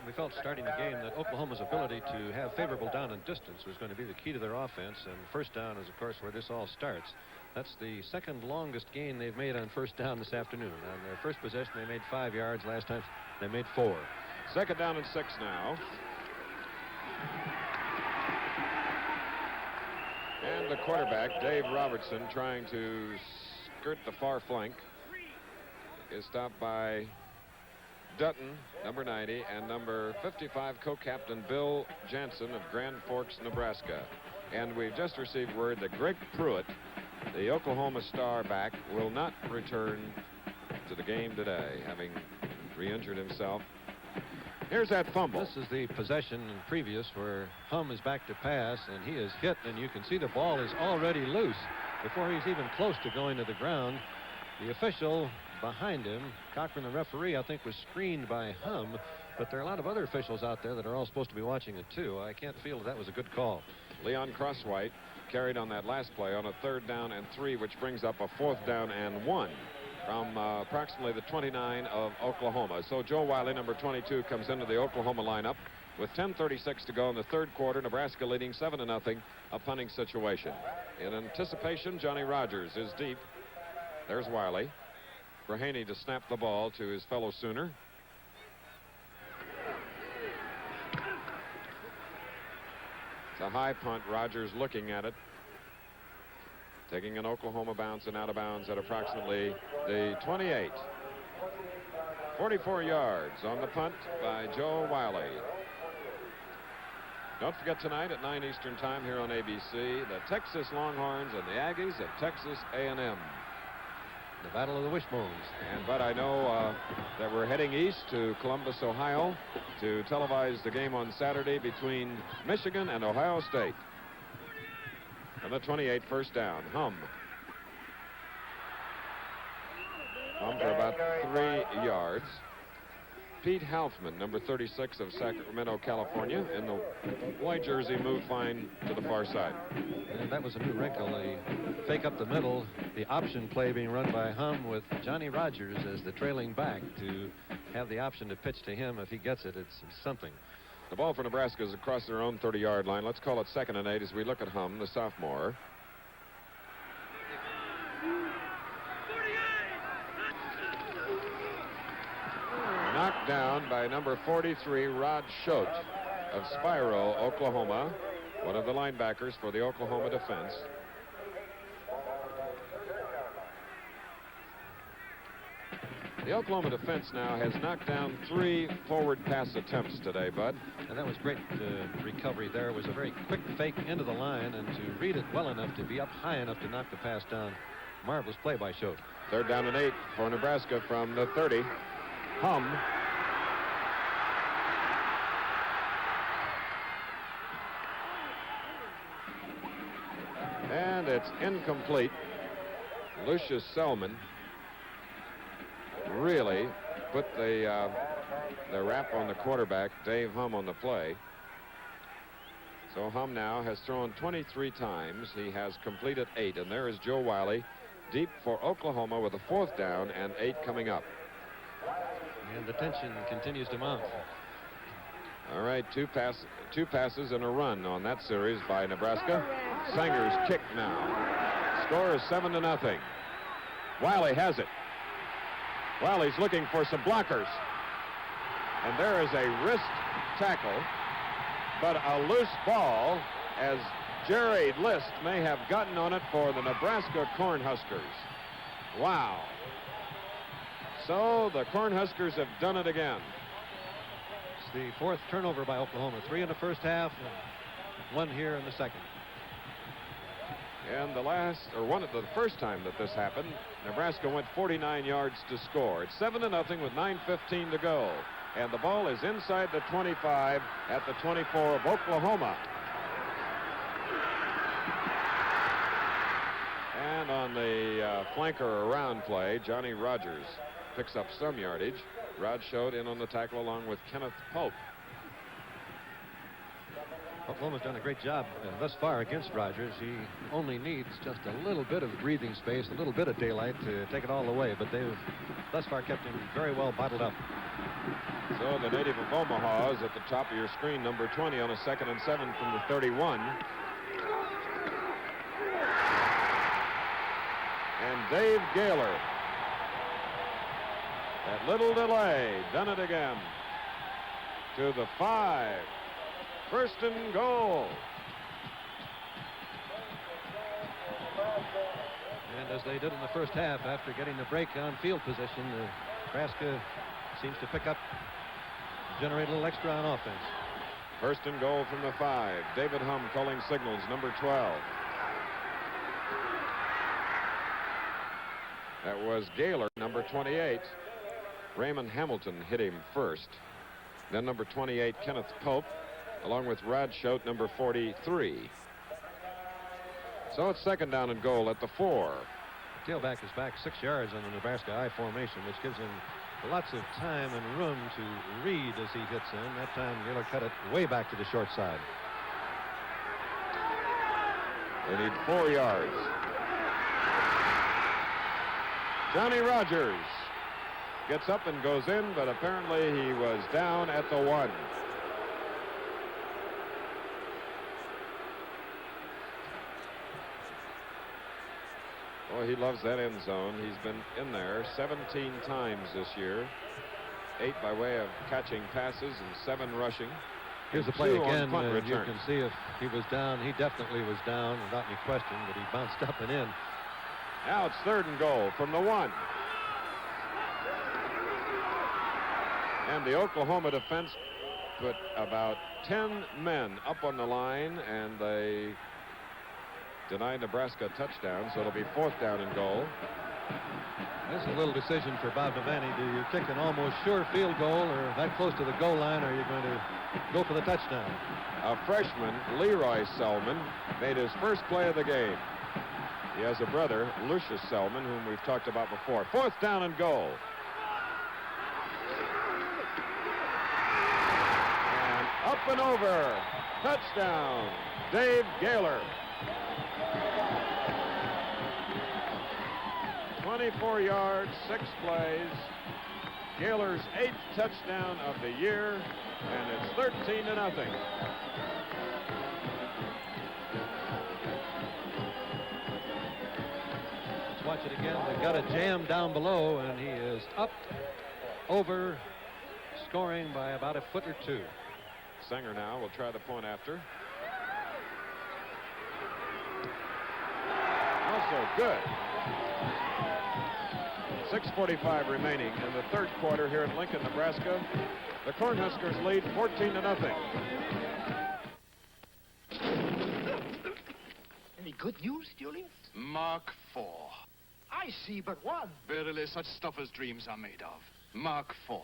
We felt starting the game that Oklahoma's ability to have favorable down and distance was going to be the key to their offense, and 1st down is, of course, where this all starts. That's the 2nd longest gain they've made on 1st down this afternoon. On their first possession, they made 5 yards. Last time, they made 4. 2nd down and 6 now. And the quarterback, Dave Robertson, trying to skirt the far flank, is stopped by Dutton, number 90, and number 55, co-captain Bill Jansen of Grand Forks, Nebraska. And we've just received word that Greg Pruitt, the Oklahoma star back, will not return to the game today, having re-injured himself. Here's that fumble. This is the possession previous where Hum is back to pass, and he is hit, and you can see the ball is already loose before he's even close to going to the ground. The official behind him, Cochran, the referee, I think was screened by Hum, but there are a lot of other officials out there that are all supposed to be watching it too. I can't feel that was a good call. Leon Crosswhite carried on that last play on a 3rd down and 3, which brings up a 4th down and 1 from approximately the 29 of Oklahoma. So Joe Wiley, number 22, comes into the Oklahoma lineup with 10:36 to go in the 3rd quarter. Nebraska leading 7-0, a punting situation. In anticipation, Johnny Rogers is deep. There's Wiley. Brahaney to snap the ball to his fellow Sooner. It's a high punt. Rogers looking at it. Taking an Oklahoma bounce and out of bounds at approximately the 28. 44 yards on the punt by Joe Wiley. Don't forget tonight at 9 Eastern time here on ABC, the Texas Longhorns and the Aggies of Texas A&M. The Battle of the Wishbones. And but I know that we're heading east to Columbus, Ohio to televise the game on Saturday between Michigan and Ohio State. On the 28, first down. Hum for about 3 yards. Pete Halfman, number 36 of Sacramento, California, in the white jersey, moved fine to the far side. And that was a new wrinkle. The fake up the middle, the option play being run by Hum with Johnny Rogers as the trailing back to have the option to pitch to him. If he gets it, it's something. The ball for Nebraska is across their own 30-yard line. Let's call it 2nd and 8 as we look at Hum, the sophomore. Knocked down by number 43, Rod Schote of Spiro, Oklahoma, one of the linebackers for the Oklahoma defense. The Oklahoma defense now has knocked down 3 forward pass attempts today, Bud. And that was great recovery there. It was a very quick fake into the line, and to read it well enough to be up high enough to knock the pass down. Marvelous play by Schote. 3rd down and 8 for Nebraska from the 30. Hum. And it's incomplete. Lucius Selman really put the rap on the quarterback, Dave Hum, on the play. So Hum now has thrown 23 times. He has completed 8, and there is Joe Wiley deep for Oklahoma with a 4th down and 8 coming up. And the tension continues to mount. All right, two passes and a run on that series by Nebraska. Sanger's kick now. Score is 7-0. Wiley has it. Wiley's looking for some blockers. And there is a wrist tackle, but a loose ball, as Jerry List may have gotten on it for the Nebraska Cornhuskers. Wow. So the Cornhuskers have done it again. It's the 4th turnover by Oklahoma. 3 in the first half, and 1 here in the second. And the first time that this happened, Nebraska went 49 yards to score. It's 7-0 with 9:15 to go. And the ball is inside the 25 at the 24 of Oklahoma. And on the flanker around play, Johnny Rogers picks up some yardage. Rod Schote in on the tackle along with Kenneth Pope. Oklahoma's done a great job thus far against Rogers. He only needs just a little bit of breathing space, a little bit of daylight to take it all the way, but they've thus far kept him very well bottled up. So the native of Omaha is at the top of your screen, number 20 on a 2nd and 7 from the 31. And Dave Gaylor, that little delay, done it again. To the 5. 1st and goal. And as they did in the first half, after getting the break on field position, Nebraska seems to pick up, generate a little extra on offense. 1st and goal from the 5. David Hum calling signals, number 12. That was Gaylor, number 28. Raymond Hamilton hit him first. Then number 28, Kenneth Pope, along with Rod Schote, number 43. So it's 2nd down and goal at the 4. The tailback is back 6 yards on the Nebraska I formation, which gives him lots of time and room to read as he hits in. That time, Gaylor cut it way back to the short side. They need 4 yards. Johnny Rogers gets up and goes in, but apparently he was down at the 1. Boy, he loves that end zone. He's been in there 17 times this year. 8 by way of catching passes and 7 rushing. Here's the play again. You returns. can see if he was down. He definitely was down without any question, but he bounced up and in. Now it's 3rd and goal from the 1. And the Oklahoma defense put about 10 men up on the line, and they denied Nebraska a touchdown, so it'll be 4th down and goal. This is a little decision for Bob Devaney. Do you kick an almost sure field goal or that close to the goal line, or are you going to go for the touchdown? A freshman, Leroy Selman, made his first play of the game. He has a brother, Lucius Selman, whom we've talked about before. 4th down and goal. And up and over. Touchdown, Dave Gaylor. 24 yards, 6 plays. Gaylor's 8th touchdown of the year, and it's 13-0. Let's watch it again. They've got a jam down below, and he is up, over, scoring by about a foot or two. Sanger now will try the point after. Also good. 6:45 remaining in the 3rd quarter here in Lincoln, Nebraska. The Cornhuskers lead 14-0. Any good news, Julius? Mark IV. I see but one. Verily, such stuff as dreams are made of. Mark IV.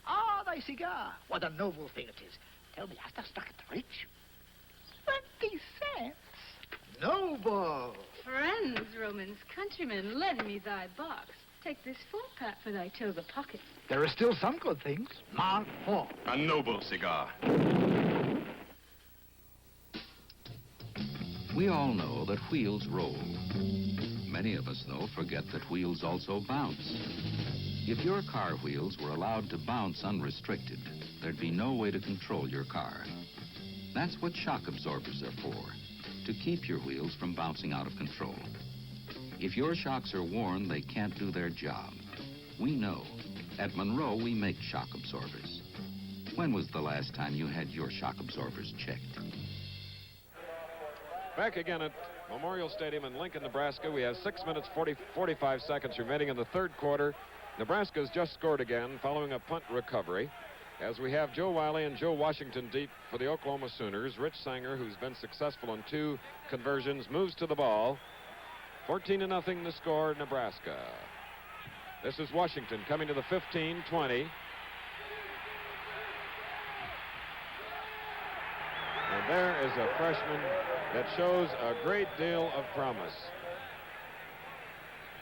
Ah, thy cigar. What a noble thing it is. Tell me, hast thou struck it rich? 20 cents. Noble. Friends, Romans, countrymen, lend me thy box. Take this full pat for thy toga pocket. There are still some good things. Mark IV. A noble cigar. We all know that wheels roll. Many of us, though, forget that wheels also bounce. If your car wheels were allowed to bounce unrestricted, there'd be no way to control your car. That's what shock absorbers are for, to keep your wheels from bouncing out of control. If your shocks are worn, they can't do their job. We know. At Monroe, we make shock absorbers. When was the last time you had your shock absorbers checked? Back again at Memorial Stadium in Lincoln, Nebraska. We have 6 minutes, 45 seconds remaining in the 3rd quarter. Nebraska's just scored again following a punt recovery. As we have Joe Wiley and Joe Washington deep for the Oklahoma Sooners. Rich Sanger, who's been successful in 2 conversions, moves to the ball. 14-0 the score, Nebraska. This is Washington coming to the 15-20. And there is a freshman that shows a great deal of promise.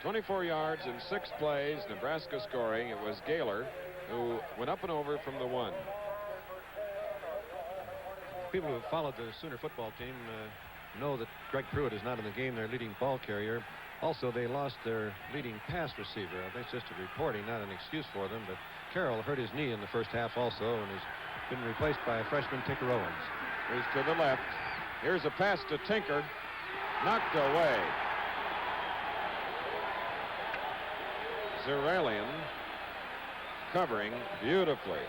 24 yards in 6 plays, Nebraska scoring. It was Gaylor who went up and over from the 1. People who have followed the Sooner football team know that Greg Pruitt is not in the game, their leading ball carrier. Also, they lost their leading pass receiver. I think it's just a reporting, not an excuse for them, but Carroll hurt his knee in the first half also and has been replaced by freshman Tinker Owens. He's to the left. Here's a pass to Tinker. Knocked away. Zeralian covering beautifully.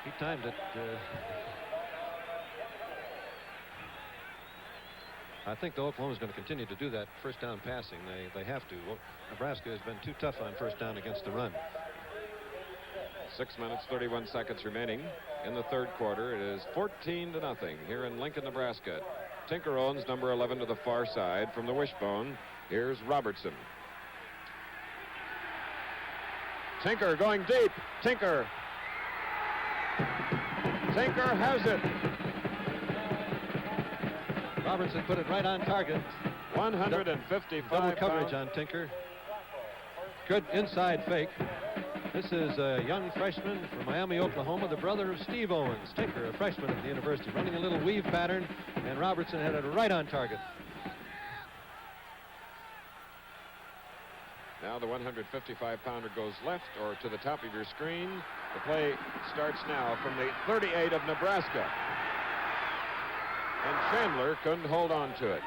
He timed it. I think the Oklahoma's going to continue to do that first down passing. They have to. Well, Nebraska has been too tough on first down against the run. 6 minutes, 31 seconds remaining in the 3rd quarter. It is 14-0 here in Lincoln, Nebraska. Tinker Owens, number 11, to the far side from the wishbone. Here's Robertson. Tinker going deep. Tinker has it. Robertson put it right on target. 155 double coverage on Tinker. Good inside fake. This is a young freshman from Miami, Oklahoma, the brother of Steve Owens. Tinker, a freshman at the university, running a little weave pattern, and Robertson had it right on target. Now the 155-pounder goes left or to the top of your screen. The play starts now from the 38 of Nebraska. And Chandler couldn't hold on to it.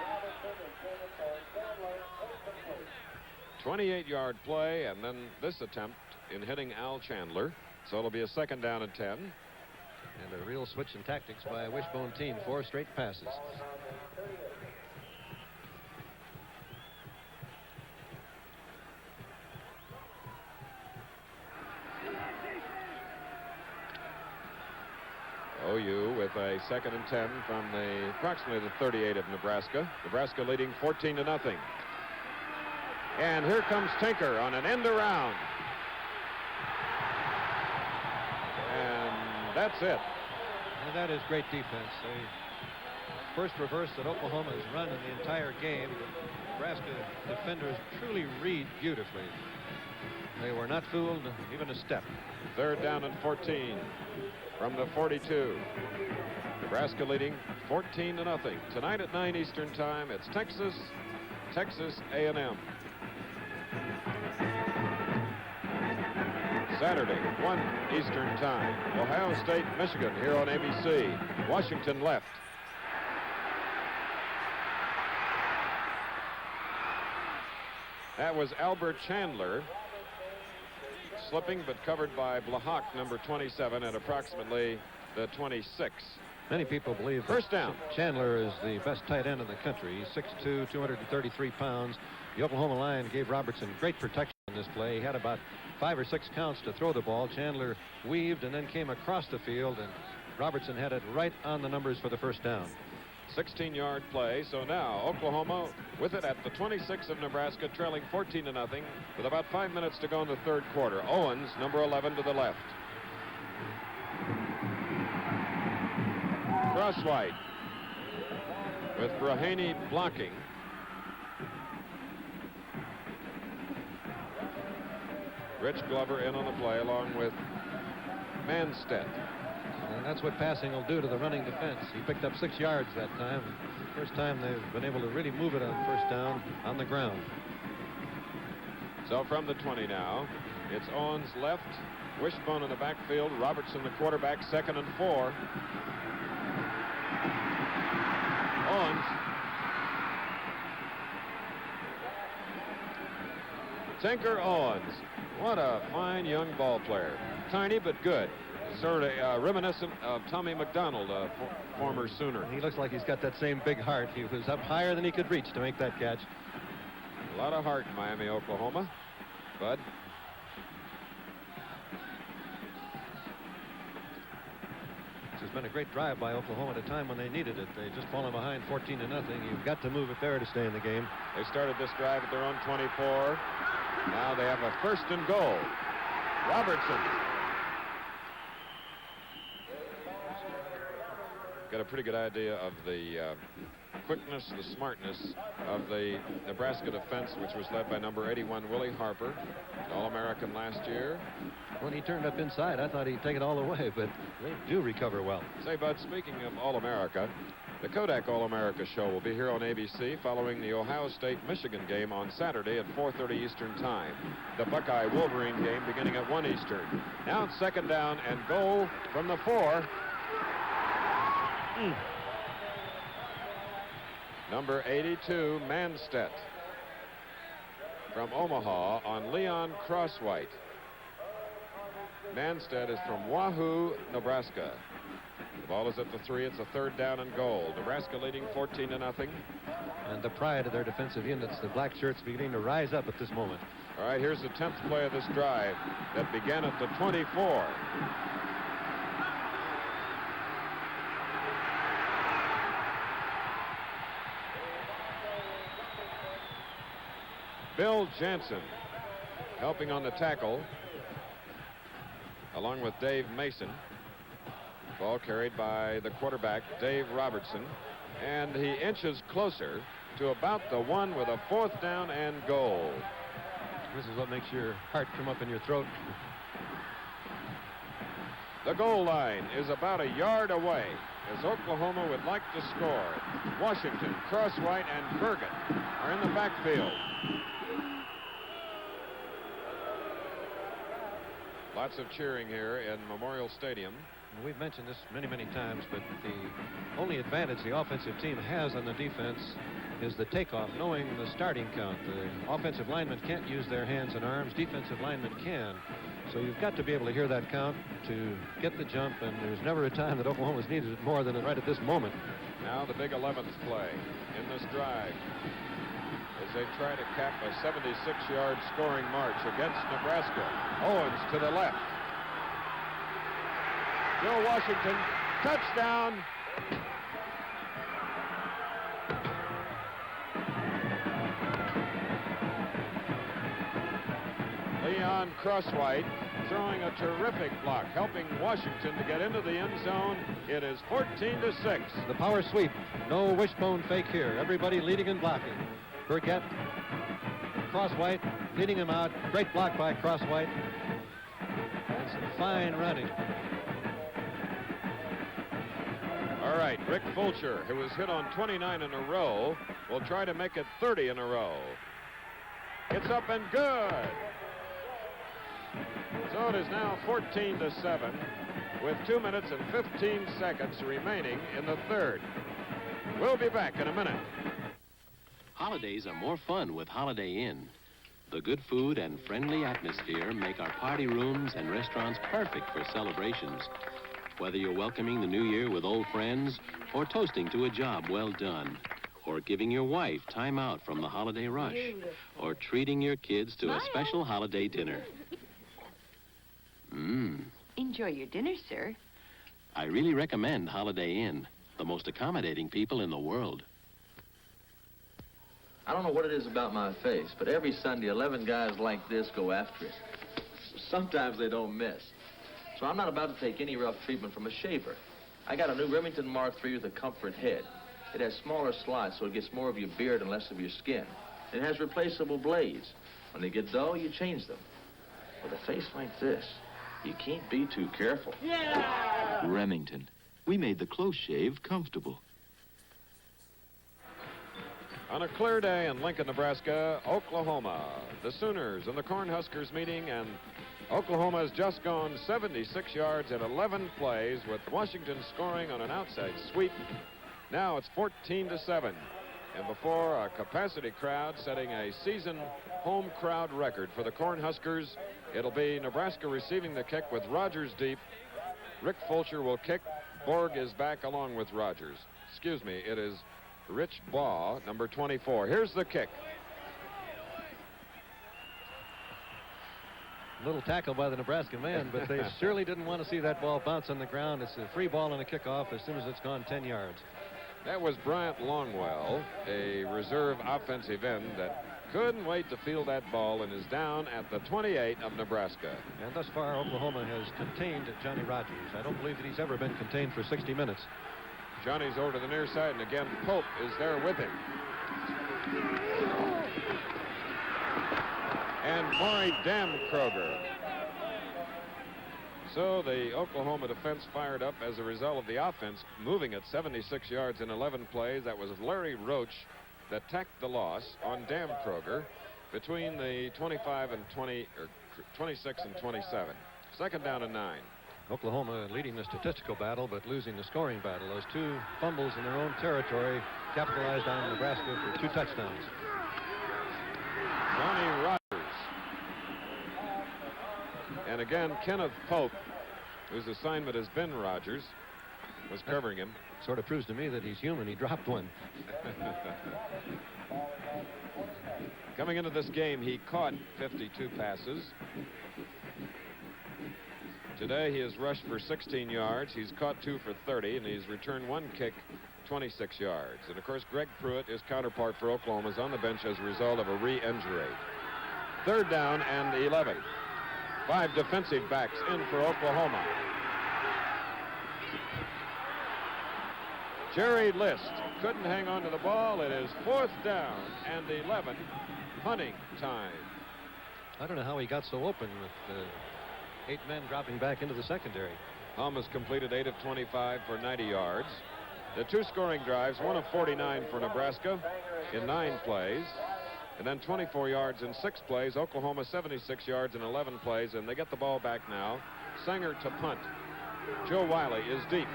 28-yard play, and then this attempt in hitting Al Chandler. So it'll be a 2nd down and 10. And a real switch in tactics by a wishbone team. 4 straight passes. OU with a 2nd and 10 from approximately the 38 of Nebraska. Nebraska leading 14-0. And here comes Tinker on an end around. And that's it. And that is great defense. The first reverse that Oklahoma has run in the entire game. The Nebraska defenders truly read beautifully. They were not fooled even a step. Third down and 14 from the 42. Nebraska leading 14-0. Tonight at 9 Eastern Time, it's Texas A&M. Saturday, 1 Eastern Time, Ohio State, Michigan here on ABC. Washington left. That was Albert Chandler, slipping but covered by Blahak, number 27, at approximately the 26. Many people believe first down. Chandler is the best tight end in the country. He's 6'2", 233 pounds. The Oklahoma line gave Robertson great protection in this play. He had about 5 or 6 counts to throw the ball. Chandler weaved and then came across the field, and Robertson had it right on the numbers for the first down. 16-yard play. So now Oklahoma with it at the 26 of Nebraska, trailing 14-0 with about 5 minutes to go in the third quarter. Owens, number 11, to the left. Crosswhite with Braheny blocking. Rich Glover in on the play along with Manstedt. And that's what passing will do to the running defense. He picked up 6 yards that time. First time they've been able to really move it on first down on the ground. So from the 20 now, it's Owens left, Wishbone in the backfield, Robertson the quarterback, 2nd and 4. Owens. Tinker Owens. What a fine young ball player. Tiny but good. Sort of reminiscent of Tommy McDonald, a former Sooner. He looks like he's got that same big heart. He was up higher than he could reach to make that catch. A lot of heart in Miami, Oklahoma. Bud. This has been a great drive by Oklahoma at a time when they needed it. They just fallen behind 14-0. You've got to move it there to stay in the game. They started this drive at their own 24. Now they have a 1st and goal. Robertson. Got a pretty good idea of the quickness, the smartness of the Nebraska defense, which was led by number 81, Willie Harper, All-American last year. When he turned up inside, I thought he'd take it all away, but they do recover well. Say, Bud, speaking of All-America, the Kodak All-America show will be here on ABC following the Ohio State-Michigan game on Saturday at 4:30 Eastern Time. The Buckeye-Wolverine game beginning at 1 Eastern. Now it's 2nd down and goal from the 4. Number 82, Manstedt. From Omaha on Leon Crosswhite. Manstedt is from Wahoo, Nebraska. The ball is at the 3. It's a 3rd down and goal. Nebraska leading 14-0. And the pride of their defensive units, the black shirts, beginning to rise up at this moment. All right, here's the 10th play of this drive that began at the 24. Bill Jansen helping on the tackle along with Dave Mason. Ball carried by the quarterback, Dave Robertson, and he inches closer to about the 1 with a 4th down and goal. This is what makes your heart come up in your throat. The goal line is about a yard away as Oklahoma would like to score. Washington, Crosswhite, and Burgett are in the backfield. Lots of cheering here in Memorial Stadium. We've mentioned this many, many times, but the only advantage the offensive team has on the defense is the takeoff, knowing the starting count. The offensive linemen can't use their hands and arms. Defensive linemen can. So you've got to be able to hear that count to get the jump, and there's never a time that Oklahoma's needed it more than right at this moment. Now the big 11th play in this drive as they try to cap a 76-yard scoring march against Nebraska. Owens to the left. Bill Washington, touchdown. Leon Crosswhite throwing a terrific block, helping Washington to get into the end zone. It is 14-6. The power sweep. No wishbone fake here. Everybody leading and blocking. Burkett, Crosswhite leading him out. Great block by Crosswhite. And some fine running. All right, Rick Fulcher, who was hit on 29 in a row, will try to make it 30 in a row. It's up and good. So it is now 14-7 with 2 minutes and 15 seconds remaining in the third. We'll be back in a minute. Holidays are more fun with Holiday Inn. The good food and friendly atmosphere make our party rooms and restaurants perfect for celebrations. Whether you're welcoming the new year with old friends, or toasting to a job well done, or giving your wife time out from the holiday rush, or treating your kids to a special holiday dinner. Enjoy your dinner, sir. I really recommend Holiday Inn, the most accommodating people in the world. I don't know what it is about my face, but every Sunday, 11 guys like this go after it. Sometimes they don't miss. So I'm not about to take any rough treatment from a shaver. I got a new Remington Mark III with a comfort head. It has smaller slots, so it gets more of your beard and less of your skin. It has replaceable blades. When they get dull, you change them. With a face like this, you can't be too careful. Yeah! Remington. We made the close shave comfortable. On a clear day in Lincoln, Nebraska, Oklahoma, the Sooners and the Cornhuskers meeting, and Oklahoma has just gone 76 yards in 11 plays with Washington scoring on an outside sweep. Now it's 14-7. And before a capacity crowd setting a season home crowd record for the Cornhuskers, it'll be Nebraska receiving the kick with Rogers deep. Rick Fulcher will kick. Borg is back along with Rogers. Excuse me, it is Rich Baugh, number 24. Here's the kick. Little tackle by the Nebraska man, but they surely didn't want to see that ball bounce on the ground. It's a free ball and a kickoff as soon as it's gone 10 yards. That was Bryant Longwell, a reserve offensive end that couldn't wait to field that ball and is down at the 28 of Nebraska. And thus far, Oklahoma has contained Johnny Rogers. I don't believe that he's ever been contained for 60 minutes. Johnny's over to the near side, and again, Pope is there with him. And Maury Damkroger. So the Oklahoma defense fired up as a result of the offense moving at 76 yards in 11 plays. That was Larry Roach that tacked the loss on Damkroger between the 25 and 20, or 26 and 27. Second down and 9. Oklahoma leading the statistical battle, but losing the scoring battle. Those two fumbles in their own territory capitalized on Nebraska for 2 touchdowns. Johnny Rogers. And again, Kenneth Pope, whose assignment has been Rogers, was covering him. Sort of proves to me that he's human. He dropped one. Coming into this game, he caught 52 passes. Today, he has rushed for 16 yards. He's caught 2 for 30, and he's returned 1 kick, 26 yards. And, of course, Greg Pruitt, his counterpart for Oklahoma, is on the bench as a result of a re-injury. Third down and 11. 5 defensive backs in for Oklahoma. Jerry List couldn't hang on to the ball. It is 4th down and 11. Punting time. I don't know how he got so open with 8 men dropping back into the secondary. Hum has completed 8 of 25 for 90 yards. The 2 scoring drives, 1 of 49 for Nebraska in 9 plays. And then 24 yards in 6 plays. Oklahoma 76 yards in 11 plays, and they get the ball back now. Sanger to punt. Joe Wiley is deep.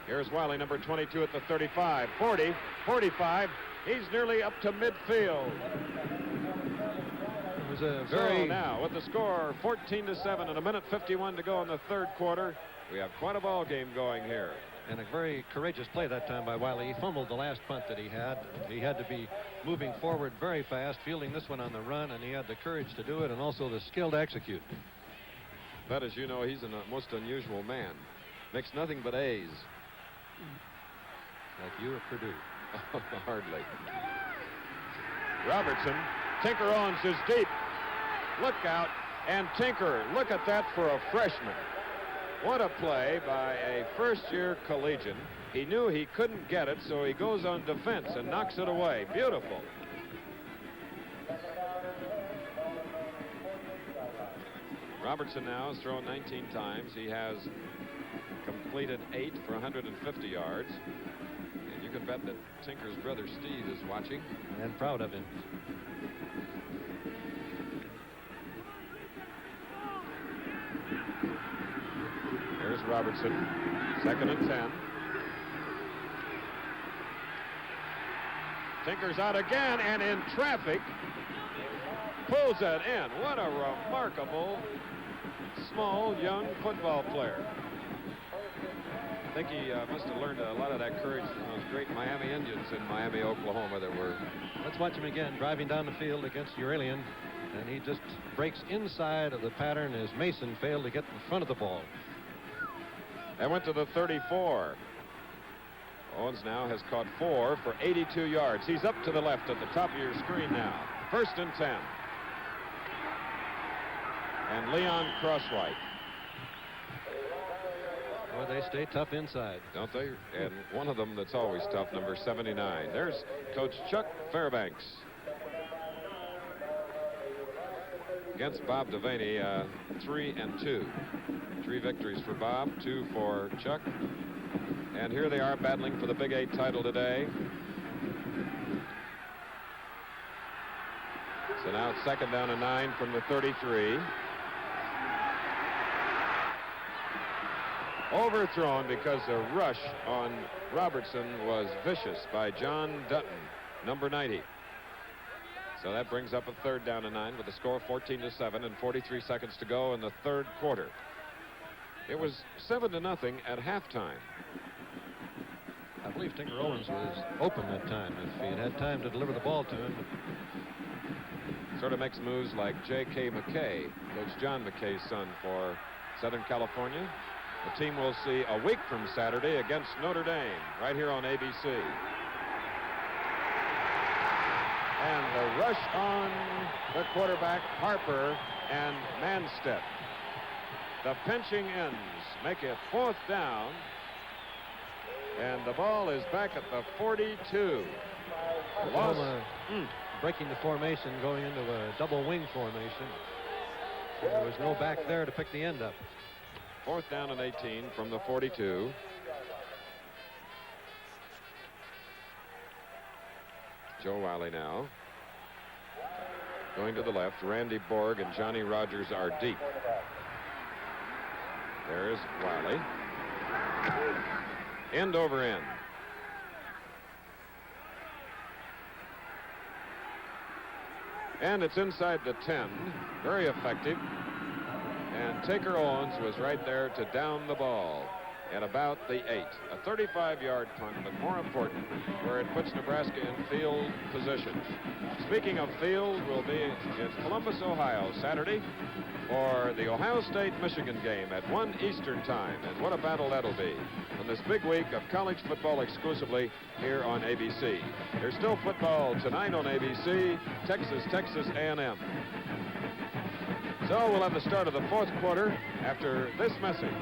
Here's Wiley, number 22 at the 35. 40, 45. He's nearly up to midfield. It was a very... So now, with the score 14-7 and 1:51 to go in the third quarter, we have quite a ball game going here. And a very courageous play that time by Wiley. He fumbled the last punt that he had. He had to be moving forward very fast, fielding this one on the run, and he had the courage to do it and also the skill to execute. But as you know, he's a most unusual man. Makes nothing but A's. Like you at Purdue. Hardly. Robertson Tinker Owens is deep. Look out. And Tinker, look at that for a freshman. What a play by a first-year collegian. He knew he couldn't get it, so he goes on defense and knocks it away. Beautiful. Robertson now has thrown 19 times. He has completed 8 for 150 yards. And you can bet that Tinker's brother Steve is watching. And proud of him. Here's Robertson, 2nd and 10. Tinker's out again, and in traffic, pulls it in. What a remarkable, small, young football player. I think he must have learned a lot of that courage from those great Miami Indians in Miami, Oklahoma that were... Let's watch him again, driving down the field against Uralian, and he just breaks inside of the pattern as Mason failed to get in front of the ball. That went to the 34. Owens now has caught 4 for 82 yards. He's up to the left at the top of your screen now. 1st and 10. And Leon Crosswhite. Boy, they stay tough inside. Don't they? And one of them that's always tough, number 79. There's Coach Chuck Fairbanks. Against Bob Devaney, 3 and 2. 3 victories for Bob, 2 for Chuck. And here they are battling for the Big 8 title today. So now it's 2nd down and 9 from the 33. Overthrown because the rush on Robertson was vicious by John Dutton, number 90. So that brings up a 3rd down and 9 with a score of 14-7 and 43 seconds to go in the 3rd quarter. It was 7-0 at halftime. I believe Tinker Owens was open that time. If he had had time to deliver the ball to him. Sort of makes moves like J.K. McKay, Coach John McKay's son for Southern California. The team will see a week from Saturday against Notre Dame, right here on ABC. And the rush on the quarterback, Harper and Manstedt. The pinching ends make it 4th down. And the ball is back at the 42. Oklahoma breaking the formation, going into a double wing formation. There was no back there to pick the end up. 4th down and 18 from the 42. Joe Wiley now. Going to the left, Randy Borg and Johnny Rogers are deep. There's Wiley. End over end. And it's inside the 10. Very effective. And Tinker Owens was right there to down the ball at about the 8. A 35-yard punt, but more important, where it puts Nebraska in field position. Speaking of field, we'll be in Columbus, Ohio, Saturday for the Ohio State-Michigan game at 1 Eastern time. And what a battle that'll be on this big week of college football exclusively here on ABC. There's still football tonight on ABC, Texas A&M. So we'll have the start of the 4th quarter after this message.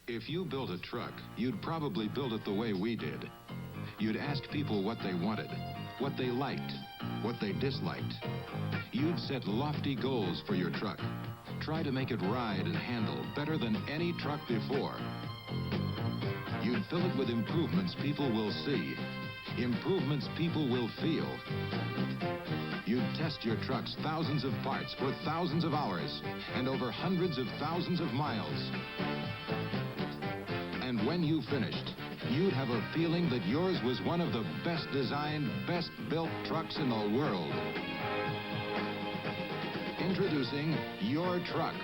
If you built a truck, you'd probably build it the way we did. You'd ask people what they wanted, what they liked, what they disliked. You'd set lofty goals for your truck. Try to make it ride and handle better than any truck before. You'd fill it with improvements people will see, improvements people will feel. You'd test your truck's thousands of parts for thousands of hours and over hundreds of thousands of miles. And when you finished, you'd have a feeling that yours was one of the best designed, best built trucks in the world. Introducing your truck,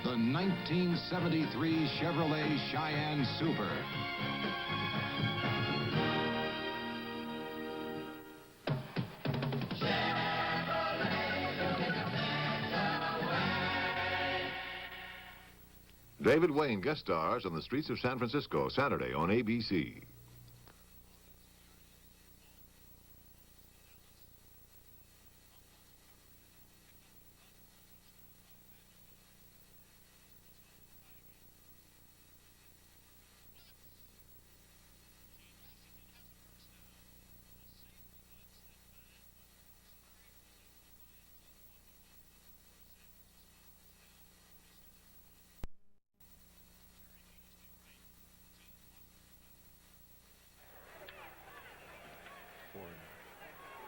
the 1973 Chevrolet Cheyenne Super. David Wayne guest stars on the streets of San Francisco, Saturday on ABC.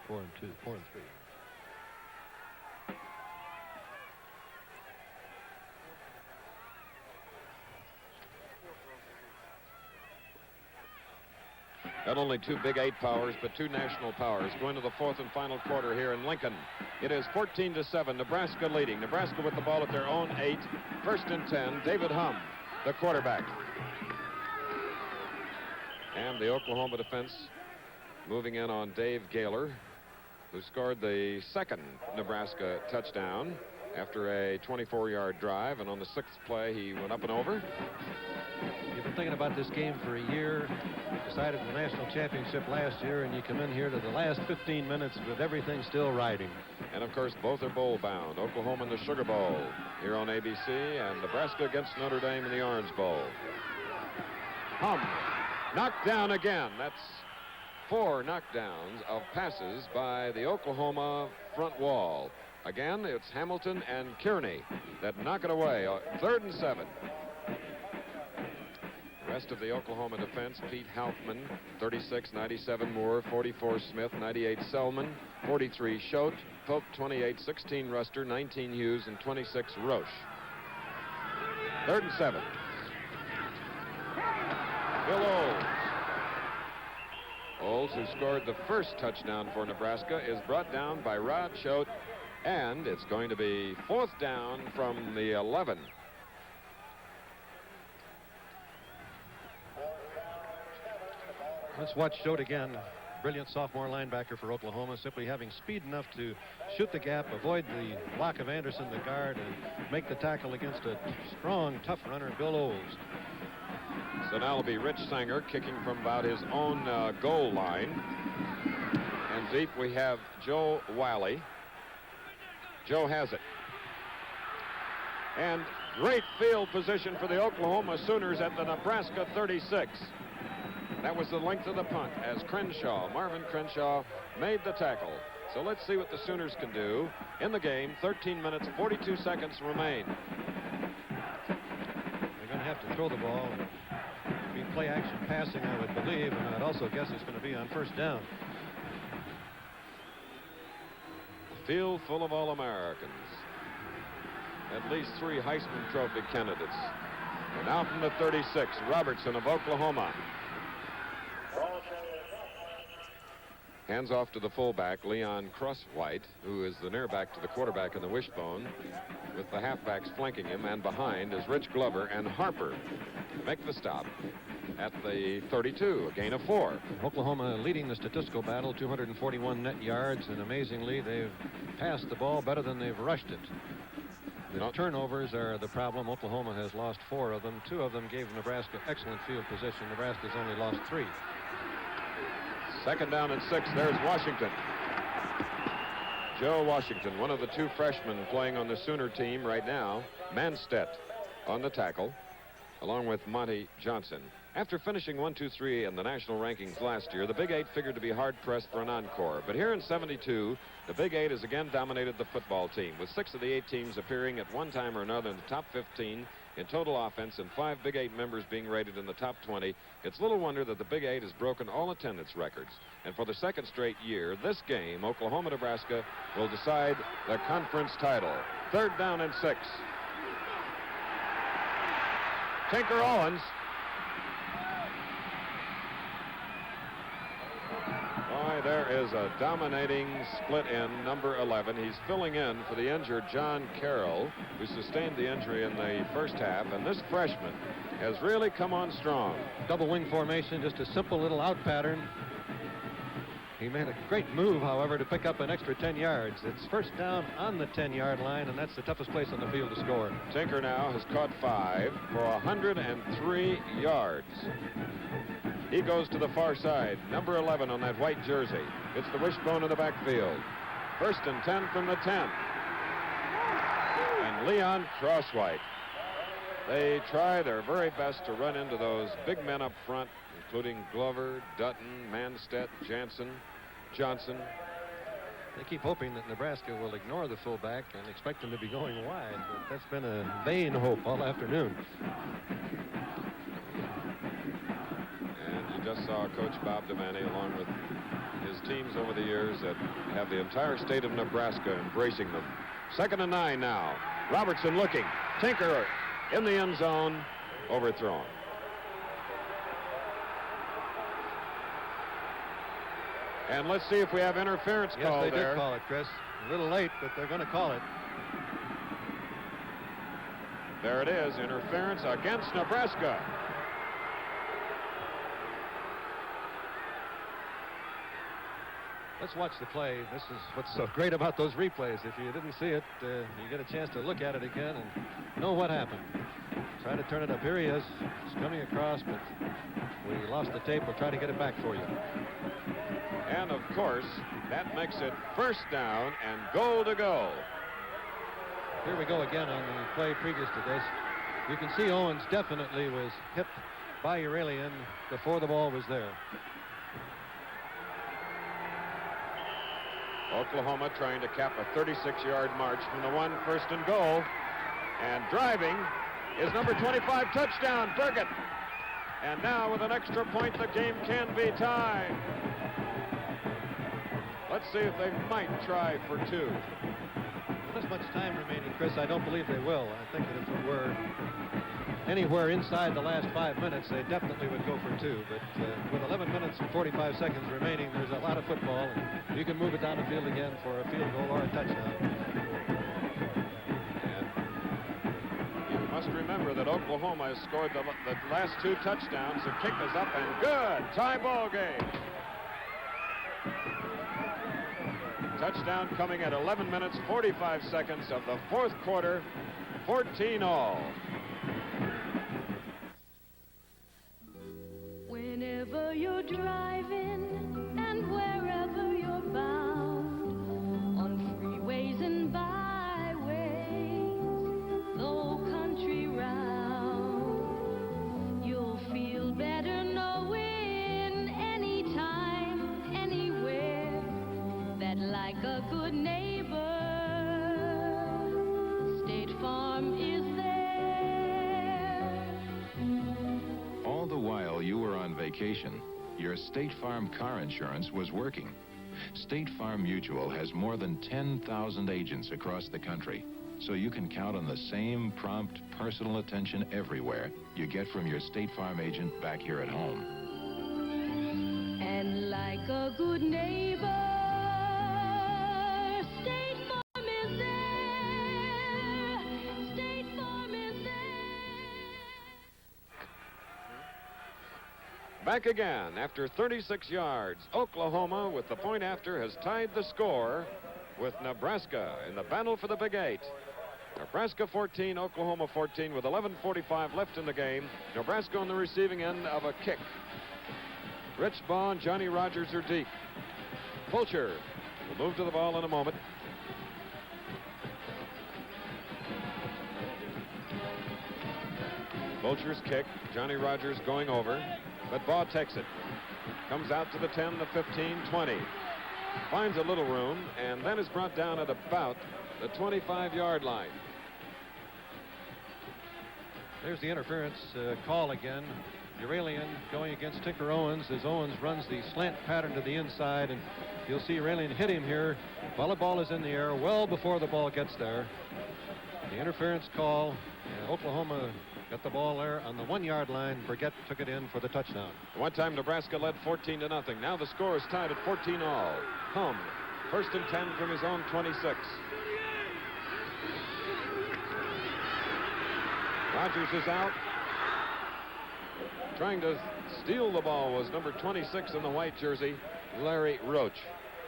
Four and two, 4 and 3. Not only two Big 8 powers, but two national powers going to the fourth and final quarter here in Lincoln. It is 14-7, Nebraska leading. Nebraska with the ball at their own 8. First and 10, David Hum, the quarterback. And the Oklahoma defense moving in on Dave Gaylor, who scored the second Nebraska touchdown after a 24-yard drive. And on the 6th play, he went up and over. You've been thinking about this game for a year, decided the national championship last year, and you come in here to the last 15 minutes with everything still riding. And, of course, both are bowl-bound. Oklahoma in the Sugar Bowl here on ABC, and Nebraska against Notre Dame in the Orange Bowl. Hum, knocked down again. That's 4 knockdowns of passes by the Oklahoma front wall. Again, it's Hamilton and Kearney that knock it away. 3rd and 7. Rest of the Oklahoma defense, Pete Halfman, 36, 97 Moore, 44 Smith, 98 Selman, 43 Schote, Pope 28, 16 Ruster, 19 Hughes, and 26 Roche. 3rd and 7. Bill Olds. Olds, who scored the first touchdown for Nebraska, is brought down by Rod Schote, and it's going to be 4th down from the 11. Let's watch Schote again. Brilliant sophomore linebacker for Oklahoma, simply having speed enough to shoot the gap, avoid the block of Anderson, the guard, and make the tackle against a strong, tough runner, Bill Olds. So now it'll be Rich Sanger kicking from about his own goal line. And deep we have Joe Wiley. Joe has it. And great field position for the Oklahoma Sooners at the Nebraska 36. That was the length of the punt as Marvin Crenshaw, made the tackle. So let's see what the Sooners can do in the game. 13 minutes, 42 seconds remain. They're going to have to throw the ball. It'll be play action passing, I would believe, and I'd also guess it's going to be on 1st down. Field full of All-Americans. At least 3 Heisman Trophy candidates. And now from the 36, Robertson of Oklahoma. Hands off to the fullback, Leon Crosswhite, who is the near back to the quarterback in the wishbone, with the halfbacks flanking him, and behind is Rich Glover and Harper. Make the stop at the 32, a gain of 4. Oklahoma leading the statistical battle, 241 net yards, and amazingly, they've passed the ball better than they've rushed it. The turnovers are the problem. Oklahoma has lost 4 of them. 2 of them gave Nebraska excellent field position. Nebraska's only lost 3. 2nd down and 6. There's Washington. Joe Washington, one of the 2 freshmen playing on the Sooner team right now. Manstedt on the tackle, along with Monty Johnson. After finishing 1, 2, 3 in the national rankings last year, the Big 8 figured to be hard-pressed for an encore. But here in 72, the Big 8 has again dominated the football team, with 6 of the 8 teams appearing at one time or another in the top 15 in total offense, and 5 Big 8 members being rated in the top 20. It's little wonder that the Big 8 has broken all attendance records. And for the 2nd straight year, this game, Oklahoma-Nebraska, will decide the conference title. 3rd down and 6. Tinker Owens. Boy, there is a dominating split end, number 11. He's filling in for the injured John Carroll, who sustained the injury in the first half. And this freshman has really come on strong. Double wing formation, just a simple little out pattern. He made a great move, however, to pick up an extra 10 yards. It's first down on the 10-yard line, and that's the toughest place on the field to score. Tinker now has caught 5 for 103 yards. He goes to the far side. Number 11 on that white jersey. It's the wishbone in the backfield. First and 10 from the 10. And Leon Crosswhite. They try their very best to run into those big men up front, including Glover, Dutton, Manstedt, Johnson. They keep hoping that Nebraska will ignore the fullback and expect him to be going wide, but that's been a vain hope all afternoon. And you just saw Coach Bob Devaney, along with his teams over the years, that have the entire state of Nebraska embracing them. 2nd and 9 now. Robertson looking. Tinker in the end zone, overthrown. And let's see if we have interference called there. Yes, they did call it, Chris. A little late, but they're going to call it. There it is, interference against Nebraska. Let's watch the play. This is what's so great about those replays. If you didn't see it, you get a chance to look at it again and know what happened. Try to turn it up. Here he is. He's coming across, but we lost the tape. We'll try to get it back for you. And, of course, that makes it first down and goal to go. Here we go again on the play previous to this. You can see Owens definitely was hit by Uralian before the ball was there. Oklahoma trying to cap a 36-yard march from the 1, 1st and goal. And driving is number 25, touchdown, Burgett. And now with an extra point, the game can be tied. Let's see if they might try for 2. With this much time remaining, Chris, I don't believe they will. I think that if it were anywhere inside the last 5 minutes, they definitely would go for 2. But with 11 minutes and 45 seconds remaining, there's a lot of football, and you can move it down the field again for a field goal or a touchdown. And you must remember that Oklahoma has scored the last 2 touchdowns. The kick is up and good. Tie ball game. Touchdown coming at 11 minutes, 45 seconds of the 4th quarter, 14-all. Whenever you're driving and wherever you're bound, on freeways and byways, low country round, you'll feel better knowing anytime, anywhere, that like a good neighbor, State Farm is there. All the while you were on vacation, your State Farm car insurance was working. State Farm Mutual has more than 10,000 agents across the country, so you can count on the same prompt, personal attention everywhere you get from your State Farm agent back here at home. And like a good neighbor, State Farm is there. State Farm is Back again after 36 yards. Oklahoma, with the point after, has tied the score with Nebraska in the battle for the Big 8. Nebraska 14, Oklahoma 14 with 11:45 left in the game. Nebraska on the receiving end of a kick. Rich Baugh and Johnny Rogers are deep. Fulcher will move to the ball in a moment. Fulcher's kick. Johnny Rogers going over, but Baugh takes it. Comes out to the 10, the 15, 20. Finds a little room, and then is brought down at about the 25-yard line. There's the interference call again. Uralian going against Tinker Owens as Owens runs the slant pattern to the inside, and you'll see Uralian hit him here while the ball is in the air well before the ball gets there. The interference call, Oklahoma got the ball there on the 1-yard line. Burgett took it in for the touchdown. One time Nebraska led 14-0. Now the score is tied at 14-all. Hum, 1st and 10 from his own 26. Rogers is out. Trying to steal the ball was number 26 in the white jersey. Larry Roach.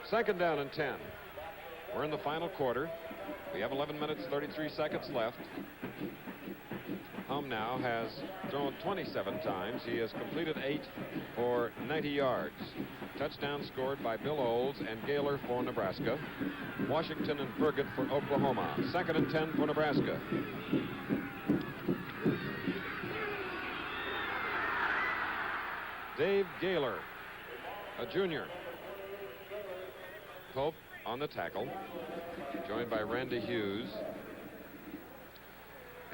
Second down and 10. We're in the final quarter. We have 11 minutes, 33 seconds left. Hum now has thrown 27 times. He has completed 8 for 90 yards. Touchdown scored by Bill Olds and Gaylor for Nebraska. Washington and Burgett for Oklahoma. Second and 10 for Nebraska. Dave Gaylor, a junior. Pope on the tackle, joined by Randy Hughes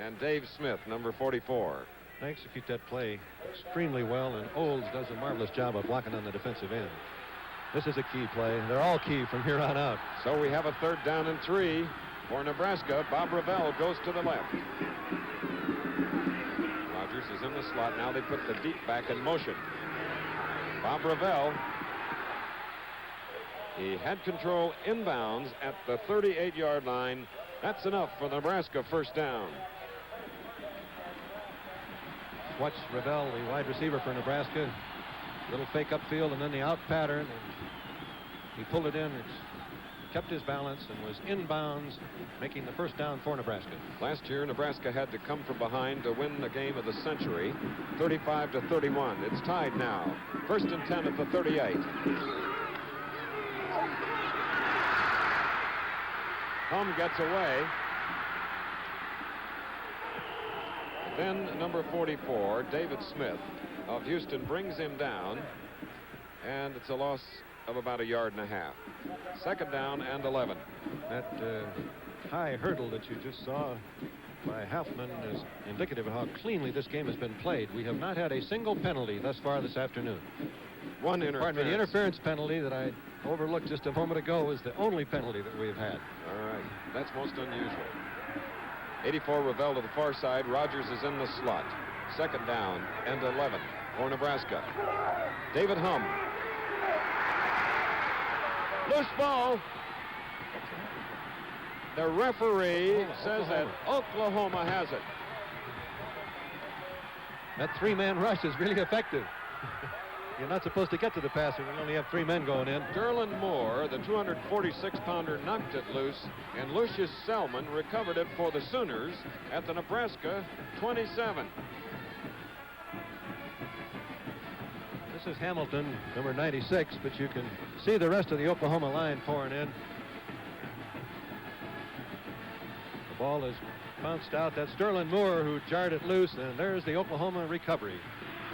and Dave Smith, number 44. They execute that play extremely well, and Olds does a marvelous job of blocking on the defensive end. This is a key play. They're all key from here on out. So we have a third down and 3 for Nebraska. Bob Ravel goes to the left. Rogers is in the slot. Now they put the deep back in motion. Bob Ravel. He had control inbounds at the 38-yard line. That's enough for Nebraska first down. Watch Ravel, the wide receiver for Nebraska. Little fake upfield and then the out pattern. And he pulled it in. Kept his balance and was inbounds, making the first down for Nebraska. Last year, Nebraska had to come from behind to win the game of the century, 35-31. It's tied now. First and 10 at the 38. Hum gets away. Then number 44, David Smith of Houston, brings him down, and it's a loss of about 1.5 yards. Second down and 11. That high hurdle that you just saw by Halfman is indicative of how cleanly this game has been played. We have not had a single penalty thus far this afternoon. One interference. Pardon me, the interference penalty that I overlooked just a moment ago is the only penalty that we've had. All right, that's most unusual. 84 Ravel to the far side. Rogers is in the slot. Second down and 11 for Nebraska. David Hum. Loose ball. The referee says that Oklahoma has it. That three-man rush is really effective. You're not supposed to get to the passer when you only have 3 men going in. Derlin Moore, the 246-pounder, knocked it loose, and Lucius Selman recovered it for the Sooners at the Nebraska 27. This is Hamilton, number 96, but you can see the rest of the Oklahoma line pouring in. The ball is bounced out. That's Derlin Moore who jarred it loose, and there's the Oklahoma recovery.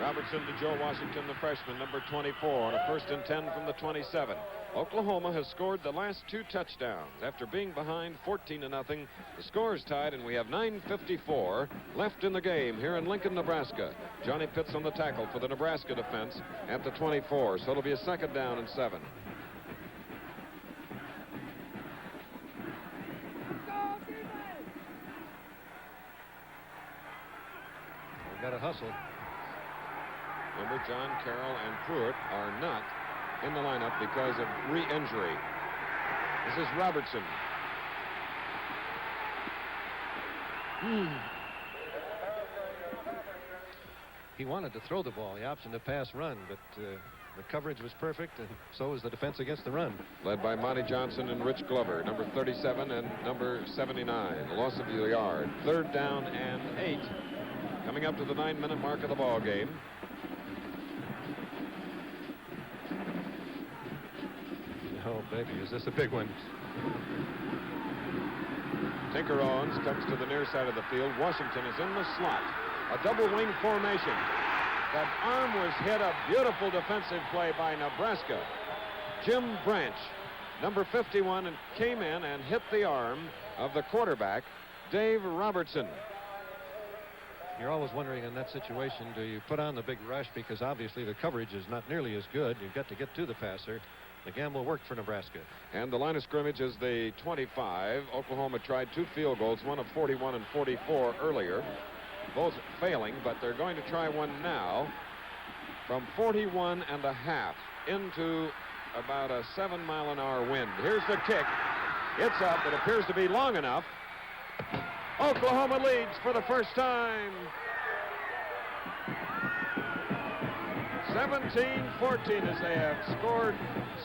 Robertson to Joe Washington, the freshman, number 24, on a first and 10 from the 27. Oklahoma has scored the last 2 touchdowns. After being behind 14-0, the score is tied, and we have 9:54 left in the game here in Lincoln, Nebraska. Johnny Pitts on the tackle for the Nebraska defense at the 24, so it'll be a second down and 7. We've got to hustle. Remember, John Carroll and Pruitt are not in the lineup because of re-injury. This is Robertson. He wanted to throw the ball, the option to pass run, but the coverage was perfect, and so was the defense against the run. Led by Monty Johnson and Rich Glover, number 37 and number 79. A loss of a yard. Third down and 8. Coming up to the 9-minute mark of the ball game. Oh, baby, is this a big one? Tinker Owens comes to the near side of the field. Washington is in the slot. A double wing formation. That arm was hit. A beautiful defensive play by Nebraska. Jim Branch, number 51, and came in and hit the arm of the quarterback, Dave Robertson. You're always wondering in that situation, do you put on the big rush? Because obviously the coverage is not nearly as good. You've got to get to the passer. The gamble worked for Nebraska. And the line of scrimmage is the 25. Oklahoma tried 2 field goals, one of 41 and 44 earlier. Both failing, but they're going to try one now from 41.5 into about a 7-mile-an-hour wind. Here's the kick. It's up. It appears to be long enough. Oklahoma leads for the first time. 17-14 as they have scored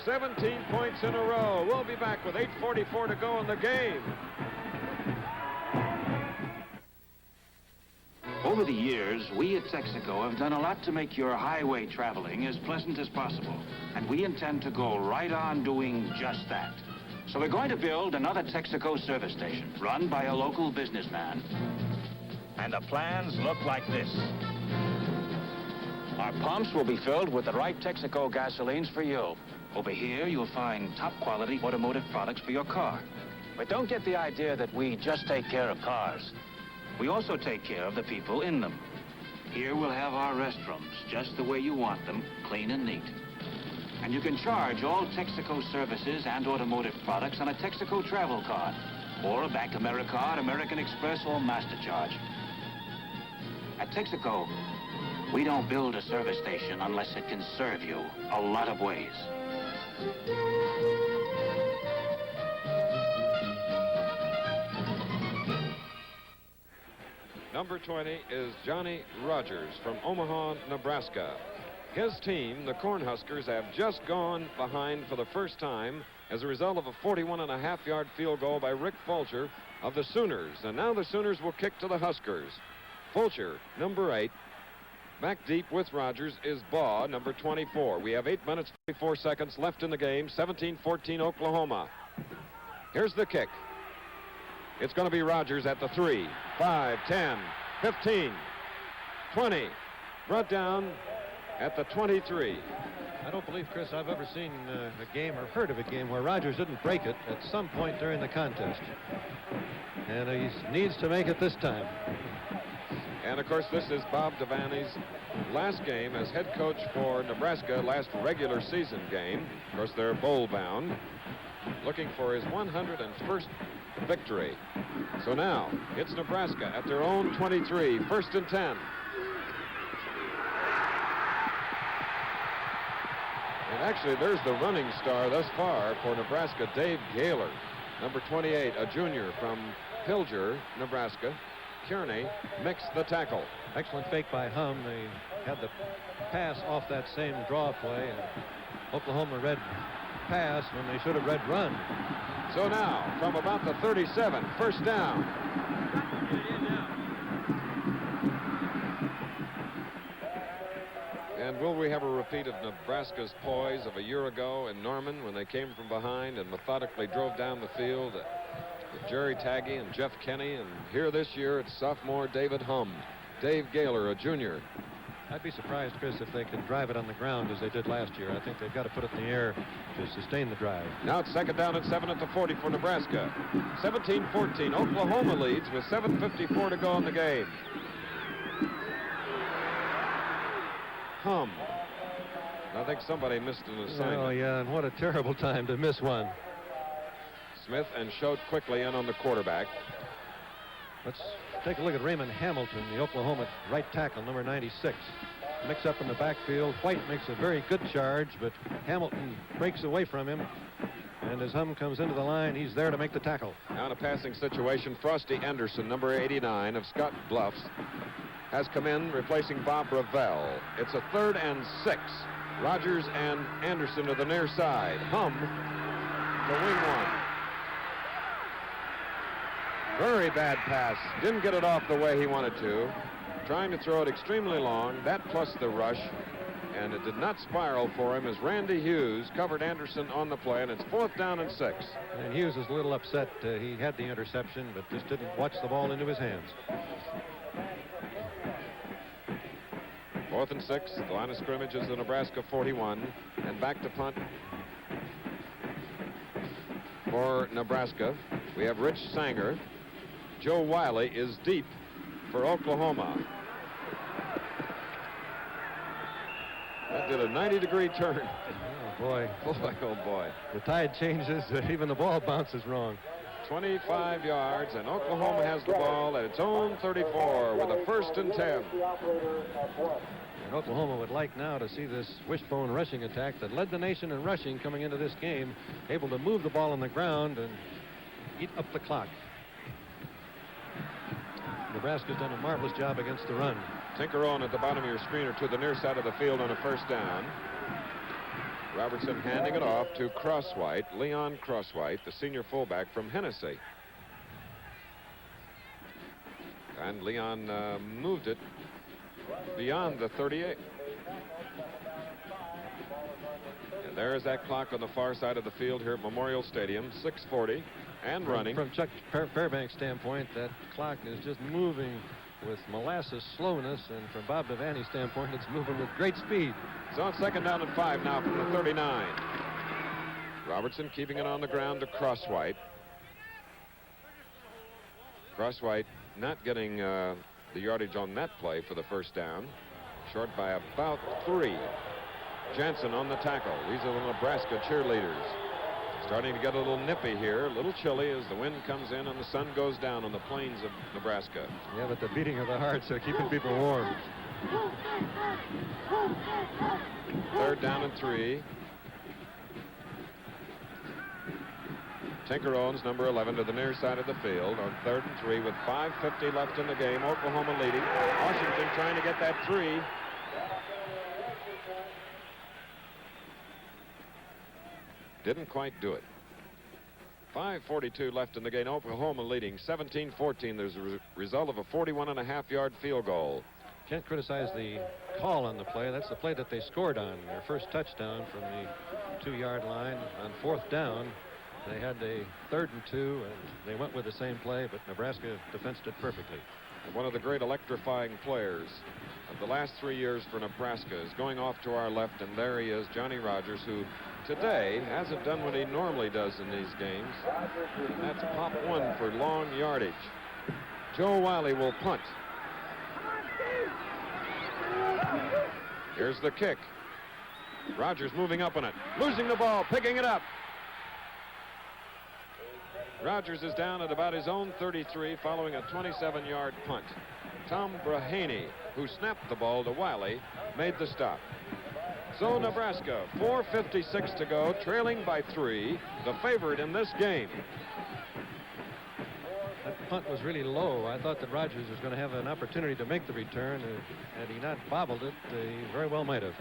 17 points in a row. We'll be back with 8:44 to go in the game. Over the years, we at Texaco have done a lot to make your highway traveling as pleasant as possible. And we intend to go right on doing just that. So we're going to build another Texaco service station run by a local businessman. And the plans look like this. Our pumps will be filled with the right Texaco gasolines for you. Over here, you'll find top quality automotive products for your car. But don't get the idea that we just take care of cars. We also take care of the people in them. Here we'll have our restrooms, just the way you want them, clean and neat. And you can charge all Texaco services and automotive products on a Texaco travel card, or a Bank AmeriCard, American Express, or MasterCharge. At Texaco, we don't build a service station unless it can serve you a lot of ways. Number 20 is Johnny Rogers from Omaha, Nebraska. His team, the Cornhuskers, have just gone behind for the first time as a result of a 41.5-yard field goal by Rick Fulcher of the Sooners. And now the Sooners will kick to the Huskers. Fulcher, number 8. Back deep with Rogers is Baugh, number 24. We have 8 minutes, 44 seconds left in the game. 17-14 Oklahoma. Here's the kick. It's going to be Rogers at the 3, 5, 10, 15, 20. Brought down at the 23. I don't believe, Chris, I've ever seen a game or heard of a game where Rogers didn't break it at some point during the contest. And he needs to make it this time. And, of course, this is Bob Devaney's last game as head coach for Nebraska, last regular season game. Of course, they're bowl-bound, looking for his 101st victory. So now, it's Nebraska at their own 23, 1st and 10. And actually, there's the running star thus far for Nebraska, Dave Gaylor, number 28, a junior from Pilger, Nebraska. Kearney makes the tackle. Excellent fake by Hum. They had the pass off that same draw play, and Oklahoma read pass when they should have read run. So now, from about the 37, 1st down. And will we have a repeat of Nebraska's poise of a year ago in Norman when they came from behind and methodically drove down the field with Jerry Taggy and Jeff Kenny? And here this year, it's sophomore David Hum. Dave Gaylor, a junior. I'd be surprised, Chris, if they can drive it on the ground as they did last year. I think they've got to put it in the air to sustain the drive. Now it's 2nd down and 7 at the 40 for Nebraska. 17-14. Oklahoma leads with 7:54 to go in the game. Hum. I think somebody missed an assignment. Oh, yeah, and what a terrible time to miss one. Smith and Choate quickly in on the quarterback. Let's take a look at Raymond Hamilton, the Oklahoma right tackle, number 96. Mix up in the backfield. White makes a very good charge, but Hamilton breaks away from him. And as Hum comes into the line, he's there to make the tackle. Now in a passing situation, Frosty Anderson, number 89 of Scott Bluffs, has come in replacing Bob Ravel. It's a 3rd and 6. Rogers and Anderson to the near side. Hum to wing one. Very bad pass. Didn't get it off the way he wanted to. Trying to throw it extremely long. That plus the rush. And it did not spiral for him as Randy Hughes covered Anderson on the play. And it's 4th down and 6. And Hughes is a little upset. He had the interception, but just didn't watch the ball into his hands. 4th and 6. The line of scrimmage is the Nebraska 41. And back to punt for Nebraska. We have Rich Sanger. Joe Wiley is deep for Oklahoma. That did a 90-degree turn. Oh, boy. Boy, oh, boy. The tide changes. Even the ball bounces wrong. 25 yards, and Oklahoma has the ball at its own 34 with a 1st and 10. And Oklahoma would like now to see this wishbone rushing attack that led the nation in rushing coming into this game, able to move the ball on the ground and eat up the clock. Nebraska's done a marvelous job against the run. Tinker at the bottom of your screen or to the near side of the field on a first down. Robertson handing it off to Crosswhite, Leon Crosswhite, the senior fullback from Hennessy. And Leon moved it beyond the 38. And there's that clock on the far side of the field here at Memorial Stadium, 6:40 and running. From Chuck Fairbank's standpoint, that clock is just moving with molasses slowness, and from Bob Devaney's standpoint, it's moving with great speed. So it's 2nd down and 5 now from the 39. Robertson keeping it on the ground to Crosswhite. Crosswhite not getting the yardage on that play for the first down. Short by about 3. Jansen on the tackle. These are the Nebraska cheerleaders. Starting to get a little nippy here, a little chilly as the wind comes in and the sun goes down on the plains of Nebraska. Yeah, but the beating of the hearts are keeping people warm. 3rd down and 3. Tinker owns number 11 to the near side of the field on 3rd and 3 with 5:50 left in the game. Oklahoma leading. Washington trying to get that 3. Didn't quite do it. 5:42 left in the game. Oklahoma leading 17-14. There's a result of a 41.5-yard field goal. Can't criticize the call on the play. That's the play that they scored on, their first touchdown from the 2-yard line on 4th down. They had a 3rd and 2, and they went with the same play, but Nebraska defensed it perfectly. One of the great electrifying players of the last 3 years for Nebraska is going off to our left, and there he is, Johnny Rogers, who today hasn't done what he normally does in these games. And that's pop 1 for long yardage. Joe Wiley will punt. Here's the kick. Rogers moving up on it, losing the ball, picking it up. Rogers is down at about his own 33 following a 27-yard punt. Tom Brahaney, who snapped the ball to Wiley, made the stop. So Nebraska, 4:56 to go, trailing by 3, the favorite in this game. That punt was really low. I thought that Rogers was going to have an opportunity to make the return. Had he not bobbled it, he very well might have.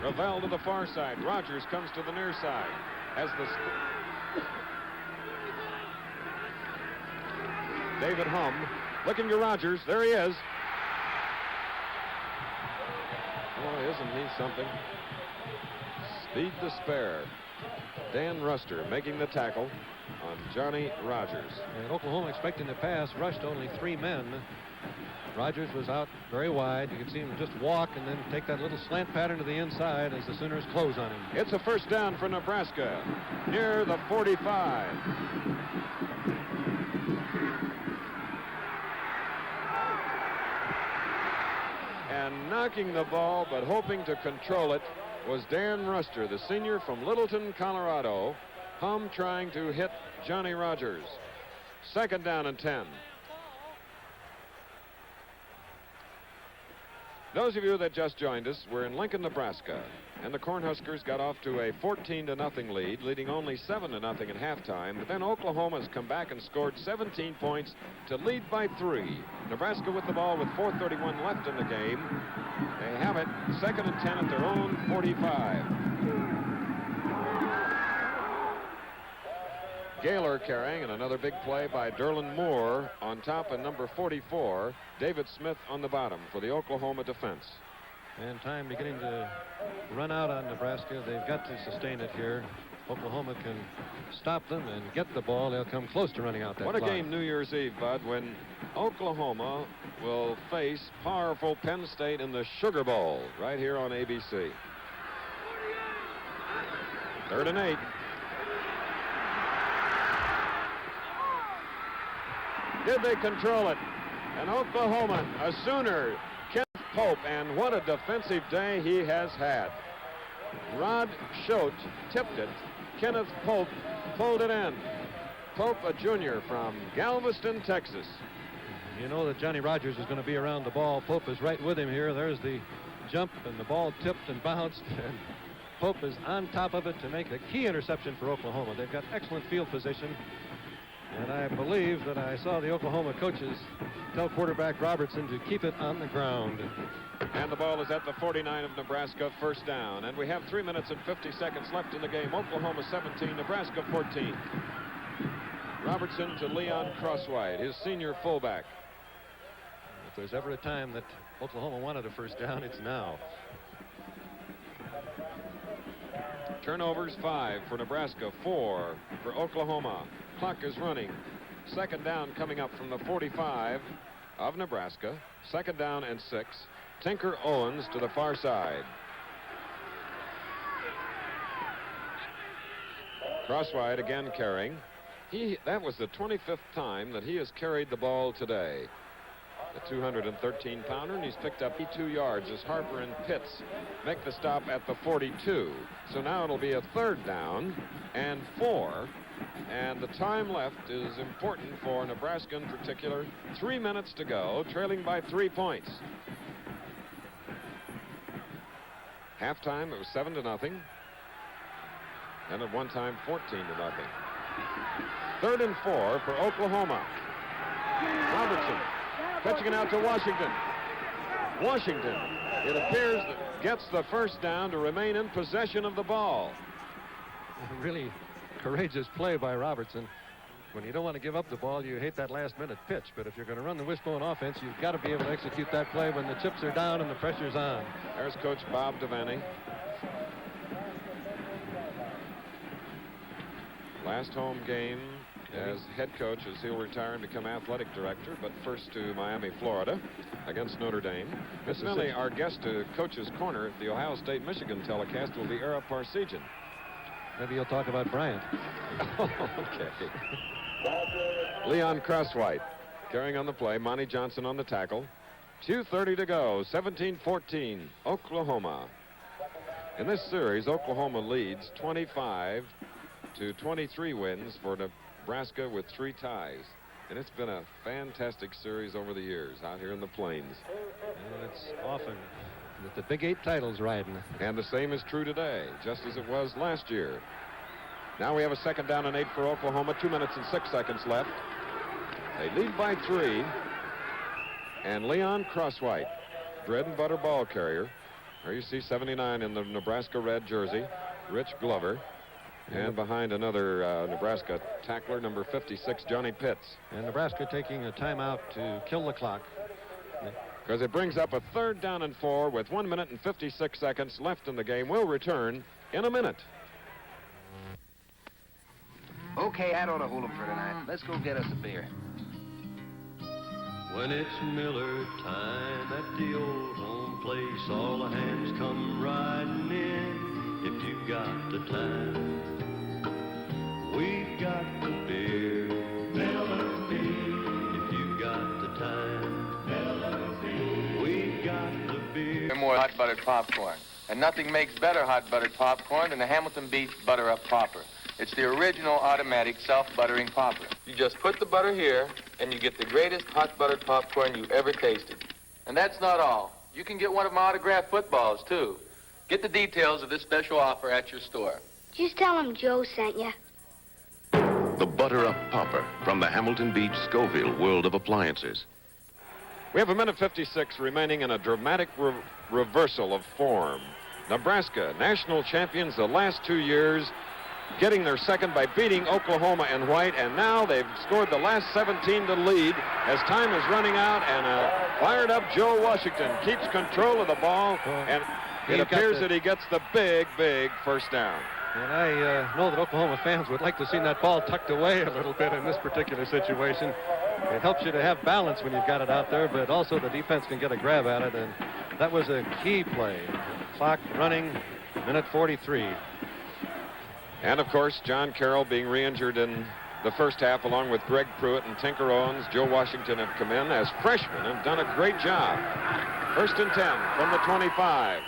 Ravel to the far side. Rogers comes to the near side. As the David Hum looking to Rogers. There he is. Oh, isn't he something? Speed to spare. Dan Ruster making the tackle on Johnny Rogers. And Oklahoma, expecting the pass, rushed only 3 men. Rogers was out very wide. You could see him just walk and then take that little slant pattern to the inside as the Sooners close on him. It's a first down for Nebraska near the 45. And knocking the ball but hoping to control it was Dan Ruster, the senior from Littleton, Colorado. Hum trying to hit Johnny Rogers. 2nd down and 10. Those of you that just joined us, we're in Lincoln, Nebraska, and the Cornhuskers got off to a 14-0 lead, leading only 7-0 at halftime. But then Oklahoma has come back and scored 17 points to lead by 3. Nebraska with the ball with 4:31 left in the game. They have it 2nd and 10 at their own 45. Gaylor carrying, and another big play by Derlin Moore on top, and number 44, David Smith on the bottom for the Oklahoma defense. And time beginning to run out on Nebraska. They've got to sustain it here. Oklahoma can stop them and get the ball. They'll come close to running out that What a clock. game New Year's Eve, Bud, when Oklahoma will face powerful Penn State in the Sugar Bowl right here on ABC. 3rd and 8. Did they control it? And Oklahoma, a Sooner, Kenneth Pope, and what a defensive day he has had. Rod Schote tipped it. Kenneth Pope pulled it in. Pope, a junior from Galveston, Texas. You know that Johnny Rogers is going to be around the ball. Pope is right with him here. There's the jump, and the ball tipped and bounced, and Pope is on top of it to make a key interception for Oklahoma. They've got excellent field position. And I believe that I saw the Oklahoma coaches tell quarterback Robertson to keep it on the ground. And the ball is at the 49 of Nebraska, first down. And we have 3 minutes and 50 seconds left in the game. Oklahoma 17, Nebraska 14. Robertson to Leon Crosswhite, his senior fullback. If there's ever a time that Oklahoma wanted a first down, it's now. Turnovers 5 for Nebraska, 4 for Oklahoma. Clock is running. Second down coming up from the 45 of Nebraska. Second down and 6. Tinker Owens to the far side. Crosswhite again carrying. That was the 25th time that he has carried the ball today. The 213-pounder, and he's picked up 2 yards as Harper and Pitts make the stop at the 42. So now it'll be a third down and 4. And the time left is important for Nebraska in particular. 3 minutes to go, trailing by 3 points. Halftime, it was 7-0. And at one time, 14-0. 3rd and 4 for Oklahoma. Robertson pitching it out to Washington. Washington, it appears, gets the first down to remain in possession of the ball. A really courageous play by Robertson. When you don't want to give up the ball, you hate that last-minute pitch. But if you're going to run the wishbone offense, you've got to be able to execute that play when the chips are down and the pressure's on. There's Coach Bob Devaney. Last home game as head coach as he'll retire and become athletic director, but first to Miami, Florida, against Notre Dame. Incidentally, our guest to Coach's Corner at the Ohio State-Michigan telecast will be Ara Parsegian. Maybe you'll talk about Bryant. Okay. Leon Crosswhite carrying on the play. Monty Johnson on the tackle. 2:30 to go. 17-14, Oklahoma. In this series, Oklahoma leads 25 to 23 wins for Nebraska with 3 ties. And it's been a fantastic series over the years out here in the Plains. And it's often with the Big 8 titles riding. And the same is true today, just as it was last year. Now we have a second down and 8 for Oklahoma. 2 minutes and 6 seconds left. They lead by 3. And Leon Crosswhite, bread and butter ball carrier. There you see 79 in the Nebraska red jersey. Rich Glover. And behind another Nebraska tackler, number 56, Johnny Pitts. And Nebraska taking a timeout to kill the clock. Because it brings up a third down and 4 with 1 minute and 56 seconds left in the game. We'll return in a minute. Okay, that ought to hold 'em for tonight. Let's go get us a beer. When it's Miller time at the old home place, all the hands come riding in. If you've got the time, we've got the beer, Miller beer. If you've got the time, Miller beer. We've got the beer. More hot buttered popcorn. And nothing makes better hot buttered popcorn than the Hamilton Beach Butter Up Popper. It's the original automatic self-buttering popper. You just put the butter here, and you get the greatest hot buttered popcorn you ever tasted. And that's not all. You can get one of my autographed footballs, too. Get the details of this special offer at your store. Just tell him Joe sent you. The Butter Up Popper from the Hamilton Beach Scoville world of appliances. We have 1:56 remaining in a dramatic reversal of form. Nebraska, national champions the last 2 years, getting their second by beating Oklahoma in white, and now they've scored the last 17 to lead as time is running out, and a fired up Joe Washington keeps control of the ball, and it appears that he gets the big first down. And I know that Oklahoma fans would like to see that ball tucked away a little bit in this particular situation. It helps you to have balance when you've got it out there, but also the defense can get a grab at it, and that was a key play. Clock running, minute 43. And, of course, John Carroll being re-injured in the first half, along with Greg Pruitt and Tinker Owens. Joe Washington have come in as freshmen and done a great job. 1st and 10 from the 25.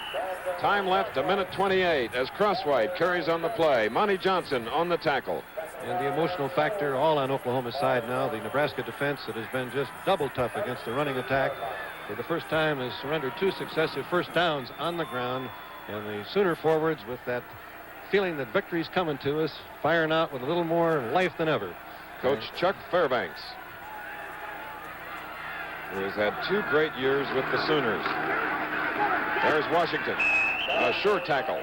Time left, a minute 28, as Crosswhite carries on the play. Monty Johnson on the tackle. And the emotional factor all on Oklahoma's side now. The Nebraska defense that has been just double tough against the running attack, for the first time has surrendered 2 successive first downs on the ground. And the Sooner forwards, with that feeling that victory's coming to us, firing out with a little more life than ever. Coach Chuck Fairbanks, who has had 2 great years with the Sooners. There's Washington. A sure tackle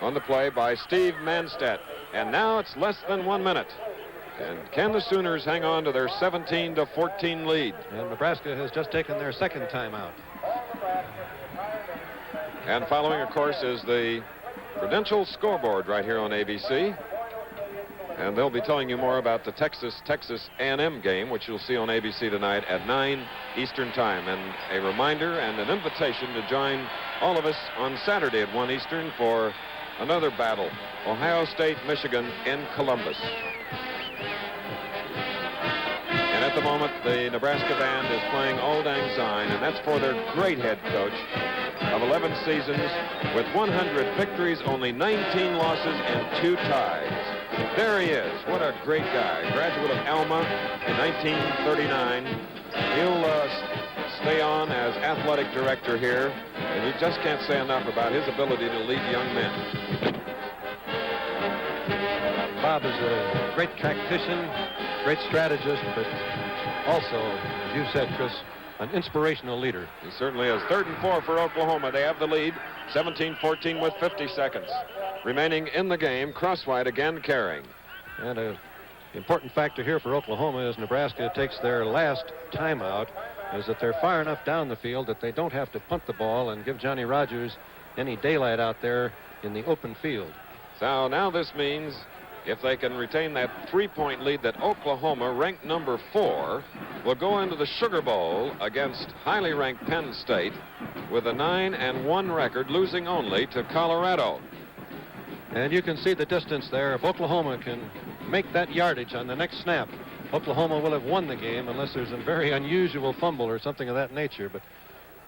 on the play by Steve Manstedt. And now it's less than 1 minute. And can the Sooners hang on to their 17-14 lead? And Nebraska has just taken their second timeout. And following, of course, is the Prudential scoreboard right here on ABC. And they'll be telling you more about the Texas A&M game, which you'll see on ABC tonight at 9 Eastern Time. And a reminder and an invitation to join all of us on Saturday at 1 Eastern for another battle, Ohio State, Michigan in Columbus. And at the moment, the Nebraska band is playing Old Lang Syne, and that's for their great head coach of 11 seasons with 100 victories, only 19 losses, and 2 ties. There he is. What a great guy. Graduate of Alma in 1939. He'll stay on as athletic director here, and you just can't say enough about his ability to lead young men. Bob is a great tactician, great strategist, but also, as you said, Chris, an inspirational leader. He certainly is. 3rd and 4 for Oklahoma. They have the lead, 17-14 with 50 seconds remaining in the game. Crosswhite again carrying. And an important factor here for Oklahoma is Nebraska takes their last timeout, is that they're far enough down the field that they don't have to punt the ball and give Johnny Rogers any daylight out there in the open field. So now this means if they can retain that 3-point lead that Oklahoma, ranked number 4, will go into the Sugar Bowl against highly ranked Penn State with a 9-1 record, losing only to Colorado. And you can see the distance there. If Oklahoma can make that yardage on the next snap, Oklahoma will have won the game unless there's a very unusual fumble or something of that nature. But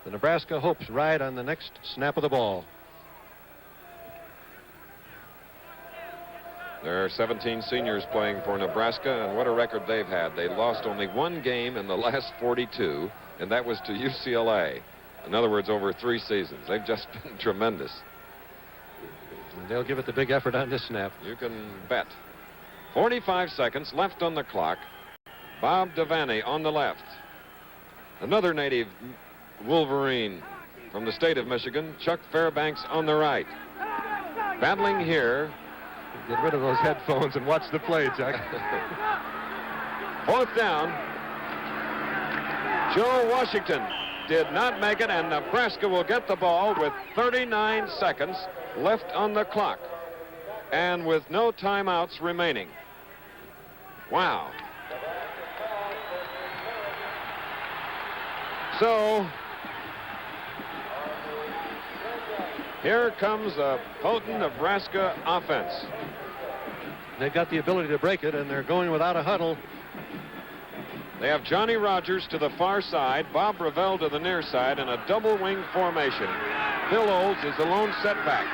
the Nebraska hopes ride on the next snap of the ball. There are 17 seniors playing for Nebraska, and what a record they've had. They lost only 1 game in the last 42, and that was to UCLA. In other words, over 3 seasons. They've just been tremendous. And they'll give it the big effort on this snap. You can bet. 45 seconds left on the clock. Bob Devaney on the left. Another native Wolverine from the state of Michigan, Chuck Fairbanks on the right. Battling here. Get rid of those headphones and watch the play, Chuck. 4th down. Joe Washington did not make it, and Nebraska will get the ball with 39 seconds left on the clock and with no timeouts remaining. Wow. So here comes a potent Nebraska offense. They've got the ability to break it, and they're going without a huddle. They have Johnny Rogers to the far side, Bob Revell to the near side in a double wing formation. Bill Olds is the lone setback.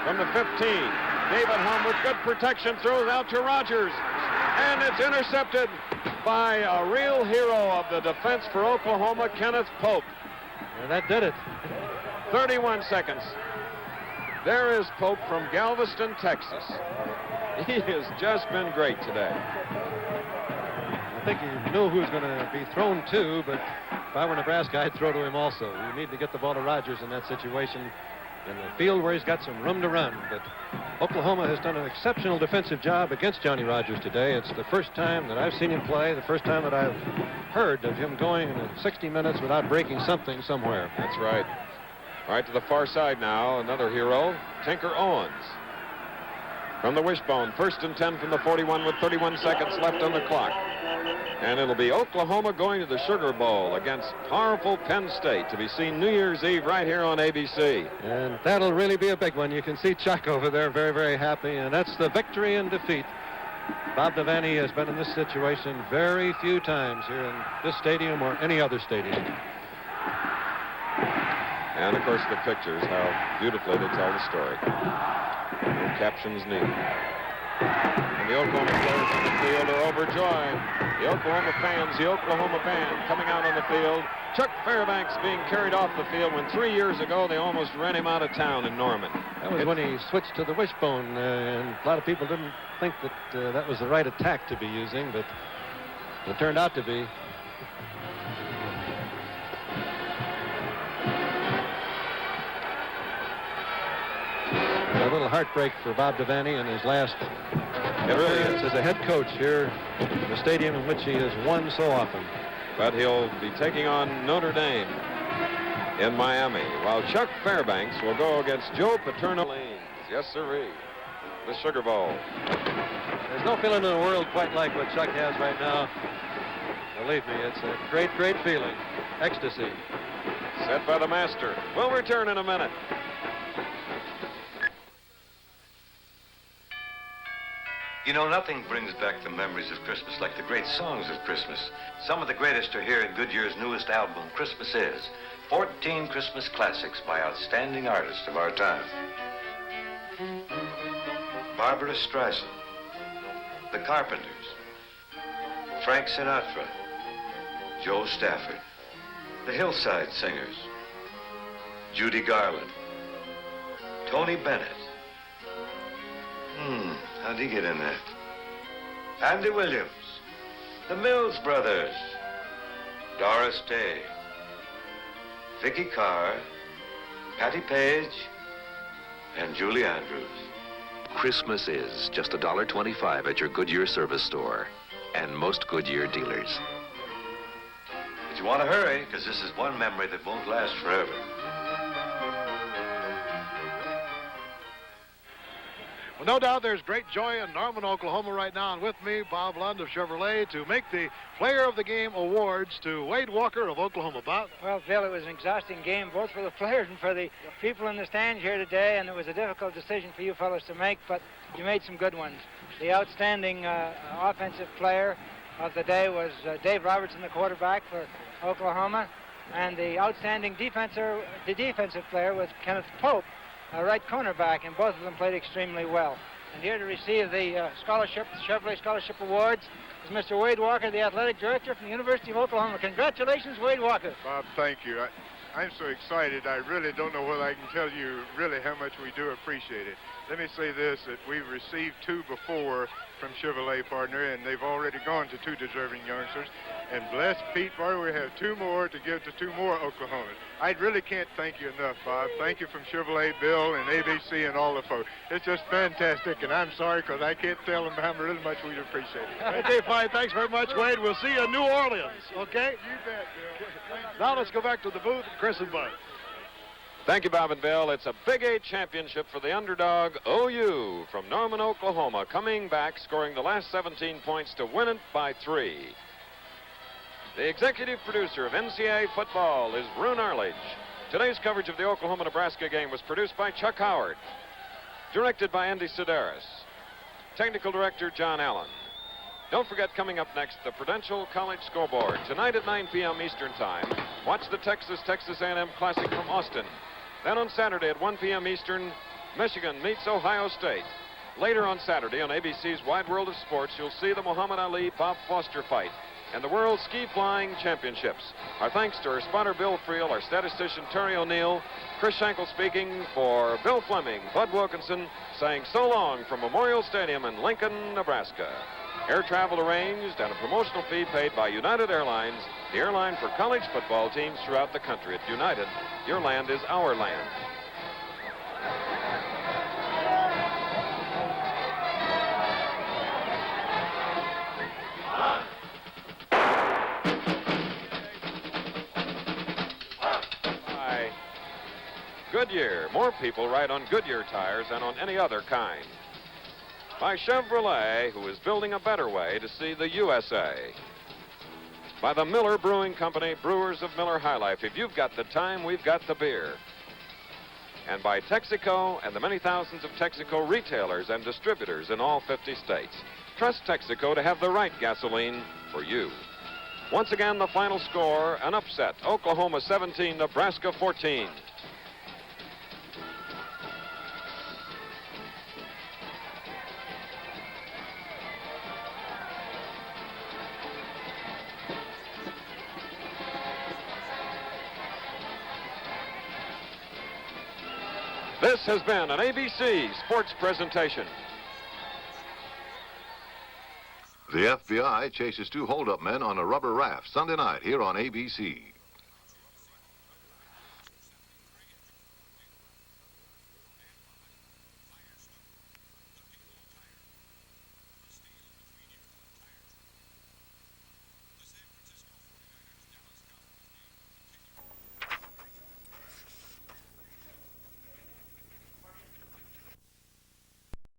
From the 15, David Hum with good protection throws out to Rogers, and it's intercepted by a real hero of the defense for Oklahoma, Kenneth Pope. And that did it. 31 seconds. There is Pope from Galveston, Texas. He has just been great today. I think he knew who was going to be thrown to, but if I were Nebraska, I'd throw to him also. You need to get the ball to Rogers in that situation in the field where he's got some room to run. But Oklahoma has done an exceptional defensive job against Johnny Rogers today. It's the first time that I've seen him play, the first time that I've heard of him going in 60 minutes without breaking something somewhere. That's right. Right to the far side now, another hero, Tinker Owens. From the wishbone, 1st and 10 from the 41 with 31 seconds left on the clock. And it'll be Oklahoma going to the Sugar Bowl against powerful Penn State, to be seen New Year's Eve right here on ABC. And that'll really be a big one. You can see Chuck over there very, very happy, and that's the victory and defeat. Bob Devaney has been in this situation very few times here in this stadium or any other stadium. And, of course, the pictures, how beautifully they tell the story. No captions needed. And the Oklahoma players on the field are overjoyed. The Oklahoma fans, the Oklahoma band coming out on the field. Chuck Fairbanks being carried off the field when 3 years ago they almost ran him out of town in Norman. That was when he switched to the wishbone, and a lot of people didn't think that that was the right attack to be using, but it turned out to be. A little heartbreak for Bob Devaney in his last appearance as a head coach here in the stadium in which he has won so often. But he'll be taking on Notre Dame in Miami, while Chuck Fairbanks will go against Joe Paterno. Yes, sirree. The Sugar Bowl. There's no feeling in the world quite like what Chuck has right now. Believe me, it's a great, great feeling. Ecstasy. Set by the master. We'll return in a minute. You know, nothing brings back the memories of Christmas like the great songs of Christmas. Some of the greatest are here in Goodyear's newest album, Christmas Is. 14 Christmas classics by outstanding artists of our time. Barbara Streisand, The Carpenters, Frank Sinatra, Joe Stafford, The Hillside Singers, Judy Garland, Tony Bennett. How'd he get in there? Andy Williams, the Mills Brothers, Doris Day, Vicky Carr, Patty Page, and Julie Andrews. Christmas is just $1.25 at your Goodyear service store and most Goodyear dealers. But you want to hurry, because this is one memory that won't last forever. Well, no doubt there's great joy in Norman, Oklahoma right now, and with me, Bob Lund of Chevrolet, to make the Player of the Game awards to Wade Walker of Oklahoma. Bob? Well, Phil, it was an exhausting game, both for the players and for the people in the stands here today, and it was a difficult decision for you fellas to make, but you made some good ones. The outstanding offensive player of the day was Dave Robertson, the quarterback for Oklahoma, and the outstanding defensive player was Kenneth Pope, a right cornerback, and both of them played extremely well. And here to receive the Chevrolet Scholarship Awards is Mr. Wade Walker, the athletic director from the University of Oklahoma. Congratulations, Wade Walker. Bob, thank you. I'm so excited. I really don't know whether I can tell you really how much we do appreciate it. Let me say this, that we've received 2 before from Chevrolet, partner, and they've already gone to 2 deserving youngsters. And bless Pete, boy, we have 2 more to give to 2 more Oklahomans. I really can't thank you enough, Bob. Thank you from Chevrolet, Bill, and ABC, and all the folks. It's just fantastic, and I'm sorry because I can't tell them how really much we appreciate it. Okay, fine. Thanks very much, Wade. We'll see you in New Orleans, okay? You bet, Bill. Now let's go back to the booth, Chris and Bud. Thank you, Bob and Bill. It's a Big 8 championship for the underdog OU from Norman, Oklahoma, coming back, scoring the last 17 points to win it by 3. The executive producer of NCAA football is Rune Arledge. Today's coverage of the Oklahoma-Nebraska game was produced by Chuck Howard, directed by Andy Sedaris, technical director John Allen. Don't forget, coming up next, the Prudential College Scoreboard. Tonight at 9 p.m. Eastern Time, watch the Texas A&M Classic from Austin. Then on Saturday at 1 p.m. Eastern, Michigan meets Ohio State. Later on Saturday on ABC's Wide World of Sports, you'll see the Muhammad Ali-Bob Foster fight and the World Ski Flying Championships. Our thanks to our spotter Bill Friel, our statistician Terry O'Neill, Chris Schenkel speaking for Bill Fleming, Bud Wilkinson, saying so long from Memorial Stadium in Lincoln, Nebraska. Air travel arranged and a promotional fee paid by United Airlines, the airline for college football teams throughout the country. At United, your land is our land. Goodyear. More people ride on Goodyear tires than on any other kind. By Chevrolet, who is building a better way to see the USA. By the Miller Brewing Company, brewers of Miller High Life. If you've got the time, we've got the beer. And by Texaco and the many thousands of Texaco retailers and distributors in all 50 states. Trust Texaco to have the right gasoline for you. Once again, the final score, an upset. Oklahoma 17, Nebraska 14. This has been an ABC Sports presentation. The FBI chases 2 hold-up men on a rubber raft Sunday night here on ABC.